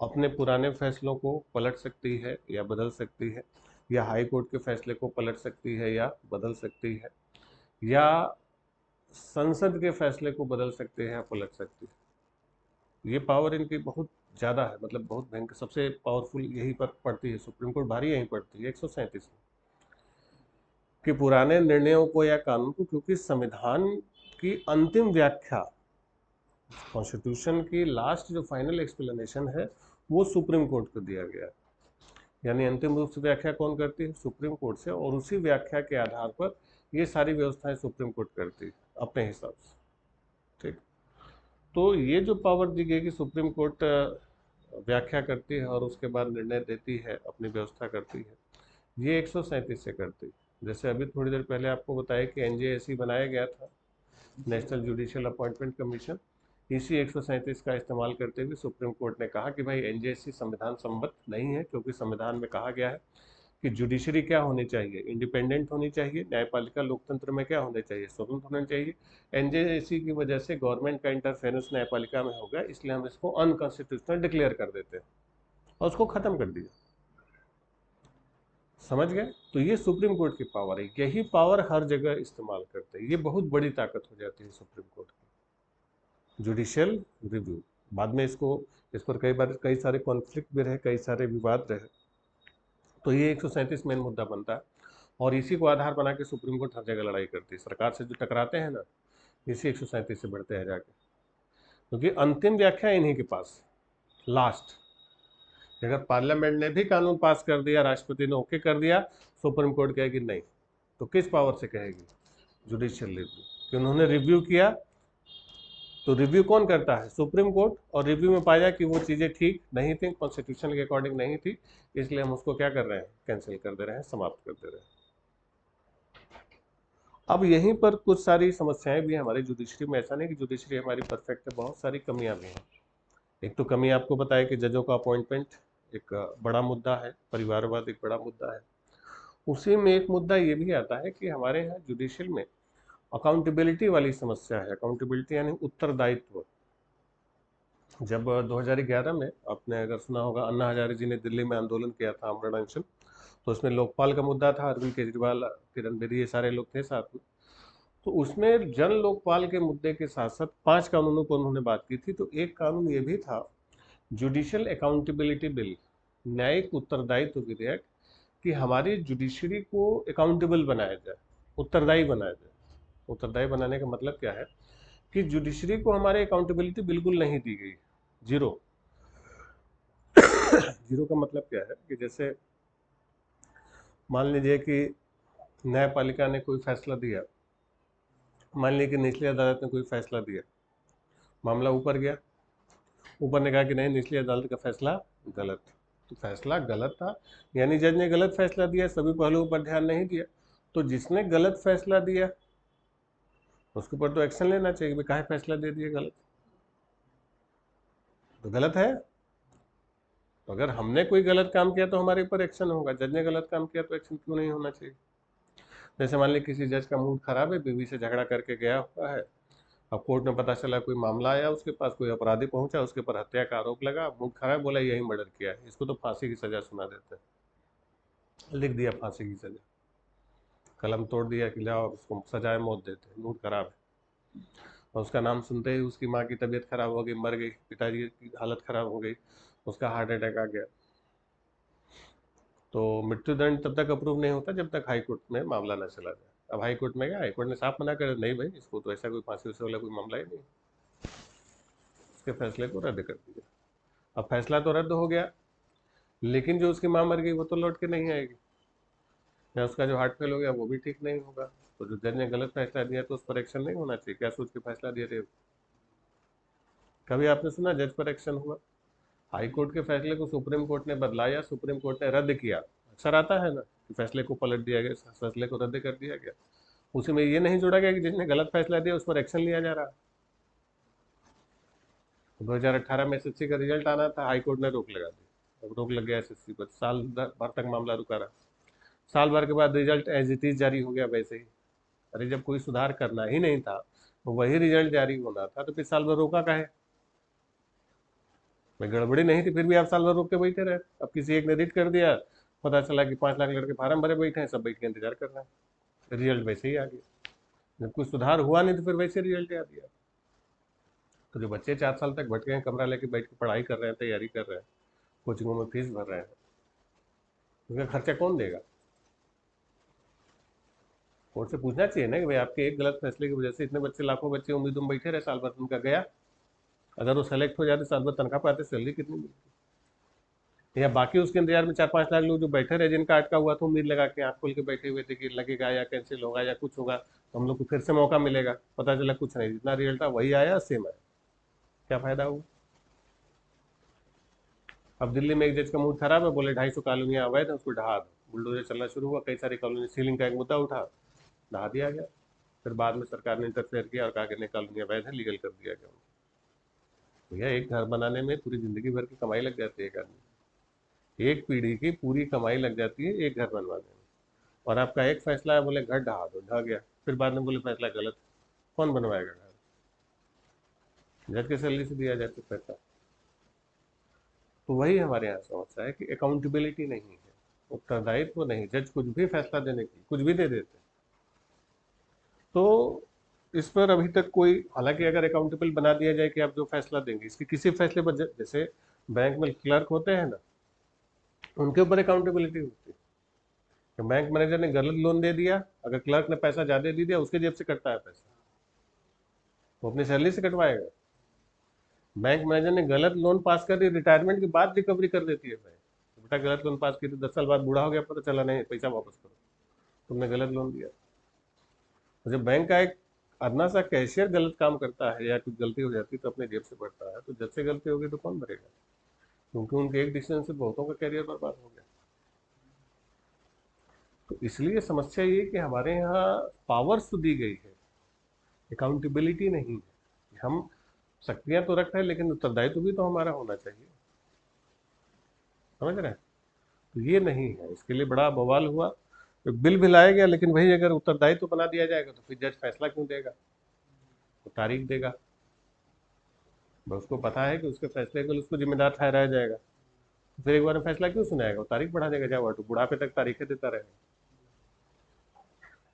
अपने पुराने फैसलों को पलट सकती है या बदल सकती है, या हाई कोर्ट के फैसले को पलट सकती है या बदल सकती है, या संसद के फैसले को बदल सकते हैं या पलट सकती है। ये पावर इनकी बहुत ज़्यादा है, मतलब बहुत भयंकर, सबसे पावरफुल यही पर पड़ती है, सुप्रीम कोर्ट भारी यहीं पड़ती है 137 में, कि पुराने निर्णयों को या कानून को, क्योंकि संविधान की अंतिम व्याख्या, कॉन्स्टिट्यूशन की लास्ट जो फाइनल एक्सप्लेनेशन है, वो सुप्रीम कोर्ट को दिया गया है। यानी अंतिम रूप से व्याख्या कौन करती है, सुप्रीम कोर्ट से, और उसी व्याख्या के आधार पर ये सारी व्यवस्थाएं सुप्रीम कोर्ट करती है अपने हिसाब से, ठीक। तो ये जो पावर दी गई कि सुप्रीम कोर्ट व्याख्या करती है और उसके बाद निर्णय देती है, अपनी व्यवस्था करती है, ये 137 से करती है। जैसे अभी थोड़ी देर पहले आपको बताया कि एनजेएसी बनाया गया था, नेशनल जुडिशियल अपॉइंटमेंट कमीशन, इसी 137 का इस्तेमाल करते हुए सुप्रीम कोर्ट ने कहा कि भाई एनजेसी संविधान सम्मत नहीं है, क्योंकि संविधान में कहा गया है कि जुडिशरी क्या होनी चाहिए, इंडिपेंडेंट होनी चाहिए, न्यायपालिका लोकतंत्र में क्या होने चाहिए, स्वतंत्र होना चाहिए। एनजेसी की वजह से गवर्नमेंट का इंटरफेरेंस न्यायपालिका में होगा, इसलिए हम इसको अनकॉन्स्टिट्यूशनल डिक्लेयर कर देते हैं और उसको खत्म कर दिया। समझ गए? तो ये सुप्रीम कोर्ट की पावर है, यही पावर हर जगह इस्तेमाल करते हैं, ये बहुत बड़ी ताकत हो जाती है सुप्रीम कोर्ट की। जुडिशियल रिव्यू बाद में इसको, इस पर कई बार कई सारे कॉन्फ्लिक्ट भी रहे, कई सारे विवाद रहे, तो ये 137 मेन मुद्दा बनता है और इसी को आधार बना के सुप्रीम कोर्ट हर जगह लड़ाई करती है। सरकार से जो टकराते हैं ना, इसी 137 से बढ़ते हैं जाके, क्योंकि अंतिम व्याख्या इन्हीं के पास, लास्ट। अगर पार्लियामेंट ने भी कानून पास कर दिया, राष्ट्रपति ने ओके कर दिया, सुप्रीम कोर्ट कहेगी नहीं, तो किस पावर से कहेगी? जुडिशियल रिव्यू, कि उन्होंने रिव्यू किया। तो रिव्यू कौन करता है? Supreme court. और रिव्यू में पाया कि वो चीज़ें ठीक नहीं थी, कॉन्स्टिट्यूशन के अकॉर्डिंग नहीं थी, इसलिए हम उसको क्या कर रहे हैं? कैंसिल कर दे रहे हैं, समाप्त कर दे रहे हैं। अब यहीं पर कुछ सारी समस्याएं भी हैं हमारी जुडिशरी में। ऐसा नहीं कि जुडिशरी हमारी परफेक्ट है, बहुत सारी कमियां भी हैं। एक तो कमी आपको बताया कि जजों का अपॉइंटमेंट एक बड़ा मुद्दा है, परिवारवाद एक बड़ा मुद्दा है। उसी में एक मुद्दा ये भी आता है कि हमारे यहाँ जुडिशियल में अकाउंटेबिलिटी वाली समस्या है। अकाउंटेबिलिटी यानी उत्तरदायित्व। जब 2011 में, आपने अगर सुना होगा, अन्ना हजारे जी ने दिल्ली में आंदोलन किया था, आमरण अनशन, तो उसमें लोकपाल का मुद्दा था, अरविंद केजरीवाल, किरण बेदी, ये सारे लोग थे साथ में। तो उसमें जन लोकपाल के मुद्दे के साथ साथ 5 कानूनों पर उन्होंने बात की थी। तो एक कानून ये भी था, जुडिशियल अकाउंटेबिलिटी बिल, न्यायिक उत्तरदायित्व विधेयक, कि हमारी जुडिशरी को अकाउंटेबल बनाया जाए, उत्तरदायी बनाया जाए। उत्तरदायी बनाने का मतलब क्या है? कि जुडिशरी को हमारे अकाउंटेबिलिटी बिल्कुल नहीं दी गई, जीरो। जीरो का मतलब क्या है? कि जैसे मान लीजिए कि न्यायपालिका ने कोई फैसला दिया, मान लीजिए कि निचली अदालत ने कोई फैसला दिया, मामला ऊपर गया, ऊपर ने कहा कि नहीं, निचली अदालत का फैसला गलत। तो फैसला गलत था, यानी जज ने गलत फैसला दिया, सभी पहलुओं पर ध्यान नहीं दिया। तो जिसने गलत फैसला दिया उसके ऊपर तो एक्शन लेना चाहिए, काहे फैसला दे दिया गलत, तो गलत है। तो अगर हमने कोई गलत काम किया तो हमारे ऊपर एक्शन होगा, जज ने गलत काम किया तो एक्शन क्यों नहीं होना चाहिए? जैसे मान लीजिए किसी जज का मूड खराब है, बीवी से झगड़ा करके गया हुआ है, अब कोर्ट में पता चला कोई मामला आया, उसके पास कोई अपराधी पहुंचा, उसके ऊपर हत्या का आरोप लगा, मूड खराब, बोला यही मर्डर किया है, इसको तो फांसी की सजा सुना देते हैं। लिख दिया फांसी की सजा, कलम तोड़ दिया कि लाओ उसको सजाए मौत देते हैं, मूड खराब है। और उसका नाम सुनते ही उसकी माँ की तबीयत खराब हो गई, मर गई, पिताजी की हालत खराब हो गई, उसका हार्ट अटैक आ गया। तो मृत्युदंड तब तक अप्रूव नहीं होता जब तक हाई कोर्ट में मामला ना चला जाए। अब हाई कोर्ट में गया, हाई कोर्ट ने साफ मना कर, नहीं भाई, इसको तो ऐसा कोई फांसी वैसे वाला कोई मामला ही नहीं, उसके फैसले को रद्द कर दिया। अब फैसला तो रद्द हो गया, लेकिन जो उसकी माँ मर गई वो तो लौट के नहीं आएगी, या उसका जो हार्ट फेल हो गया वो भी ठीक नहीं होगा। तो जो जज ने गलत फैसला दिया तो उस पर एक्शन नहीं होना चाहिए? क्या सोच के फैसला दिए थे? कभी आपने सुना जज पर एक्शन हुआ? हाई कोर्ट के फैसले को सुप्रीम कोर्ट ने बदला या सुप्रीम कोर्ट ने रद्द किया, अक्सर आता है ना कि फैसले को पलट दिया गया, फैसले को रद्द कर दिया गया। उसी में ये नहीं जोड़ा गया कि जिसने गलत फैसला दिया उस पर एक्शन लिया जा रहा है। 2018 में एसएससी का रिजल्ट आना था, हाई कोर्ट ने रोक लगा दी। अब रोक लग गया एसएससी पर, साल भर तक मामला रुका रहा। साल भर के बाद रिजल्ट एज इट इज जारी हो गया वैसे ही। अरे जब कोई सुधार करना ही नहीं था, तो वही रिजल्ट जारी होना था, तो फिर साल भर रोका काहे? भाई गड़बड़ी नहीं थी, फिर भी आप साल भर रोक के बैठे रहे। अब किसी एक ने रिट कर दिया, पता चला कि 5 लाख लड़के फार्म भरे बैठे हैं, सब बैठ के इंतजार कर रहे हैं, रिजल्ट वैसे ही आ गया। जब कुछ सुधार हुआ नहीं तो फिर वैसे रिजल्ट आ दिया। तो जो बच्चे 4 साल तक भटके हैं, कमरा लेके बैठ के पढ़ाई कर रहे हैं, तैयारी कर रहे हैं, कोचिंगों में फीस भर रहे हैं, उनका खर्चा कौन देगा? कोर्ट से पूछना चाहिए ना कि भाई आपके एक गलत फैसले की वजह से इतने बच्चे, लाखों बच्चे उम्मीद में बैठे रहे, साल भर उनका गया। अगर वो सेलेक्ट हो जाते, साल भर तनख्वाह पाते, सैलरी कितनी मिलती? या बाकी उसके इंतजार में 4-5 लाख लोग जो बैठे रहे, जिनका अटका हुआ था, उम्मीद लगा के आंख खोल के बैठे हुए थे कि लगेगा या कैंसिल होगा या कुछ होगा तो हम लोग को फिर से मौका मिलेगा, पता चला कुछ नहीं, जितना रिजल्ट था वही आया, सेम आया, क्या फायदा हुआ? अब दिल्ली में एक जज का मूड खराब है, बोले 250 कॉलोनियां अवैध है, उसको ढहा दो। बुलडोजर चलना शुरू हुआ, कई सारी कॉलोनी, सीलिंग का एक मुद्दा उठा, ढहा दिया गया। फिर बाद में सरकार ने इंटरफेयर किया और कहा कि नहीं, कॉलोनियां अवैध है, लीगल कर दिया गया। भैया एक घर बनाने में पूरी जिंदगी भर की कमाई लग जाती है एक आदमी, एक पीढ़ी की पूरी कमाई लग जाती है एक घर बनवाने में। और आपका एक फैसला है, बोले घर ढहा दो, ढह गया, फिर बाद में बोले फैसला गलत। कौन बनवाएगा घर? जज के सैलरी से दिया जाता पैसा। तो वही हमारे यहाँ समस्या है कि अकाउंटेबिलिटी नहीं है, उत्तरदायित्व नहीं। जज कुछ भी फैसला देने की कुछ भी दे देते हैं। तो इस पर अभी तक कोई, हालांकि अगर अकाउंटेबल बना दिया जाए कि आप जो फैसला देंगे इसके किसी फैसले पर, जैसे बैंक में क्लर्क होते हैं ना, उनके ऊपर अकाउंटेबिलिटी होती है। तो बैंक मैनेजर ने गलत लोन दे दिया, अगर क्लर्क ने पैसा ज्यादा दे दिया, उसके जेब से कटता है पैसा, वो अपनी सैलरी से कटवाएगा। बैंक मैनेजर ने गलत लोन पास कर दी, रिटायरमेंट के बाद रिकवरी कर देती है बैंक। तो बेटा गलत लोन पास की थी, 10 साल बाद बूढ़ा हो गया, पता चला नहीं, पैसा वापस करो, तुमने गलत लोन दिया। तो जब बैंक का एक अदना सा कैशियर गलत काम करता है या कुछ गलती हो जाती है तो अपने जेब से बढ़ता है, तो जब से गलती होगी तो कौन भरेगा? क्योंकि उनके एक डिसीजन से बहुतों का कैरियर बर्बाद हो गया। तो इसलिए समस्या ये कि हमारे यहाँ पावर्स तो दी गई है, अकाउंटेबिलिटी नहीं है। हम शक्तियां तो रखते हैं लेकिन उत्तरदायित्व भी तो हमारा होना चाहिए, समझ रहे हैं? तो ये नहीं है, इसके लिए बड़ा बवाल हुआ। तो बिल भी लाया गया, लेकिन वही अगर उत्तरदायित्व बना दिया जाएगा तो फिर जज फैसला क्यों देगा? वो तारीख देगा, बस उसको पता है कि उसके फैसले के लिए उसको जिम्मेदार ठहराया जाएगा। तो फिर एक बार में फैसला क्यों सुनाएगा? वो तारीख बढ़ा देगा, जाओ तो बुढ़ापे तक तारीखें देता रहेगा।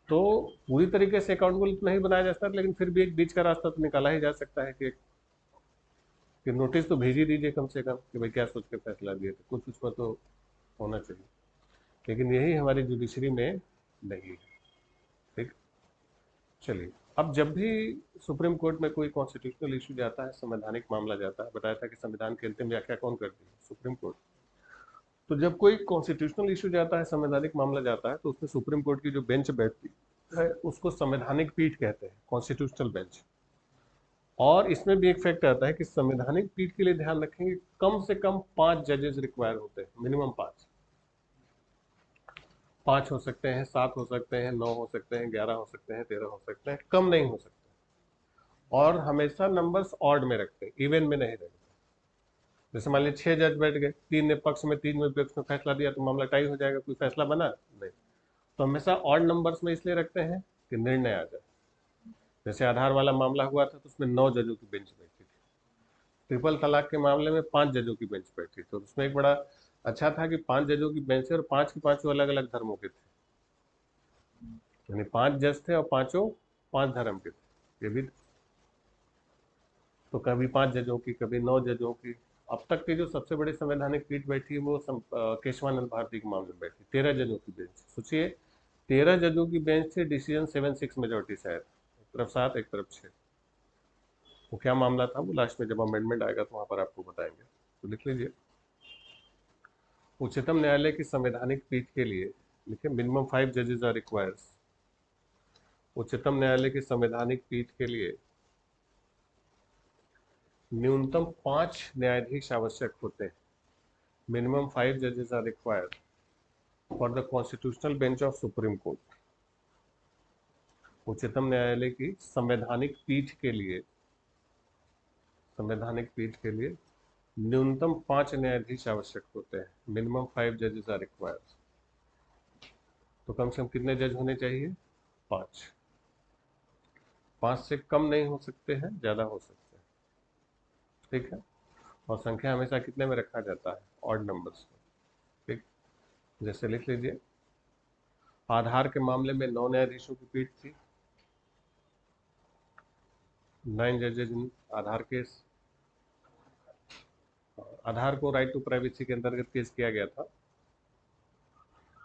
तो पूरी तरीके से अकाउंटेबल तो नहीं बनाया जा सकता, लेकिन फिर भी एक बीच का रास्ता तो निकाला ही जा सकता है कि नोटिस तो भेज ही दीजिए कम से कम कि भाई क्या सोच के फैसला दिए थे, कुछ उसमें तो होना चाहिए। लेकिन यही हमारी जुडिशरी में नहीं है। ठीक, चलिए। अब जब भी सुप्रीम कोर्ट में कोई कॉन्स्टिट्यूशनल इशू जाता है, संवैधानिक मामला जाता है, बताया था कि संविधान की अंतिम व्याख्या कौन करती है? Supreme court. तो जब कोई कॉन्स्टिट्यूशनल इशू जाता है, संवैधानिक मामला जाता है, तो उसमें सुप्रीम कोर्ट की जो बेंच बैठती है उसको संवैधानिक पीठ कहते हैं, कॉन्स्टिट्यूशनल बेंच। और इसमें भी एक फैक्ट आता है कि संवैधानिक पीठ के लिए ध्यान रखेंगे कम से कम 5 जजेस रिक्वायर होते हैं, मिनिमम 5। 5 हो सकते हैं, 7 हो सकते हैं, 9 हो सकते हैं, 11 हो सकते हैं, 13 हो सकते हैं, कम नहीं हो सकते। और हमेशा नंबर्स ऑड में रखते हैं, इवन में नहीं रखते। जैसे मान लीजिए 6 जज बैठ गए, 3 ने पक्ष में 3 में विपक्ष में फैसला दिया, तो मामला टाई हो जाएगा, कोई फैसला बना नहीं। तो हमेशा ऑड नंबर्स में इसलिए रखते हैं कि निर्णय आ जाए। जैसे आधार वाला मामला हुआ था तो उसमें 9 जजों की बेंच बैठी थी। ट्रिपल तलाक के मामले में 5 जजों की बेंच बैठी, तो उसमें एक बड़ा अच्छा था कि 5 जजों की बेंच है और 5 के पांचों अलग अलग धर्मों के थे, यानी 5 जज थे और पांचों 5 धर्म के थे, ये भी। तो कभी 5 जजों की, कभी 9 जजों की। अब तक की जो सबसे बड़ी संवैधानिक पीठ बैठी है वो केशवानंद भारती के मामले में बैठी, 13 जजों की बेंच। सोचिए, 13 जजों की बेंच थी, डिसीजन 7-6 मेजोरिटी से आया था, एक तरफ 7 एक तरफ 6। वो क्या मामला था वो लास्ट में जब अमेंडमेंट आएगा तो वहां पर आपको बताएंगे, तो लिख लीजिए। उच्चतम न्यायालय की संवैधानिक पीठ के लिए लिखे मिनिमम 5 जजेस आर रिक्वायर्स। उच्चतम न्यायालय की संवैधानिक पीठ के लिए न्यूनतम 5 न्यायाधीश आवश्यक होते हैं। मिनिमम 5 जजेस are required for the constitutional bench of supreme court. उच्चतम न्यायालय की संवैधानिक पीठ के लिए, संवैधानिक पीठ के लिए न्यूनतम 5 न्यायाधीश आवश्यक होते हैं। मिनिमम 5 जजेस आर रिक्वायर्ड। तो कम से कम कितने जज होने चाहिए? 5। 5 से कम नहीं हो सकते हैं, ज्यादा हो सकते हैं। ठीक है। और संख्या हमेशा कितने में रखा जाता है? ऑड नंबर्स में। ठीक, जैसे लिख लीजिए, आधार के मामले में 9 न्यायाधीशों की पीठ थी, 9 जजेज इन आधार केस। आधार को राइट टू प्राइवेसी के अंतर्गत केस किया गया था,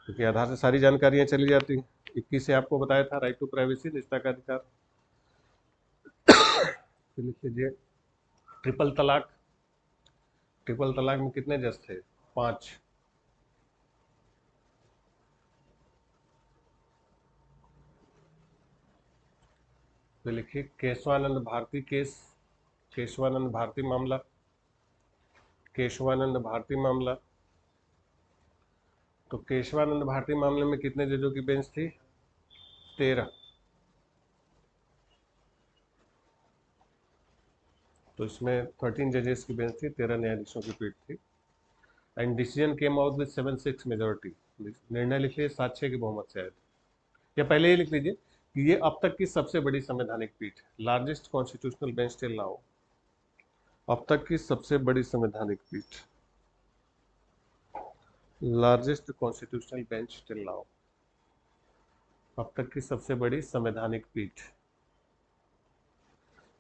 क्योंकि आधार से सारी जानकारियां चली जाती हैं। 21 से आपको बताया था राइट टू प्राइवेसी, निजता का अधिकार। फिर लिख लीजिए ट्रिपल तलाक। ट्रिपल तलाक में कितने जज थे? 5। फिर लिखिए केशवानंद भारती केस, केशवानंद भारती मामला, केशवानंद भारती मामला। तो केशवानंद भारती मामले में कितने जजों की बेंच थी? 13। तो इसमें 13 जजेस की बेंच थी, 13 न्यायाधीशों की पीठ थी। And decision came out with 7-6 majority. निर्णय लिख लीजिए 7-6 की बहुमत से आए थे, या पहले ही लिख लीजिए कि ये अब तक की सबसे बड़ी संवैधानिक पीठ है, largest constitutional bench till now. अब तक की सबसे बड़ी संवैधानिक पीठ, largest constitutional bench till now, अब तक की सबसे बड़ी संवैधानिक पीठ,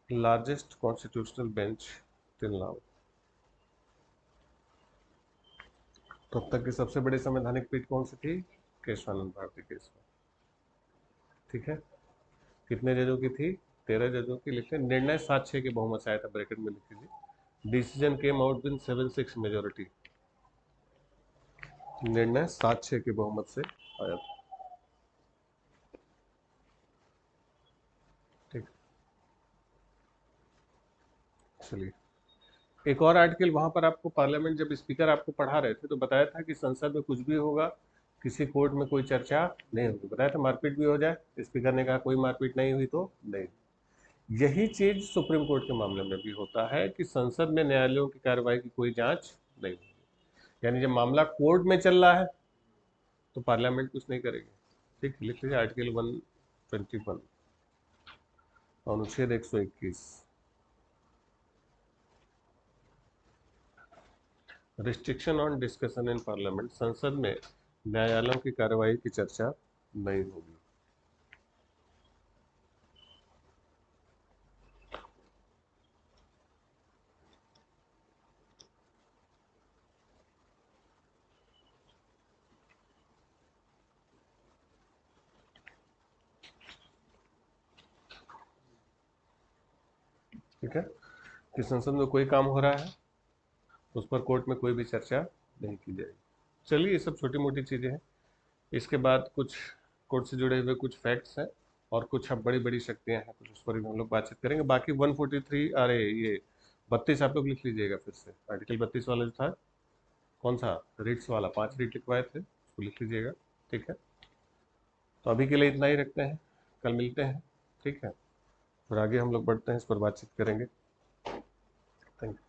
largest constitutional bench till now. तो अब तक की सबसे बड़ी संवैधानिक पीठ कौन सी थी? केशवानंद भारती केस में। ठीक है, कितने जजों की थी? 13 जजों की। लिखते निर्णय 7-6 के बहुमत से आया था, ब्रैकेट में लिख लीजिए। Decision came out with 7-6 majority. निर्णय 7-6 के बहुमत से आया था। ठीक, चलिए एक और आर्टिकल, वहां पर आपको पार्लियामेंट जब स्पीकर आपको पढ़ा रहे थे तो बताया था कि संसद में कुछ भी होगा, किसी कोर्ट में कोई चर्चा नहीं होगी। बताया था मारपीट भी हो जाए, स्पीकर ने कहा कोई मारपीट नहीं हुई तो नहीं। यही चीज सुप्रीम कोर्ट के मामले में भी होता है कि संसद में न्यायालयों की कार्रवाई की कोई जांच नहीं होगी। यानी जब मामला कोर्ट में चल रहा है तो पार्लियामेंट कुछ नहीं करेगी। ठीक, लिख लीजिए आर्टिकल 121, अनुच्छेद 121, restriction on discussion in parliament. संसद में न्यायालयों की कार्रवाई की चर्चा नहीं होगी। ठीक है, कि संसद में कोई काम हो रहा है उस पर कोर्ट में कोई भी चर्चा नहीं की जाएगी। चलिए ये सब छोटी मोटी चीजें हैं। इसके बाद कुछ कोर्ट से जुड़े हुए कुछ फैक्ट्स हैं और कुछ अब बड़ी बड़ी शक्तियां हैं, कुछ उस पर भी हम लोग बातचीत करेंगे। बाकी 143, अरे ये 32 आप लोग लिख लीजिएगा फिर से। आर्टिकल 32 वाला जो था, कौन सा? रिट्स वाला, 5 रिट लिखवाए थे, उसको लिख लीजिएगा। ठीक है, तो अभी के लिए इतना ही रखते हैं, कल मिलते हैं। ठीक है, फिर आगे हम लोग बढ़ते हैं, इस पर बातचीत करेंगे। Thank you.